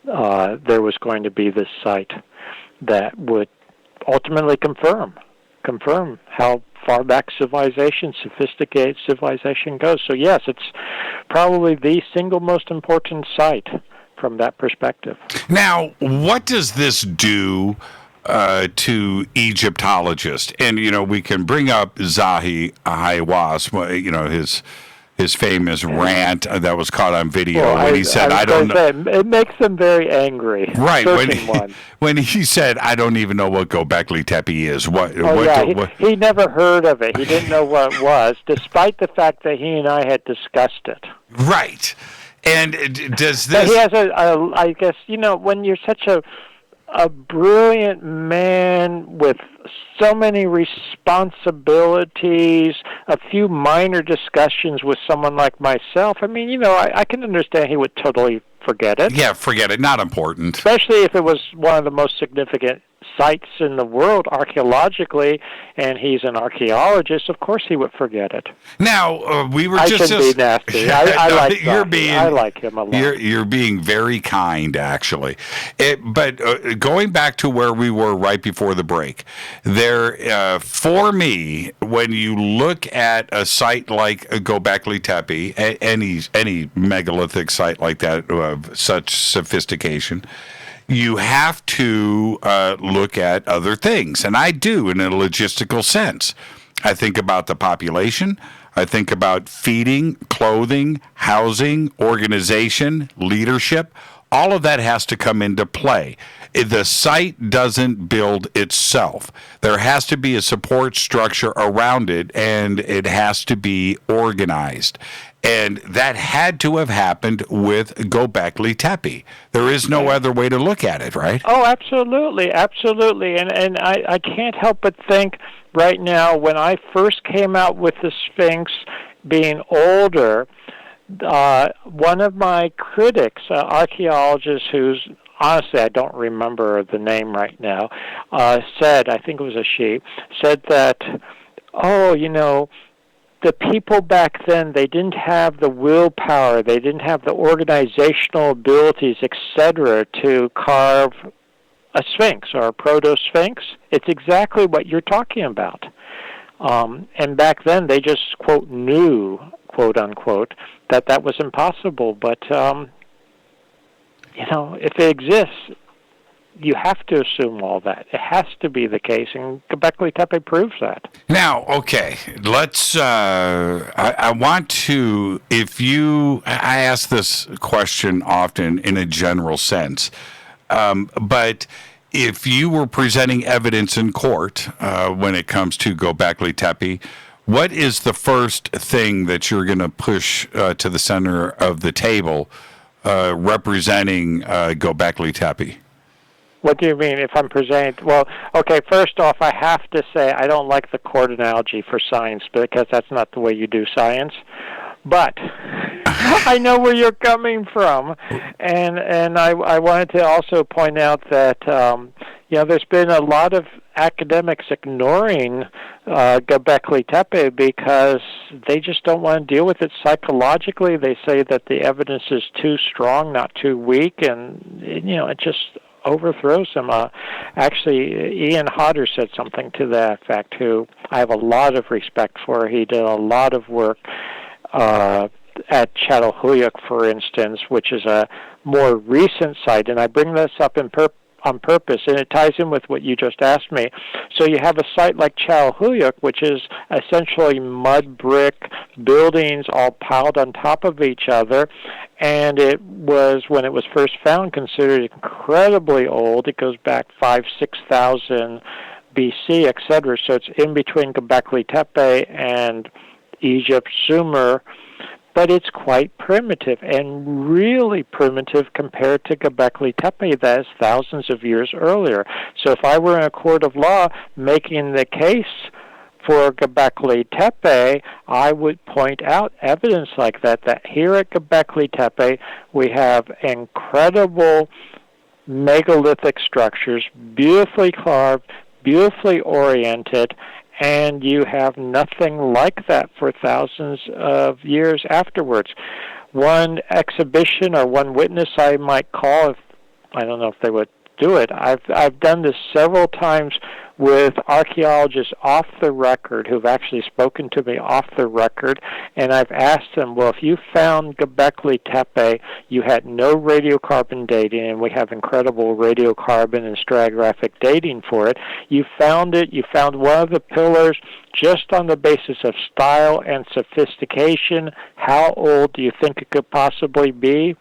there was going to be this site that would ultimately confirm how far back sophisticated civilization goes. So yes, it's probably the single most important site from that perspective. Now, what does this do to Egyptologists? And, we can bring up Zahi Hawass, his famous rant that was caught on video when he said, "I don't know." It makes them very angry. Right, when he said, "I don't even know what Gobekli Tepe is." He never heard of it. He didn't know what it was, despite the fact that he and I had discussed it. Right. And does this... But he has I guess, when you're such a brilliant man with so many responsibilities, a few minor discussions with someone like myself, I can understand he would totally forget it. Yeah, forget it. Not important. Especially if it was one of the most significant sites in the world archaeologically, and he's an archaeologist. Of course he would forget it. Now, we were I shouldn't be nasty. I like him a lot. You're being very kind, actually. But going back to where we were right before the break, for me, when you look at a site like Gobekli Tepe, any megalithic site like that of such sophistication, you have to look at other things, and I do in a logistical sense. I think about the population. I think about feeding, clothing, housing, organization, leadership. All of that has to come into play. The site doesn't build itself. There has to be a support structure around it, and it has to be organized. And that had to have happened with Gobekli Tepe. There is no other way to look at it, right? Oh, absolutely, absolutely. And I can't help but think right now, when I first came out with the Sphinx being older, one of my critics, archaeologist who's, honestly, I don't remember the name right now, said, I think it was a she, said that, the people back then, they didn't have the willpower, they didn't have the organizational abilities, etc., to carve a sphinx or a proto-sphinx. It's exactly what you're talking about. And back then, they just, quote, knew, quote, unquote, that was impossible. But, if it exists, you have to assume all that. It has to be the case, and Gobekli Tepe proves that. Now, okay, let's, I want to, I ask this question often in a general sense, but if you were presenting evidence in court when it comes to Gobekli Tepe, what is the first thing that you're going to push to the center of the table representing Gobekli Tepe? What do you mean if I'm presenting? Well, okay, first off, I have to say I don't like the court analogy for science because that's not the way you do science. But I know where you're coming from. And I wanted to also point out that, there's been a lot of academics ignoring Gobekli Tepe because they just don't want to deal with it psychologically. They say that the evidence is too strong, not too weak, and, it just overthrows them. Actually, Ian Hodder said something to that effect, who I have a lot of respect for. He did a lot of work at Çatalhöyük, for instance, which is a more recent site, and I bring this up on purpose, and it ties in with what you just asked me. So you have a site like Chalhuyuk, which is essentially mud brick buildings all piled on top of each other, and it was, when it was first found, considered incredibly old. It goes back 5,000-6,000 BC, etc. So it's in between Gobekli Tepe and Egypt, Sumer, but it's quite primitive, and really primitive compared to Gobekli Tepe that is thousands of years earlier. So if I were in a court of law making the case for Gobekli Tepe, I would point out evidence like that here at Gobekli Tepe we have incredible megalithic structures, beautifully carved, beautifully oriented, and you have nothing like that for thousands of years afterwards. One exhibition or one witness I might call, if I don't know if they would do it. I've done this several times with archaeologists off the record who've actually spoken to me off the record, and I've asked them, well, if you found Gobekli Tepe, you had no radiocarbon dating, and we have incredible radiocarbon and stratigraphic dating for it. You found it, you found one of the pillars just on the basis of style and sophistication. How old do you think it could possibly be?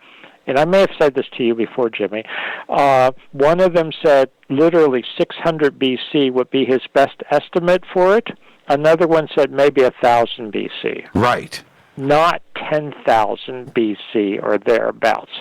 And I may have said this to you before, Jimmy. One of them said literally 600 BC would be his best estimate for it. Another one said maybe 1,000 BC. Right. Not 10,000 BC or thereabouts.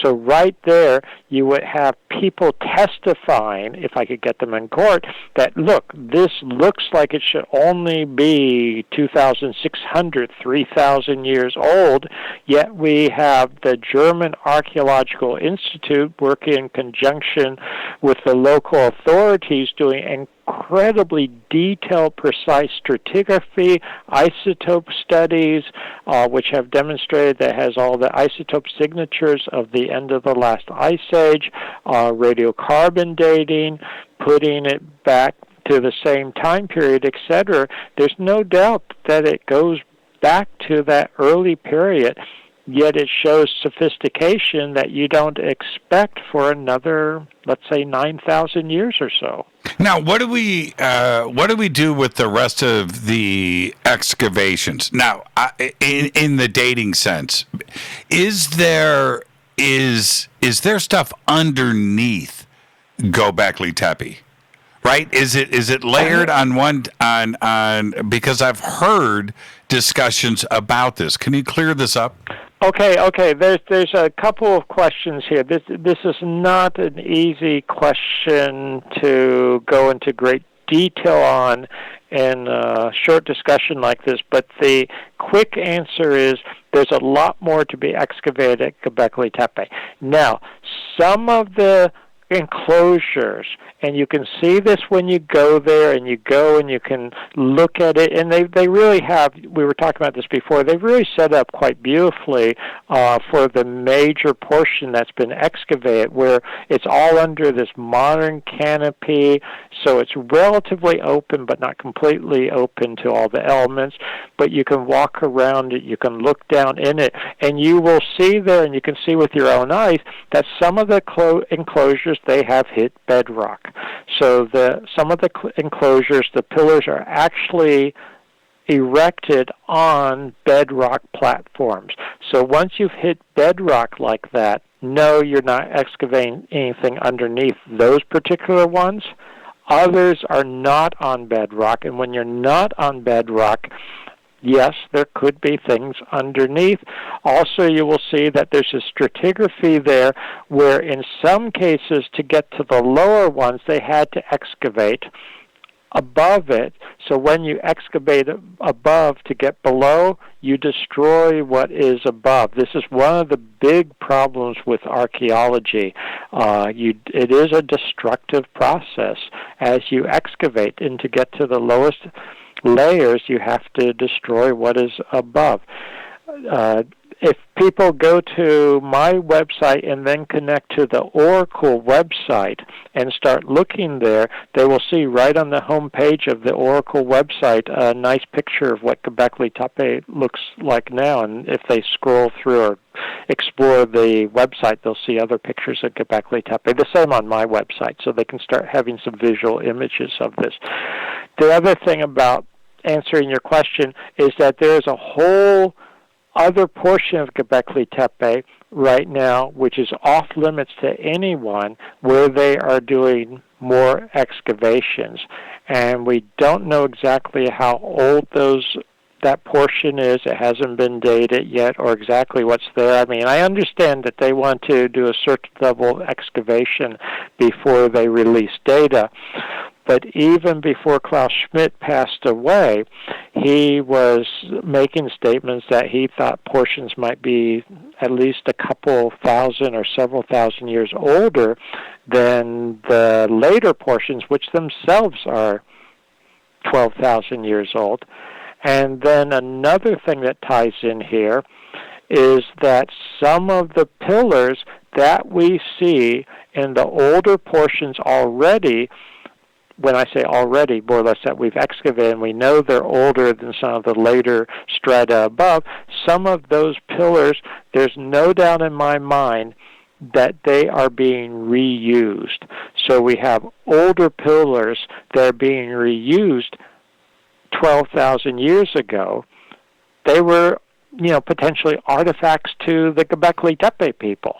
So right there, you would have people testifying, if I could get them in court, that, look, this looks like it should only be 2,600, 3,000 years old, yet we have the German Archaeological Institute working in conjunction with the local authorities doing incredibly detailed, precise stratigraphy, isotope studies, which have demonstrated that it has all the isotope signatures of the end of the last ice age, radiocarbon dating, putting it back to the same time period, etc. There's no doubt that it goes back to that early period, yet it shows sophistication that you don't expect for another, let's say, 9,000 years or so. Now, what do we do with the rest of the excavations? Now, in the dating sense, is there stuff underneath Gobekli Tepe? Right? Is it layered on one on because I've heard discussions about this. Can you clear this up? Okay. There's a couple of questions here. This is not an easy question to go into great detail on in a short discussion like this, but the quick answer is there's a lot more to be excavated at Gobekli Tepe. Now, some of the enclosures, and you can see this when you go there, and you go and you can look at it, and they really have, we were talking about this before, they've really set up quite beautifully for the major portion that's been excavated, where it's all under this modern canopy, so it's relatively open but not completely open to all the elements, but you can walk around it, you can look down in it, and you will see there, and you can see with your own eyes, that some of the enclosures, they have hit bedrock. So some of the enclosures, the pillars are actually erected on bedrock platforms. So once you've hit bedrock like that, no, you're not excavating anything underneath those particular ones. Others are not on bedrock, and when you're not on bedrock, yes, there could be things underneath. Also, you will see that there's a stratigraphy there where in some cases to get to the lower ones, they had to excavate above it. So when you excavate above to get below, you destroy what is above. This is one of the big problems with archaeology. It is a destructive process as you excavate, and to get to the lowest layers, you have to destroy what is above. if people go to my website and then connect to the Oracle website and start looking there, they will see right on the home page of the Oracle website a nice picture of what Gobekli Tepe looks like now. And if they scroll through or explore the website, they'll see other pictures of Gobekli Tepe. The same on my website, so they can start having some visual images of this. The other thing about answering your question is that there is a whole other portion of Gobekli Tepe right now, which is off limits to anyone, where they are doing more excavations. And we don't know exactly how old that portion is. It hasn't been dated yet, or exactly what's there. I mean, I understand that they want to do a certain level of excavation before they release data. But even before Klaus Schmidt passed away, he was making statements that he thought portions might be at least a couple thousand or several thousand years older than the later portions, which themselves are 12,000 years old. And then another thing that ties in here is that some of the pillars that we see in the older portions already, when I say already, more or less that we've excavated, and we know they're older than some of the later strata above, some of those pillars, there's no doubt in my mind that they are being reused. So we have older pillars that are being reused 12,000 years ago. They were, potentially artifacts to the Gobekli Tepe people.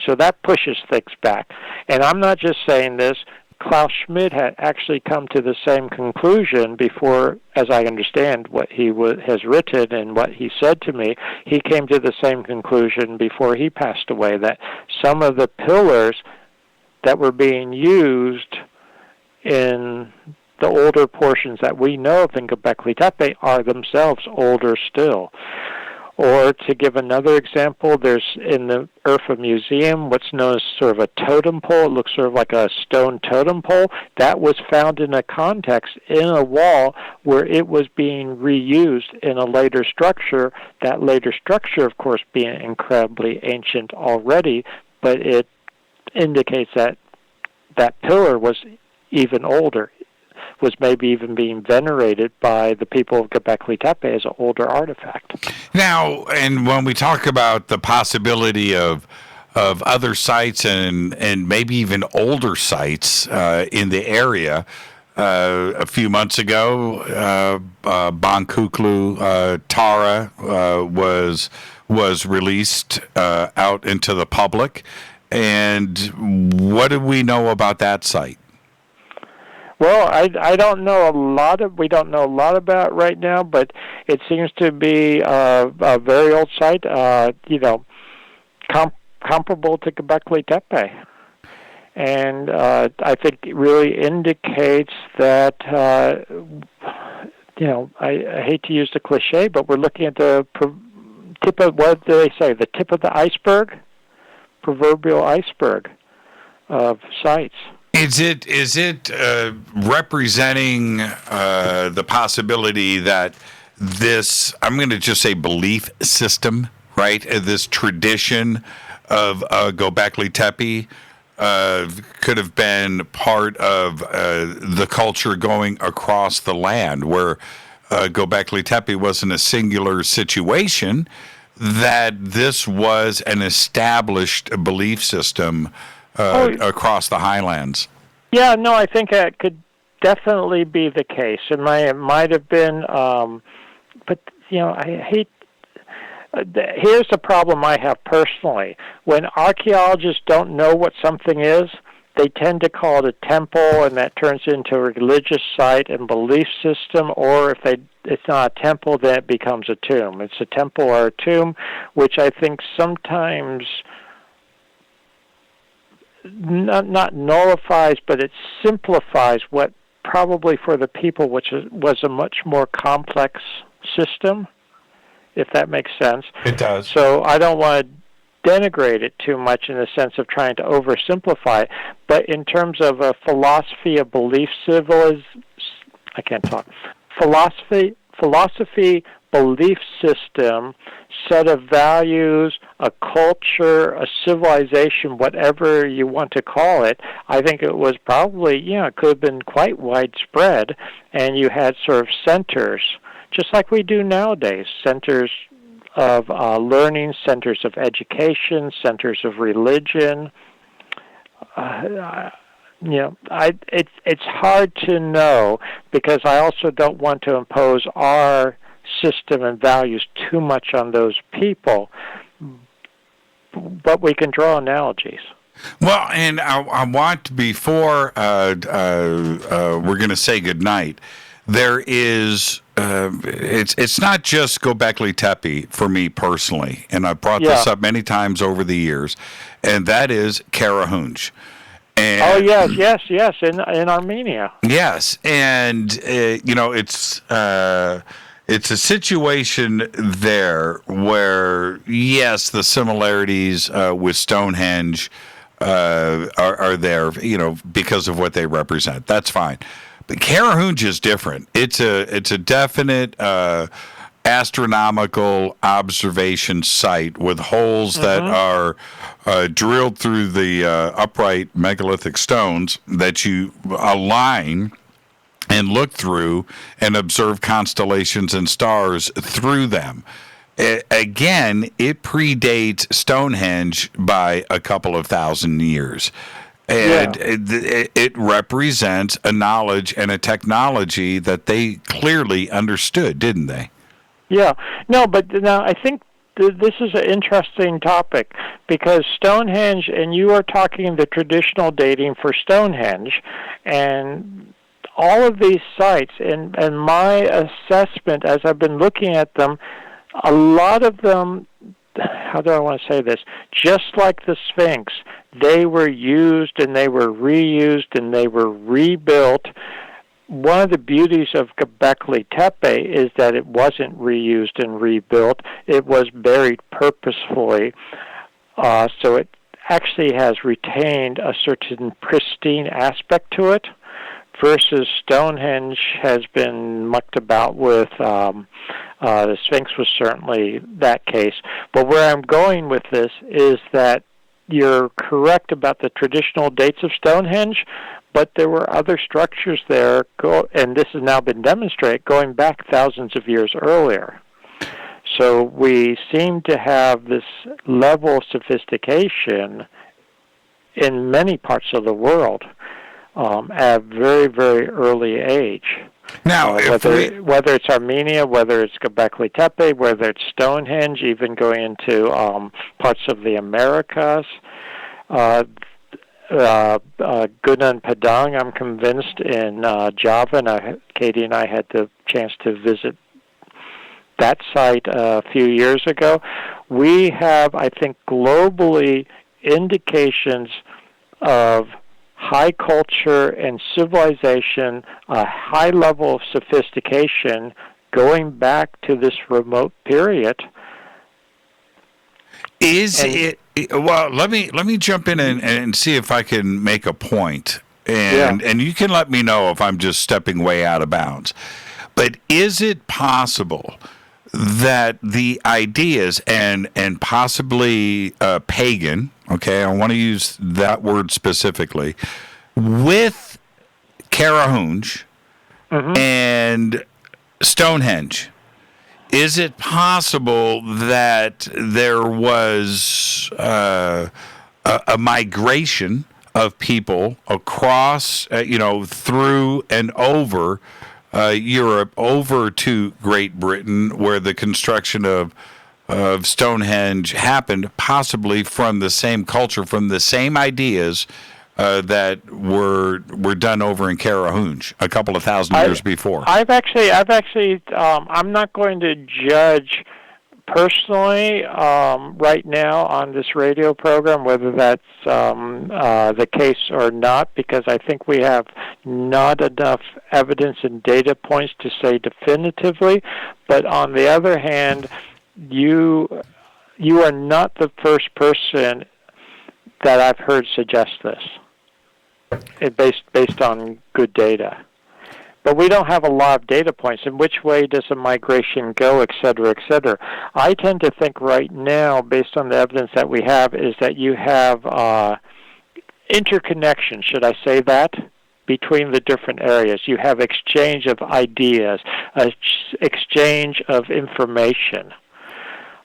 So that pushes things back. And I'm not just saying this. Klaus Schmidt had actually come to the same conclusion before, as I understand what he has written and what he said to me, he came to the same conclusion before he passed away, that some of the pillars that were being used in the older portions that we know of in Gobekli Tepe are themselves older still. Or to give another example, there's in the Urfa Museum what's known as sort of a totem pole. It looks sort of like a stone totem pole. That was found in a context in a wall where it was being reused in a later structure. That later structure, of course, being incredibly ancient already, but it indicates that that pillar was even older, was maybe even being venerated by the people of Gobekli Tepe as an older artifact. Now, and when we talk about the possibility of other sites and maybe even older sites in the area, a few months ago, Bonkuklu Tara was released out into the public. And what do we know about that site? Well, I don't know we don't know a lot about it right now, but it seems to be a very old site, comparable to Gobekli Tepe. And I think it really indicates that, I hate to use the cliche, but we're looking at the tip of, what do they say, the tip of the iceberg? Proverbial iceberg of sites. Is it representing the possibility that this, I'm going to just say belief system, right? This tradition of Gobekli Tepe could have been part of the culture going across the land, where Gobekli Tepe wasn't a singular situation, that this was an established belief system across the highlands. Yeah, no, I think that could definitely be the case. It might have been, but I hate. Here's the problem I have personally: when archaeologists don't know what something is, they tend to call it a temple, and that turns into a religious site and belief system. Or if it's not a temple, then it becomes a tomb. It's a temple or a tomb, which I think sometimes not nullifies, but it simplifies what probably for the people, which was a much more complex system, if that makes sense. It does. So I don't want to denigrate it too much in the sense of trying to oversimplify it, but in terms of a philosophy of belief, philosophy, belief system, set of values, a culture, a civilization, whatever you want to call it. I think it was probably, it could have been quite widespread, and you had sort of centers, just like we do nowadays, centers of learning, centers of education, centers of religion. It's hard to know, because I also don't want to impose our system and values too much on those people, but we can draw analogies. Well, and I want, before we're going to say goodnight, there is, it's not just Gobekli Tepe for me personally, and I've brought this up many times over the years, and that is Karahunj. And, yes, in Armenia. Yes, and it's a situation there where, yes, the similarities with Stonehenge are there, because of what they represent. That's fine. But Karahunj is different. It's a definite astronomical observation site with holes that are drilled through the upright megalithic stones that you align and look through and observe constellations and stars through them. Again, it predates Stonehenge by a couple of thousand years. And it represents a knowledge and a technology that they clearly understood, didn't they? Yeah. No, but now I think this is an interesting topic, because Stonehenge, and you are talking the traditional dating for Stonehenge, and all of these sites, and my assessment as I've been looking at them, a lot of them, how do I want to say this, just like the Sphinx, they were used and they were reused and they were rebuilt. One of the beauties of Gobekli Tepe is that it wasn't reused and rebuilt. It was buried purposefully, so it actually has retained a certain pristine aspect to it, versus Stonehenge has been mucked about with. The Sphinx was certainly that case. But where I'm going with this is that you're correct about the traditional dates of Stonehenge, but there were other structures there, and this has now been demonstrated, going back thousands of years earlier. So we seem to have this level of sophistication in many parts of the world at a very, very early age. Now, whether it's Armenia, whether it's Gobekli Tepe, whether it's Stonehenge, even going into parts of the Americas, Gunung Padang, I'm convinced, in Java, and Katie and I had the chance to visit that site a few years ago. We have, I think, globally indications of high culture and civilization, a high level of sophistication going back to this remote period. Well, let me jump in and see if I can make a point, and you can let me know if I'm just stepping way out of bounds. But is it possible that the ideas and possibly pagan, okay, I want to use that word specifically, with Karahunj and Stonehenge, is it possible that there was a migration of people across, through and over Europe, over to Great Britain, where the construction of Stonehenge happened, possibly from the same culture, from the same ideas that were done over in Karahunj a couple of thousand years before? I've actually, I'm not going to judge personally right now on this radio program whether that's the case or not, because I think we have not enough evidence and data points to say definitively. But on the other hand, you are not the first person that I've heard suggest this, based on good data. But we don't have a lot of data points. In which way does the migration go, et cetera, et cetera? I tend to think right now, based on the evidence that we have, is that you have interconnection, should I say that, between the different areas. You have exchange of ideas, exchange of information.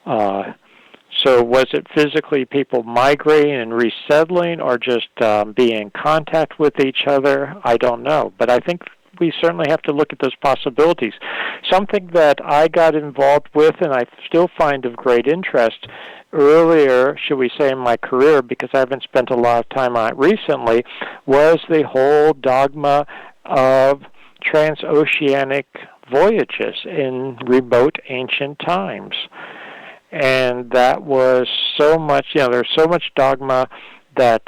So was it physically people migrating and resettling, or just being in contact with each other? I don't know. But I think we certainly have to look at those possibilities. Something that I got involved with and I still find of great interest earlier, should we say, in my career, because I haven't spent a lot of time on it recently, was the whole dogma of transoceanic voyages in remote ancient times. And that was so much, there's so much dogma that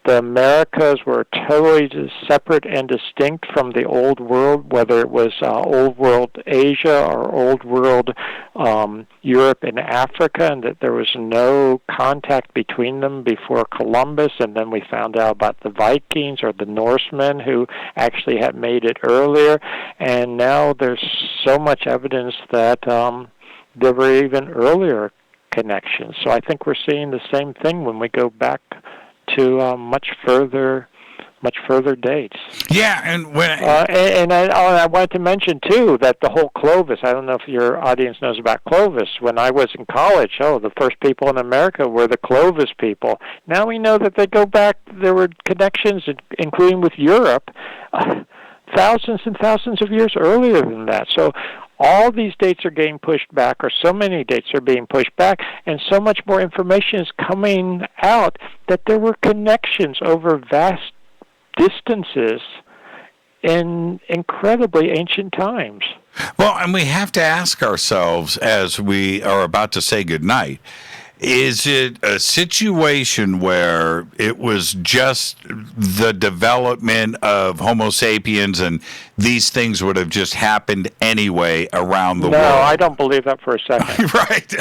the Americas were totally separate and distinct from the Old World, whether it was Old World Asia or Old World Europe and Africa, and that there was no contact between them before Columbus, and then we found out about the Vikings or the Norsemen who actually had made it earlier, and now there's so much evidence that there were even earlier connections. So I think we're seeing the same thing when we go back to much further dates. Yeah, and when I wanted to mention too that the whole Clovis. I don't know if your audience knows about Clovis. When I was in college, the first people in America were the Clovis people. Now we know that they go back. There were connections, including with Europe, thousands and thousands of years earlier than that. So all these dates are getting pushed back, or so many dates are being pushed back, and so much more information is coming out that there were connections over vast distances in incredibly ancient times. Well, and we have to ask ourselves as we are about to say goodnight, is it a situation where it was just the development of Homo sapiens and these things would have just happened anyway around the world? No, I don't believe that for a second. Right.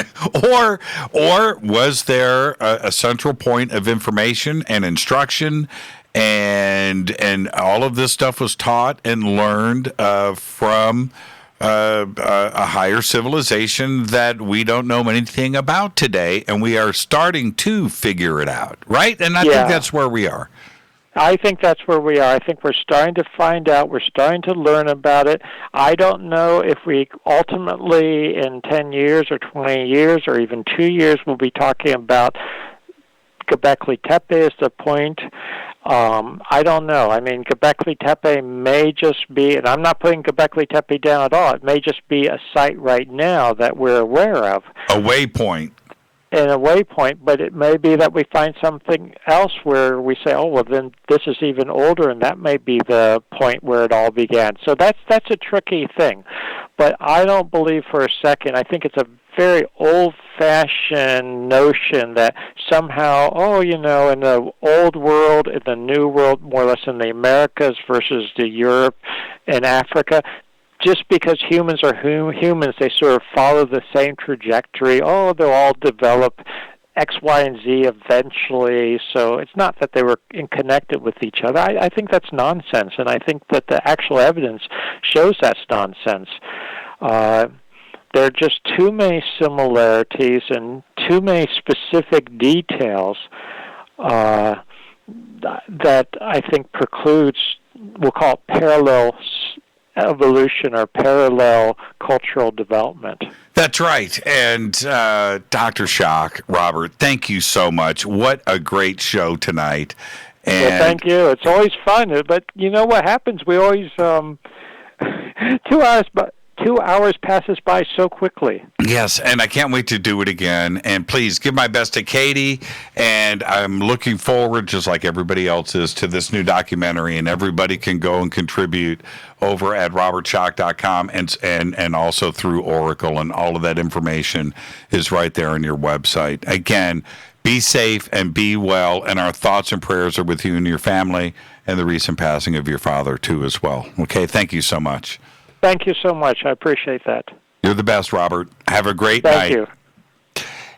Or was there a central point of information and instruction, and all of this stuff was taught and learned from a higher civilization that we don't know anything about today, and we are starting to figure it out, right? And I think that's where we are. I think that's where we are. I think we're starting to find out. We're starting to learn about it. I don't know if we ultimately, in 10 years or 20 years or even 2 years, will be talking about Gobekli Tepe as the point. I don't know. I mean, Gobekli Tepe may just be, and I'm not putting Gobekli Tepe down at all, it may just be a site right now that we're aware of. A waypoint. And a waypoint, but it may be that we find something else where we say, oh, well, then this is even older, and that may be the point where it all began. So that's a tricky thing. But I don't believe for a second, I think it's a very old-fashioned notion that somehow, in the old world, in the new world, more or less in the Americas versus the Europe and Africa, just because humans are humans, they sort of follow the same trajectory. They'll all develop X, Y, and Z eventually. So it's not that they were connected with each other. I think that's nonsense, and I think that the actual evidence shows that's nonsense. There are just too many similarities and too many specific details that I think precludes, we'll call it parallel evolution or parallel cultural development. That's right. And Dr. Schoch, Robert, thank you so much. What a great show tonight. And well, thank you. It's always fun. But you know what happens? We always 2 hours passes by so quickly. Yes, and I can't wait to do it again. And please give my best to Katie. And I'm looking forward, just like everybody else is, to this new documentary. And everybody can go and contribute over at robertschoch.com and also through Oracle. And all of that information is right there on your website. Again, be safe and be well. And our thoughts and prayers are with you and your family and the recent passing of your father, too, as well. Okay, thank you so much. Thank you so much. I appreciate that. You're the best, Robert. Have a great night. Thank you.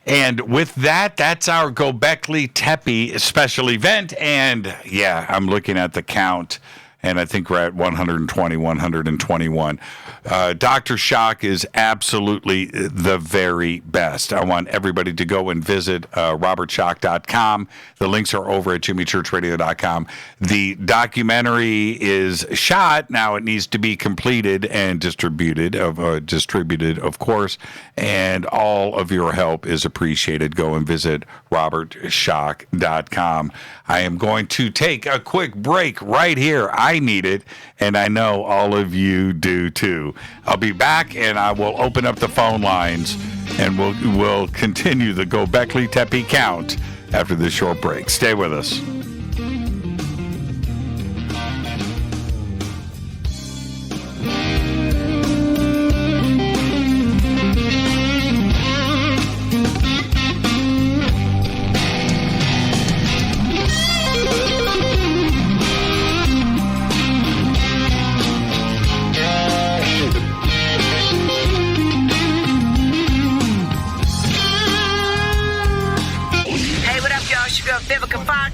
And with that, that's our Gobekli Tepe special event. And, yeah, I'm looking at the count. and I think we're at 120, 121. Dr. Schoch is absolutely the very best. I want everybody to go and visit robertschoch.com. The links are over at jimmychurchradio.com. The documentary is shot. Now it needs to be completed and distributed, of course, and all of your help is appreciated. Go and visit robertschoch.com. I am going to take a quick break right here. I need it, and I know all of you do too. I'll be back, and I will open up the phone lines, and we'll continue the Gobekli Tepe count after this short break. Stay with us.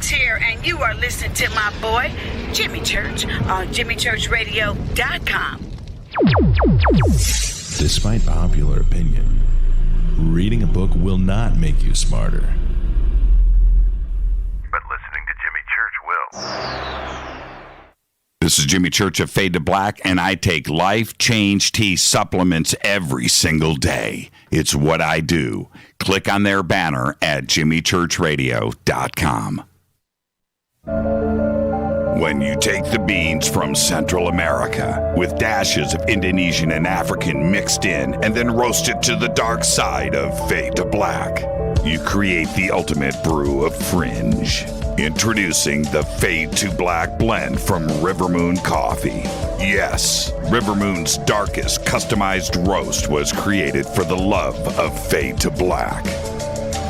Here, and you are listening to my boy Jimmy Church on jimmychurchradio.com. Despite popular opinion, reading a book will not make you smarter. But listening to Jimmy Church will. This is Jimmy Church of Fade to Black, and I take Life Change Tea supplements every single day. It's what I do. Click on their banner at jimmychurchradio.com. When you take the beans from Central America with dashes of Indonesian and African mixed in and then roasted to the dark side of Fade to Black, you create the ultimate brew of fringe. Introducing the Fade to Black blend from River Moon Coffee. Yes, River Moon's darkest customized roast was created for the love of Fade to Black.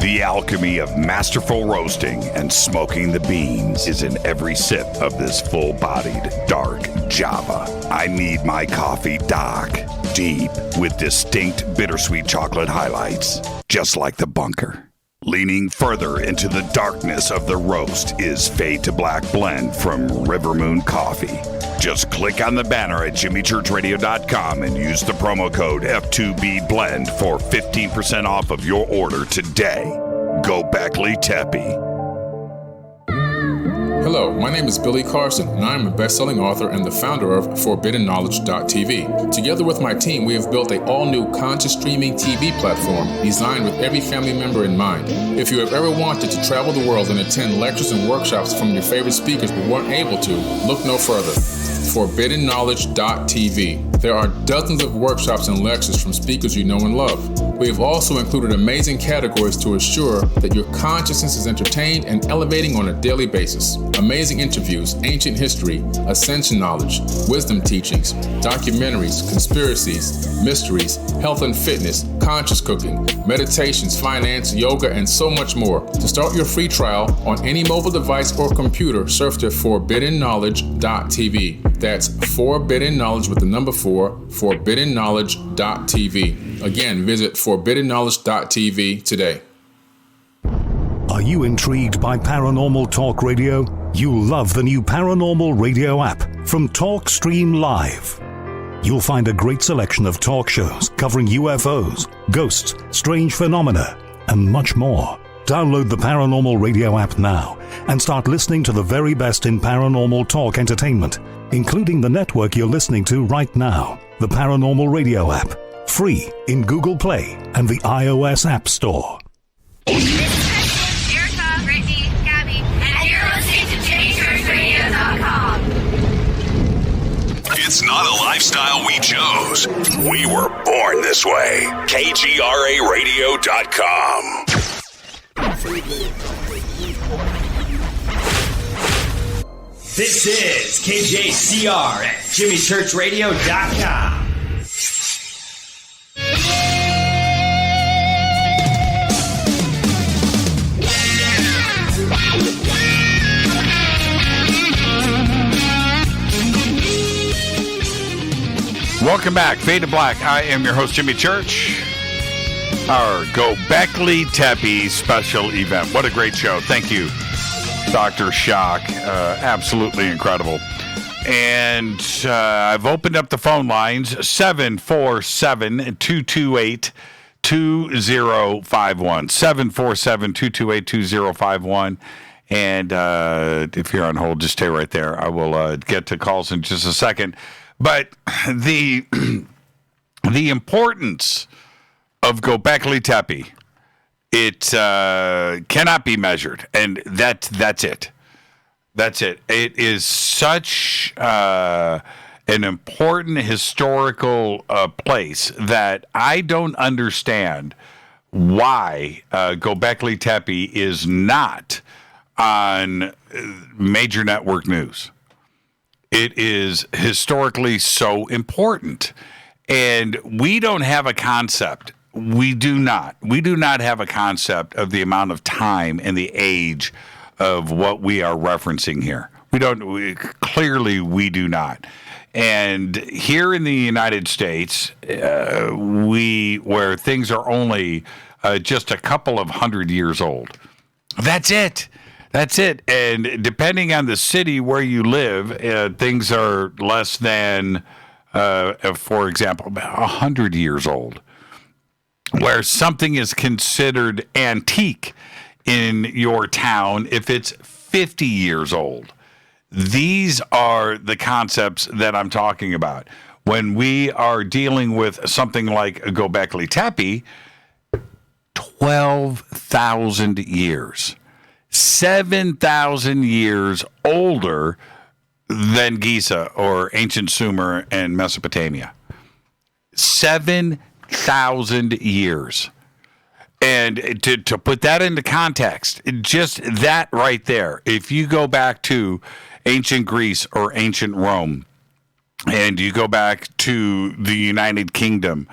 The alchemy of masterful roasting and smoking the beans is in every sip of this full-bodied, dark Java. I need my coffee dark, deep, with distinct bittersweet chocolate highlights, just like the bunker. Leaning further into the darkness of the roast is Fade to Black blend from River Moon Coffee. Just click on the banner at jimmychurchradio.com and use the promo code F2BBLEND for 15% off of your order today. Gobekli Tepe. Hello, my name is Billy Carson, and I'm a best-selling author and the founder of ForbiddenKnowledge.tv. Together with my team, we have built an all-new conscious streaming TV platform designed with every family member in mind. If you have ever wanted to travel the world and attend lectures and workshops from your favorite speakers but weren't able to, look no further. ForbiddenKnowledge.tv. There are dozens of workshops and lectures from speakers you know and love. We have also included amazing categories to assure that your consciousness is entertained and elevating on a daily basis. Amazing interviews, ancient history, ascension knowledge, wisdom teachings, documentaries, conspiracies, mysteries, health and fitness, conscious cooking, meditations, finance, yoga, and so much more. To start your free trial on any mobile device or computer, surf to ForbiddenKnowledge.tv. That's Forbidden Knowledge with the number 4, ForbiddenKnowledge.tv. Again, visit ForbiddenKnowledge.tv today. Are you intrigued by Paranormal Talk Radio? You'll love the new Paranormal Radio app from TalkStream Live. You'll find a great selection of talk shows covering UFOs, ghosts, strange phenomena, and much more. Download the Paranormal Radio app now and start listening to the very best in paranormal talk entertainment, including the network you're listening to right now, the Paranormal Radio app. Free in Google Play and the iOS App Store. Erica, Brittany, Gabby, and you're listening to JChurchRadio.com. It's not a lifestyle we chose. We were born this way. KGRARadio.com. This is KJCR at JimmyChurchRadio.com. Welcome back, Fade to Black. I am your host, Jimmy Church. Our Gobekli Tepe Special Event. What a great show. Thank you, Dr. Schoch. Absolutely incredible. And I've opened up the phone lines, 747-228-2051. 747-228-2051. And if you're on hold, just stay right there. I will get to calls in just a second. But the importance of Gobekli Tepe, it cannot be measured, and that's it. That's it. It is such an important historical place that I don't understand why Gobekli Tepe is not on major network news. It is historically so important. And we don't have a concept. We do not have a concept of the amount of time and the age of what we are referencing here. We do not. And here in the United States, where things are only just a couple of 100 years old. That's it. And depending on the city where you live, things are less than, for example, 100 years old, where something is considered antique in your town if it's 50 years old. These are the concepts that I'm talking about. When we are dealing with something like Gobekli Tepe, 12,000 years. 7,000 years older than Giza or ancient Sumer and Mesopotamia. 7,000 years. And to put that into context, just that right there, if you go back to ancient Greece or ancient Rome, and you go back to the United Kingdom,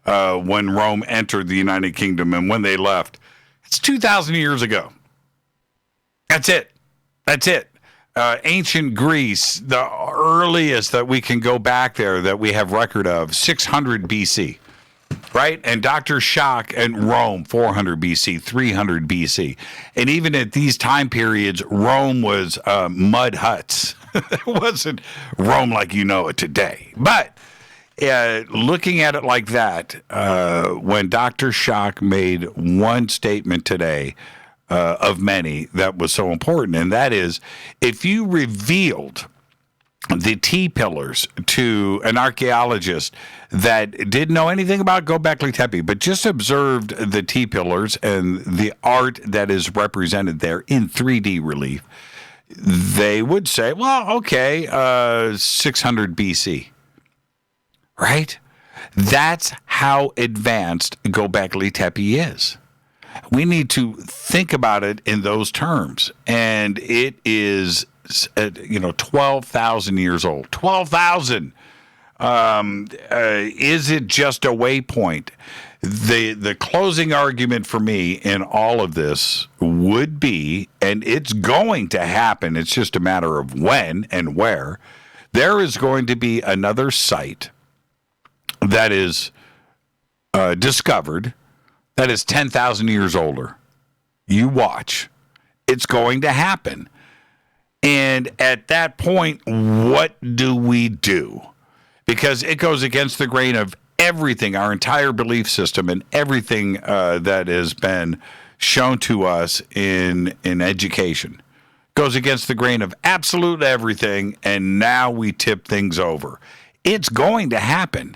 when Rome entered the United Kingdom and when they left, it's 2,000 years ago. That's it. Ancient Greece, the earliest that we can go back there that we have record of, 600 BC, right? And Dr. Schoch and Rome, 400 BC, 300 BC. And even at these time periods, Rome was mud huts. It wasn't Rome like you know it today. But looking at it like that, when Dr. Schoch made one statement today, of many that was so important, and that is, if you revealed the T-pillars to an archaeologist that didn't know anything about Gobekli Tepe, but just observed the T-pillars and the art that is represented there in 3D relief, they would say, well, okay, 600 BC, right? That's how advanced Gobekli Tepe is. We need to think about it in those terms. And it is, 12,000 years old. 12,000. Is it just a waypoint? The closing argument for me in all of this would be, and it's going to happen, it's just a matter of when and where, there is going to be another site that is discovered that is 10,000 years older. You watch. It's going to happen. And at that point, what do we do? Because it goes against the grain of everything, our entire belief system and everything that has been shown to us in education. Goes against the grain of absolute everything, and now we tip things over. It's going to happen.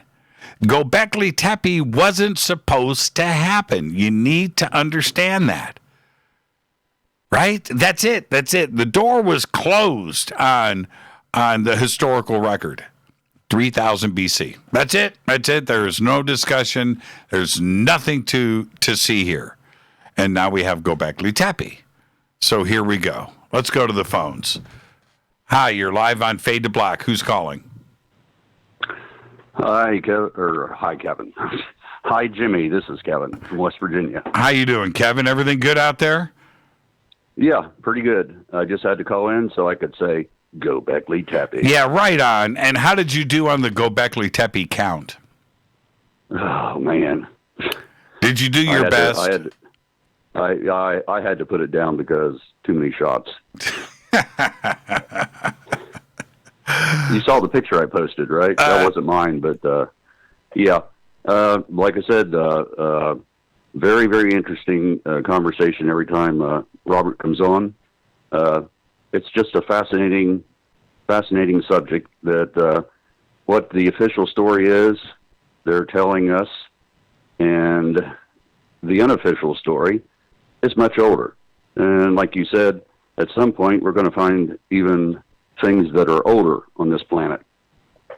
Gobekli Tepe wasn't supposed to happen. You need to understand that. Right? That's it. The door was closed on the historical record. 3000 BC. That's it. There is no discussion. There's nothing to see here. And now we have Gobekli Tepe. So here we go. Let's go to the phones. Hi, you're live on Fade to Black. Who's calling? Hi, Kevin. Hi, Jimmy. This is Kevin from West Virginia. How you doing, Kevin? Everything good out there? Yeah, pretty good. I just had to call in so I could say Gobekli Tepe. Yeah, right on. And how did you do on the Gobekli Tepe count? Oh, man. Did you do your best? I had to put it down because too many shots. You saw the picture I posted, right? That wasn't mine, but yeah. Like I said, very, very interesting conversation every time Robert comes on. It's just a fascinating subject that what the official story is, they're telling us, and the unofficial story is much older. And like you said, at some point we're going to find even things that are older on this planet.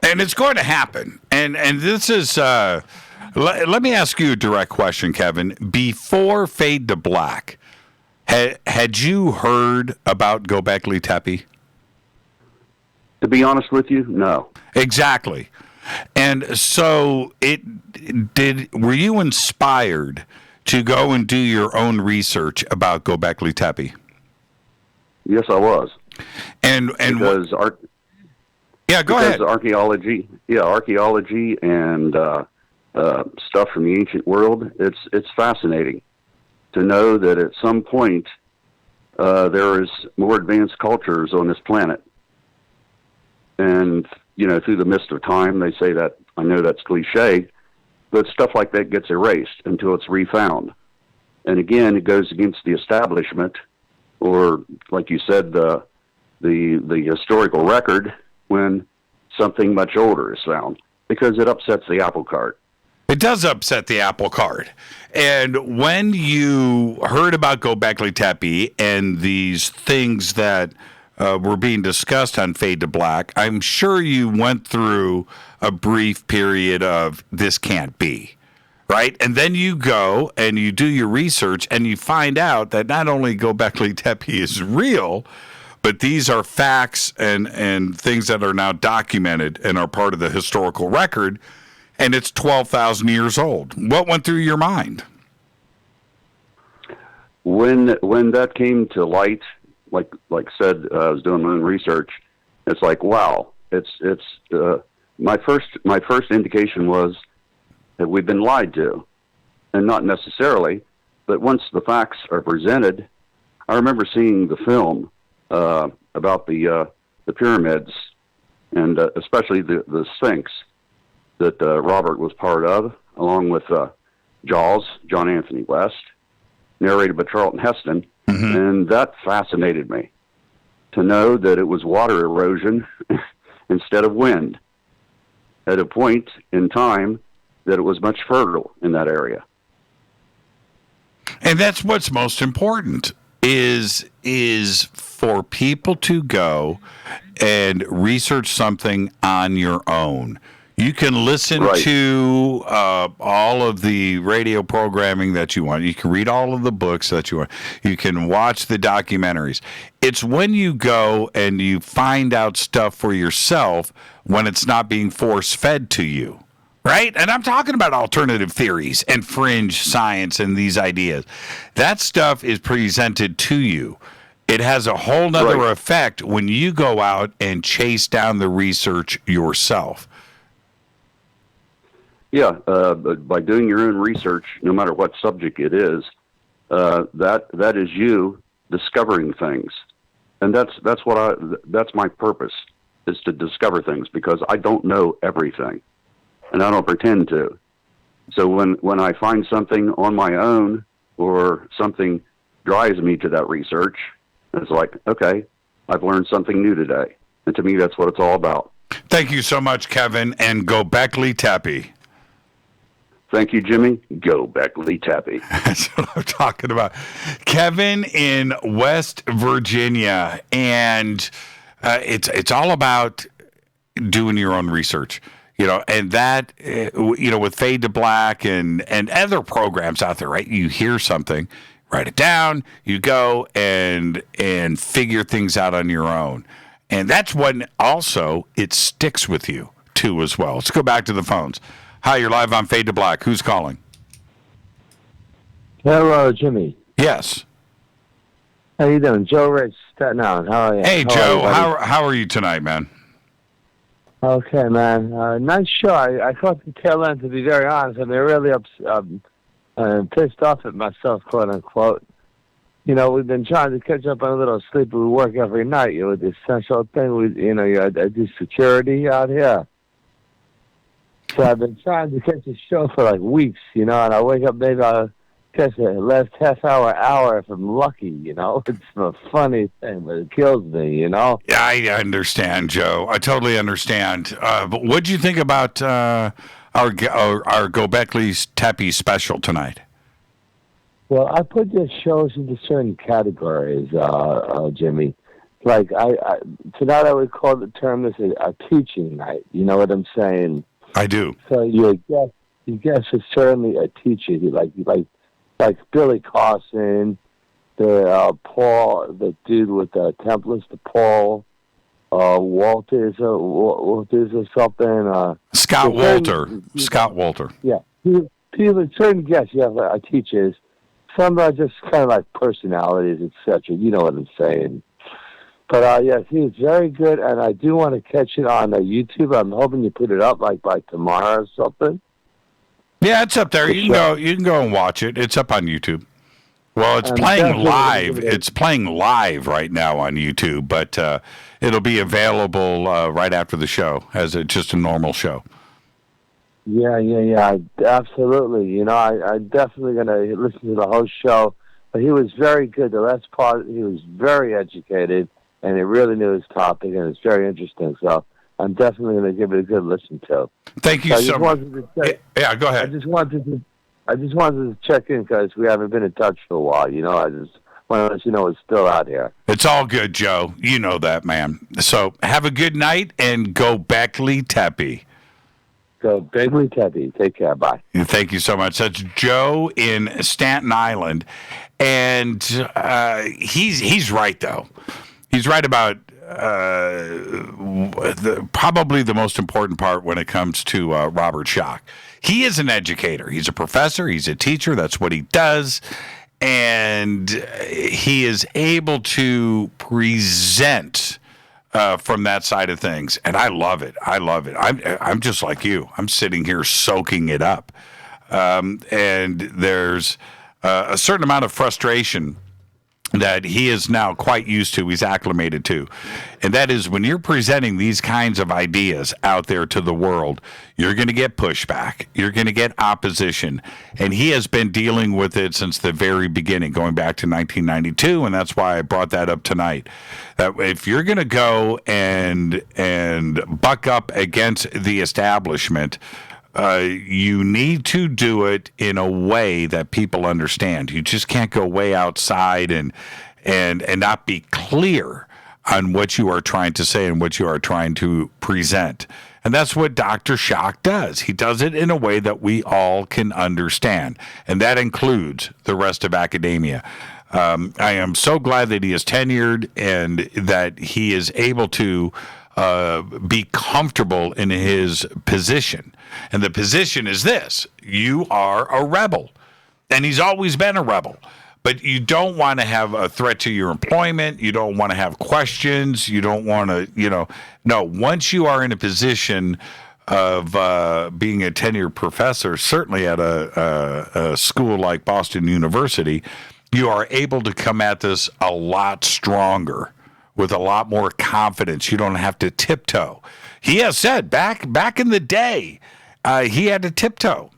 And it's going to happen. And this is, let me ask you a direct question, Kevin. Before Fade to Black, had you heard about Gobekli Tepe? To be honest with you, no. Exactly. And so were you inspired to go and do your own research about Gobekli Tepe? Yes, I was. And because go ahead. Archaeology and stuff from the ancient world, it's fascinating to know that at some point there is more advanced cultures on this planet. And, through the mist of time, they say that, I know that's cliche, but stuff like that gets erased until it's refound. And again, it goes against the establishment, or like you said, the historical record when something much older is found, because it upsets the apple cart. It does upset the apple cart. And when you heard about Gobekli Tepe and these things that were being discussed on Fade to Black, I'm sure you went through a brief period of this can't be, right? And then you go and you do your research and you find out that not only Gobekli Tepe is real, but these are facts and things that are now documented and are part of the historical record, and it's 12,000 years old. What went through your mind? When that came to light, like I said, I was doing my own research. It's like, wow! It's my first indication was that we've been lied to, and not necessarily, but once the facts are presented, I remember seeing the film about the pyramids, and especially the Sphinx that Robert was part of, along with Jaws, John Anthony West, narrated by Charlton Heston. Mm-hmm. And that fascinated me, to know that it was water erosion instead of wind at a point in time that it was much fertile in that area. And that's what's most important is for people to go and research something on your own. You can listen to all of the radio programming that you want. You can read all of the books that you want. You can watch the documentaries. It's when you go and you find out stuff for yourself when it's not being force-fed to you, right? And I'm talking about alternative theories and fringe science and these ideas. That stuff is presented to you. It has a whole nother effect when you go out and chase down the research yourself. Yeah, but by doing your own research, no matter what subject it is, that is you discovering things, and that's my purpose, is to discover things, because I don't know everything, and I don't pretend to. So when I find something on my own, or something drives me to that research, it's like, okay, I've learned something new today, and to me, that's what it's all about. Thank you so much, Kevin, and Gobekli Tepe. Thank you, Jimmy. Gobekli Tepe. That's what I'm talking about. Kevin in West Virginia, and it's all about doing your own research, and that, with Fade to Black and other programs out there, right? You hear something, write it down, you go and figure things out on your own. And that's when also it sticks with you, too, as well. Let's go back to the phones. Hi, you're live on Fade to Black. Who's calling? Hello, Jimmy. Yes. How you doing? Joe Rich, Staten Island. How are you? Hey, Joe. How are you tonight, man? Okay, man. Nice show. I caught the tail end, to be very honest. I mean, really pissed off at myself, quote unquote. we've been trying to catch up on a little sleep. We work every night. With this central thing, I do security out here. So I've been trying to catch a show for like weeks, and I wake up, maybe I'll catch the last half hour if I'm lucky, It's a funny thing, but it kills me, Yeah, I understand, Joe. I totally understand. But what do you think about our Gobekli Tepe special tonight? Well, I put the shows into certain categories, Jimmy. Like tonight I would call the term this a teaching night. You know what I'm saying? I do. So your guest is certainly a teacher. Like Billy Carson, Paul, the dude with the templates, the Paul Walters or something. Scott Walter. Scott Walter. Yeah. People, certain guests, you have teachers. Some are just kind of like personalities, etc. You know what I'm saying? But yes, he's very good, and I do want to catch it on YouTube. I'm hoping you put it up like by tomorrow or something. Yeah, it's up there. You can go and watch it. It's up on YouTube. Well, it's playing live. It's playing live right now on YouTube, but it'll be available right after the show as just a normal show. Yeah, absolutely. I'm definitely going to listen to the whole show. But he was very good. The last part, he was very educated, and he really knew his topic, and it's very interesting. So I'm definitely going to give it a good listen to. Thank you so much. Yeah, go ahead. I just wanted to check in because we haven't been in touch for a while. I just want to let you know it's still out here. It's all good, Joe. You know that, man. So have a good night and Gobekli Tepe. Gobekli Tepe. Take care. Bye. Thank you so much. That's Joe in Staten Island, and he's right though. He's right about probably the most important part when it comes to Robert Schoch. He is an educator. He's a professor. He's a teacher. That's what he does. And he is able to present from that side of things. And I love it. I'm just like you. I'm sitting here soaking it up. And there's a certain amount of frustration that he is now quite used to, he's acclimated to. And that is when you're presenting these kinds of ideas out there to the world, you're going to get pushback. You're going to get opposition. And he has been dealing with it since the very beginning, going back to 1992, and that's why I brought that up tonight. That if you're going to go and buck up against the establishment, you need to do it in a way that people understand. You just can't go way outside and not be clear on what you are trying to say and what you are trying to present. And that's what Dr. Schoch does. He does it in a way that we all can understand, and that includes the rest of academia. I am so glad that he is tenured and that he is able to be comfortable in his position. And the position is this: you are a rebel. And he's always been a rebel. But you don't want to have a threat to your employment. You don't want to have questions. You don't want to, no, once you are in a position of being a tenured professor, certainly at a school like Boston University, you are able to come at this a lot stronger, with a lot more confidence. You don't have to tiptoe. He has said back in the day, he had to tiptoe.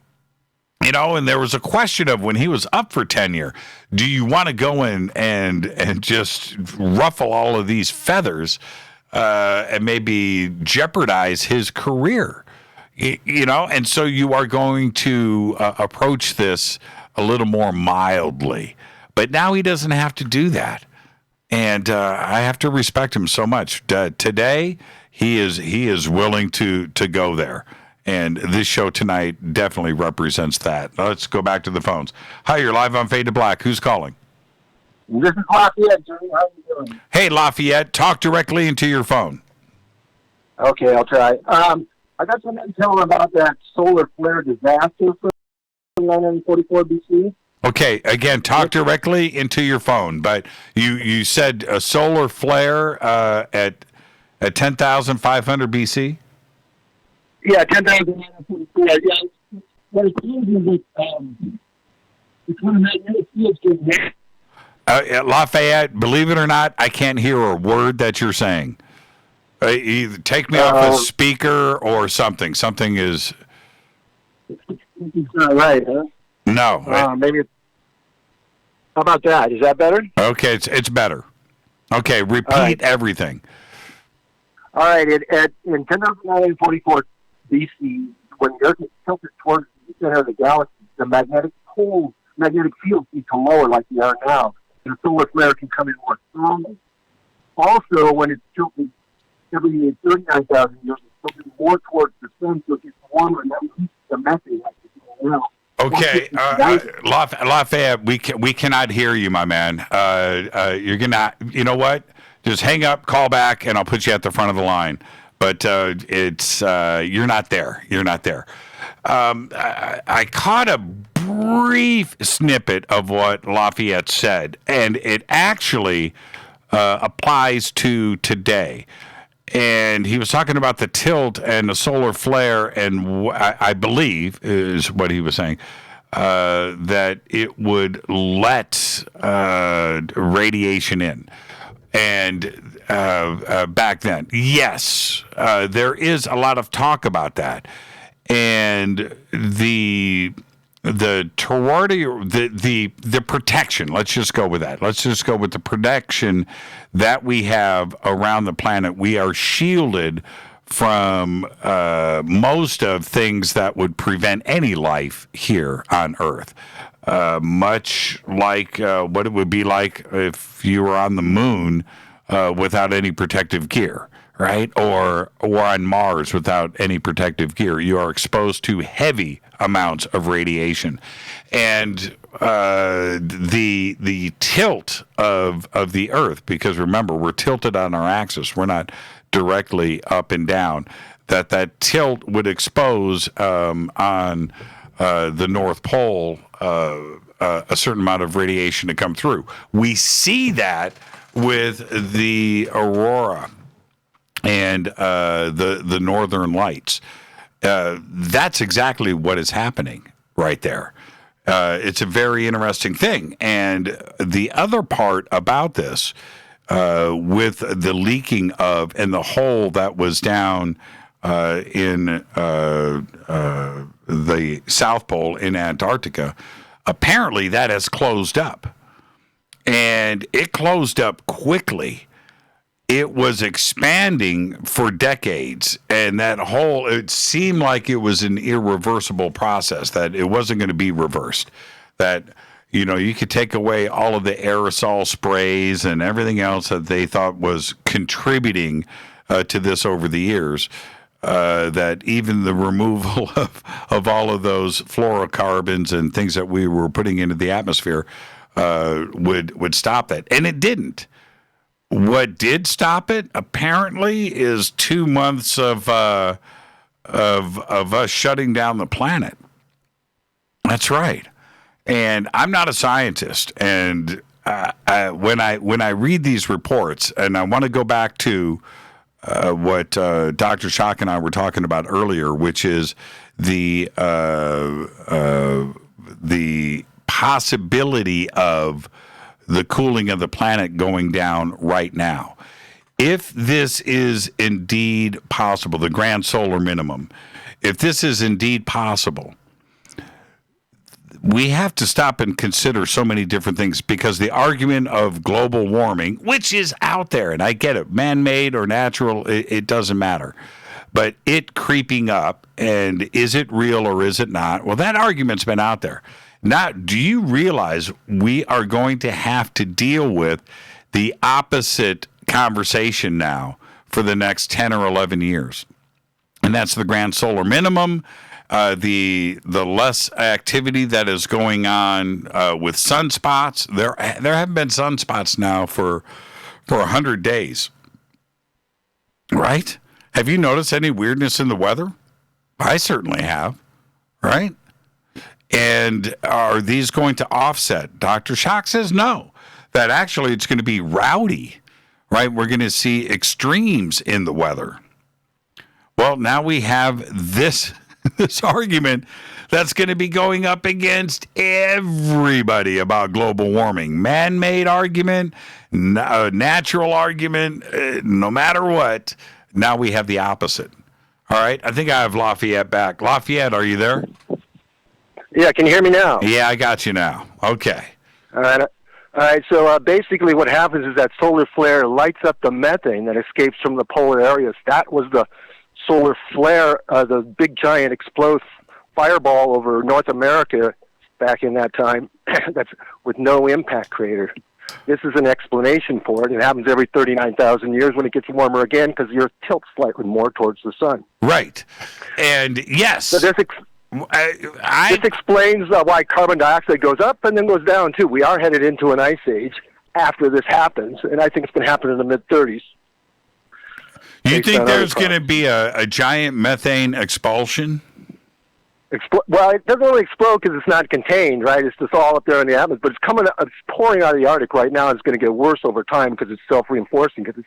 And there was a question of when he was up for tenure, do you want to go in and just ruffle all of these feathers and maybe jeopardize his career? And so you are going to approach this a little more mildly. But now he doesn't have to do that. And I have to respect him so much. Today, he is willing to go there. And this show tonight definitely represents that. Let's go back to the phones. Hi, you're live on Fade to Black. Who's calling? This is Lafayette, Jimmy. How you doing? Hey, Lafayette. Talk directly into your phone. Okay, I'll try. I got some intel about that solar flare disaster from 1944 BC. Okay, again, talk directly into your phone. But you said a solar flare at 10,500 BC? Yeah, 10,944. Yeah, what it seems is that it's when magnetic fields get Lafayette, believe it or not, I can't hear a word that you're saying. Either take me off a speaker or something. Something is... It's not right, huh? No. Maybe. How about that? Is that better? Okay, it's better. Okay, repeat everything. All right. In 10,944 BC, when the Earth is tilted towards the center of the galaxy, the magnetic fields need to lower like they are now, and a solar flare can come in more strongly. Also, when it's tilted every 39,000 years, it's tilted more towards the sun, so it gets warmer, and that releases the methane like it's doing now. Okay, Lafayette, we cannot hear you, my man. You're gonna, you know what? Just hang up, call back, and I'll put you at the front of the line. But it's you're not there. You're not there. I caught a brief snippet of what Lafayette said, and it actually applies to today. And he was talking about the tilt and the solar flare, and I believe is what he was saying, that it would let radiation in. And back then, yes, there is a lot of talk about that. And the terrestrial, the protection, let's just go with that. Let's just go with the protection that we have around the planet. We are shielded from most of things that would prevent any life here on Earth. Much like what it would be like if you were on the moon without any protective gear, right? Or on Mars without any protective gear. You are exposed to heavy amounts of radiation. And the tilt of the Earth, because remember, we're tilted on our axis. We're not directly up and down. That tilt would expose on the North Pole a certain amount of radiation to come through. We see that with the aurora and the northern lights. That's exactly what is happening right there. It's a very interesting thing. And the other part about this, with the leaking of, and the hole that was down in the South Pole in Antarctica, apparently that has closed up. And it closed up quickly. It was expanding for decades, and that hole, it seemed like it was an irreversible process, that it wasn't going to be reversed. That, you know, you could take away all of the aerosol sprays and everything else that they thought was contributing to this over the years, that even the removal of all of those fluorocarbons and things that we were putting into the atmosphere would stop that. And it didn't. What did stop it, apparently, is 2 months of us shutting down the planet. That's right. And I'm not a scientist. And when I read these reports, and I want to go back to what Dr. Schoch and I were talking about earlier, which is the possibility of the cooling of the planet going down right now. If this is indeed possible, the grand solar minimum, if this is indeed possible, we have to stop and consider so many different things, because the argument of global warming, which is out there, and I get it, man-made or natural, it doesn't matter. But it creeping up, and is it real or is it not? Well, that argument's been out there. Now, do you realize we are going to have to deal with the opposite conversation now for the next 10 or 11 years? And that's the grand solar minimum, the less activity that is going on with sunspots. There have been sunspots now for 100 days, right? Have you noticed any weirdness in the weather? I certainly have, right? And are these going to offset? Dr. Schoch says no, that actually it's going to be rowdy, right? We're going to see extremes in the weather. Well, now we have this argument that's going to be going up against everybody about global warming. Man-made argument, natural argument, no matter what. Now we have the opposite. All right, I think I have Lafayette back. Lafayette, are you there? Yeah, can you hear me now? Yeah, I got you now. Okay. All right. So basically what happens is that solar flare lights up the methane that escapes from the polar areas. That was the solar flare, the big giant explosive fireball over North America back in that time. That's with no impact crater. This is an explanation for it. It happens every 39,000 years when it gets warmer again because the Earth tilts slightly more towards the sun. Right. And yes. So this explains why carbon dioxide goes up and then goes down, too. We are headed into an ice age after this happens, and I think it's going to happen in the mid-30s. You think there's going to be a giant methane expulsion? Well, it doesn't really explode because it's not contained, right? It's just all up there in the atmosphere. But it's pouring out of the Arctic right now. It's going to get worse over time because it's self-reinforcing, because it's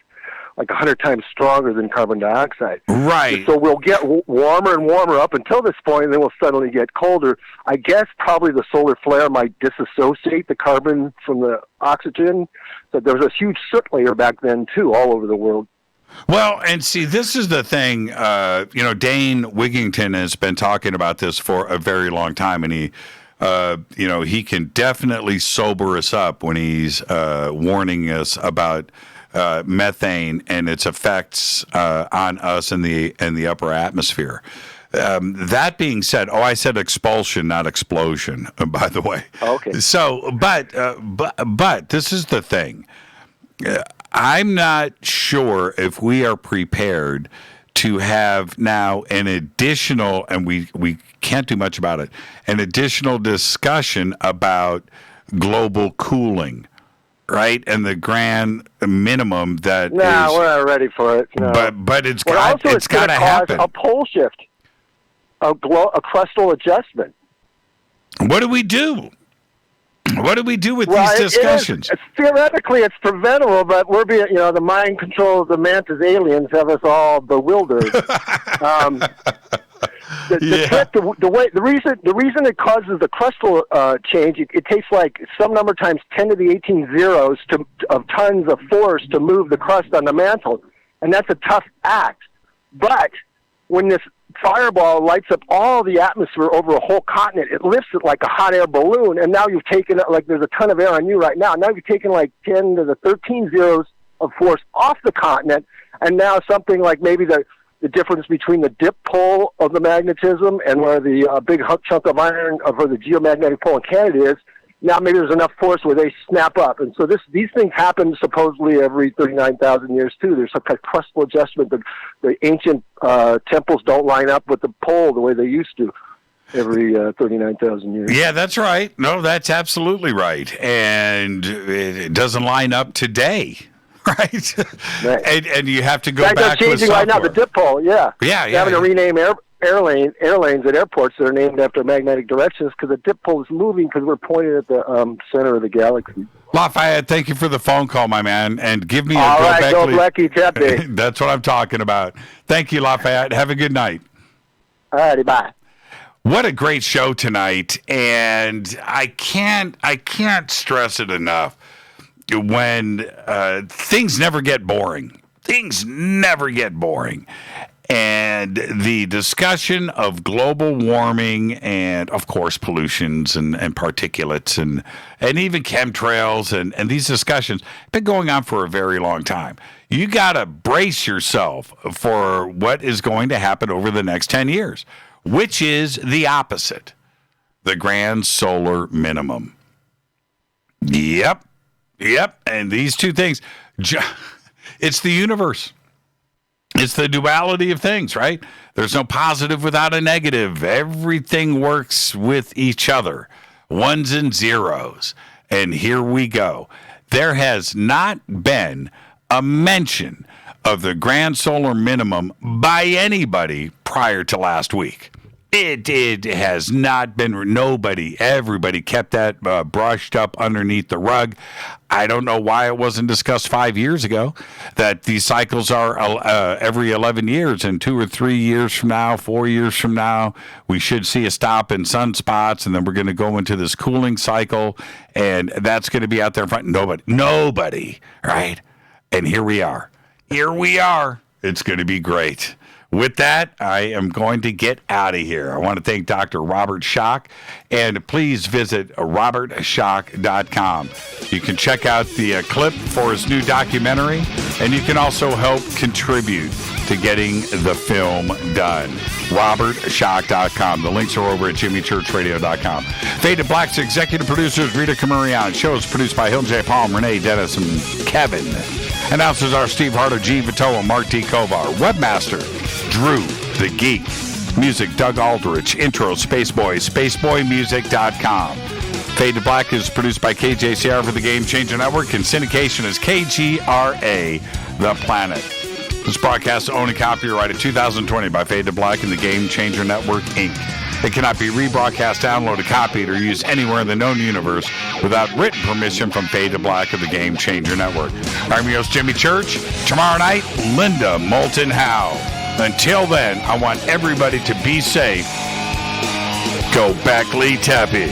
like 100 times stronger than carbon dioxide. Right. And so we'll get warmer and warmer up until this point, and then we'll suddenly get colder. I guess probably the solar flare might disassociate the carbon from the oxygen. So there was a huge soot layer back then, too, all over the world. Well, and see, this is the thing, Dane Wigington has been talking about this for a very long time, and he can definitely sober us up when he's warning us about methane and its effects on us in the upper atmosphere. That being said, I said expulsion, not explosion, by the way. Okay. So, but this is the thing. I'm not sure if we are prepared to have now an additional, and we can't do much about it, an additional discussion about global cooling, right? And the grand minimum that we're not ready for it. No. But it's got to happen. A pole shift, a crustal adjustment. What do we do? What do we do with these discussions? Theoretically, it's preventable, but we're being, the mind control of the mantis aliens have us all bewildered. The reason it causes the crustal change, it takes like some number times 10 to the 18 zeros of tons of force to move the crust on the mantle, and that's a tough act. But when this fireball lights up all the atmosphere over a whole continent, it lifts it like a hot air balloon, and now you've taken it, like there's a ton of air on you right now. Now you've taken like 10 to the 13 zeros of force off the continent, and now something like maybe the difference between the dip pole of the magnetism and where the big chunk of iron where the geomagnetic pole in Canada is, now maybe there's enough force where they snap up. And so these things happen supposedly every 39,000 years, too. There's some kind of crustal adjustment. The ancient temples don't line up with the pole the way they used to every 39,000 years. Yeah, that's right. No, that's absolutely right. And it doesn't line up today, right? And you have to go back they're changing right now, the dip pole, yeah. Yeah. They're having to rename airlanes at airports that are named after magnetic directions because the dip pole is moving because we're pointed at the center of the galaxy. Lafayette, thank you for the phone call, my man, and give me Gobekli Tepe. That's what I'm talking about. Thank you, Lafayette. Have a good night. All righty, bye. What a great show tonight, and I can't stress it enough. When things never get boring. Things never get boring. And the discussion of global warming and, of course, pollutions and particulates and even chemtrails and these discussions have been going on for a very long time. You got to brace yourself for what is going to happen over the next 10 years, which is the opposite, the grand solar minimum. Yep. And these two things, it's the universe. It's the duality of things, right? There's no positive without a negative. Everything works with each other, ones and zeros. And here we go. There has not been a mention of the grand solar minimum by anybody prior to last week. It has not been, everybody kept that brushed up underneath the rug. I don't know why it wasn't discussed 5 years ago, that these cycles are every 11 years, and 2 or 3 years from now, 4 years from now, we should see a stop in sunspots, and then we're going to go into this cooling cycle, and that's going to be out there in front. Nobody, right? And here we are. It's going to be great. With that, I am going to get out of here. I want to thank Dr. Robert Schoch, and please visit robertschoch.com. You can check out the clip for his new documentary, and you can also help contribute to getting the film done. robertschoch.com. The links are over at jimmychurchradio.com. Fade to Black's executive producers Rita Camurian. Shows produced by Hill J. Palm, Renee Dennis, and Kevin. Announcers are Steve Harder, Gene Vitoa, Mark D. Kovar. Webmaster, Drew the Geek. Music, Doug Aldrich. Intro, Spaceboy, spaceboymusic.com. Fade to Black is produced by KJCR for the Game Changer Network, and syndication is KGRA, The Planet. This broadcast is owned and copyrighted 2020 by Fade to Black and the Game Changer Network, Inc. It cannot be rebroadcast, downloaded, copied, or used anywhere in the known universe without written permission from Fade to Black of the Game Changer Network. I'm your host, Jimmy Church. Tomorrow night, Linda Moulton Howe. Until then, I want everybody to be safe. Gobekli Tepe.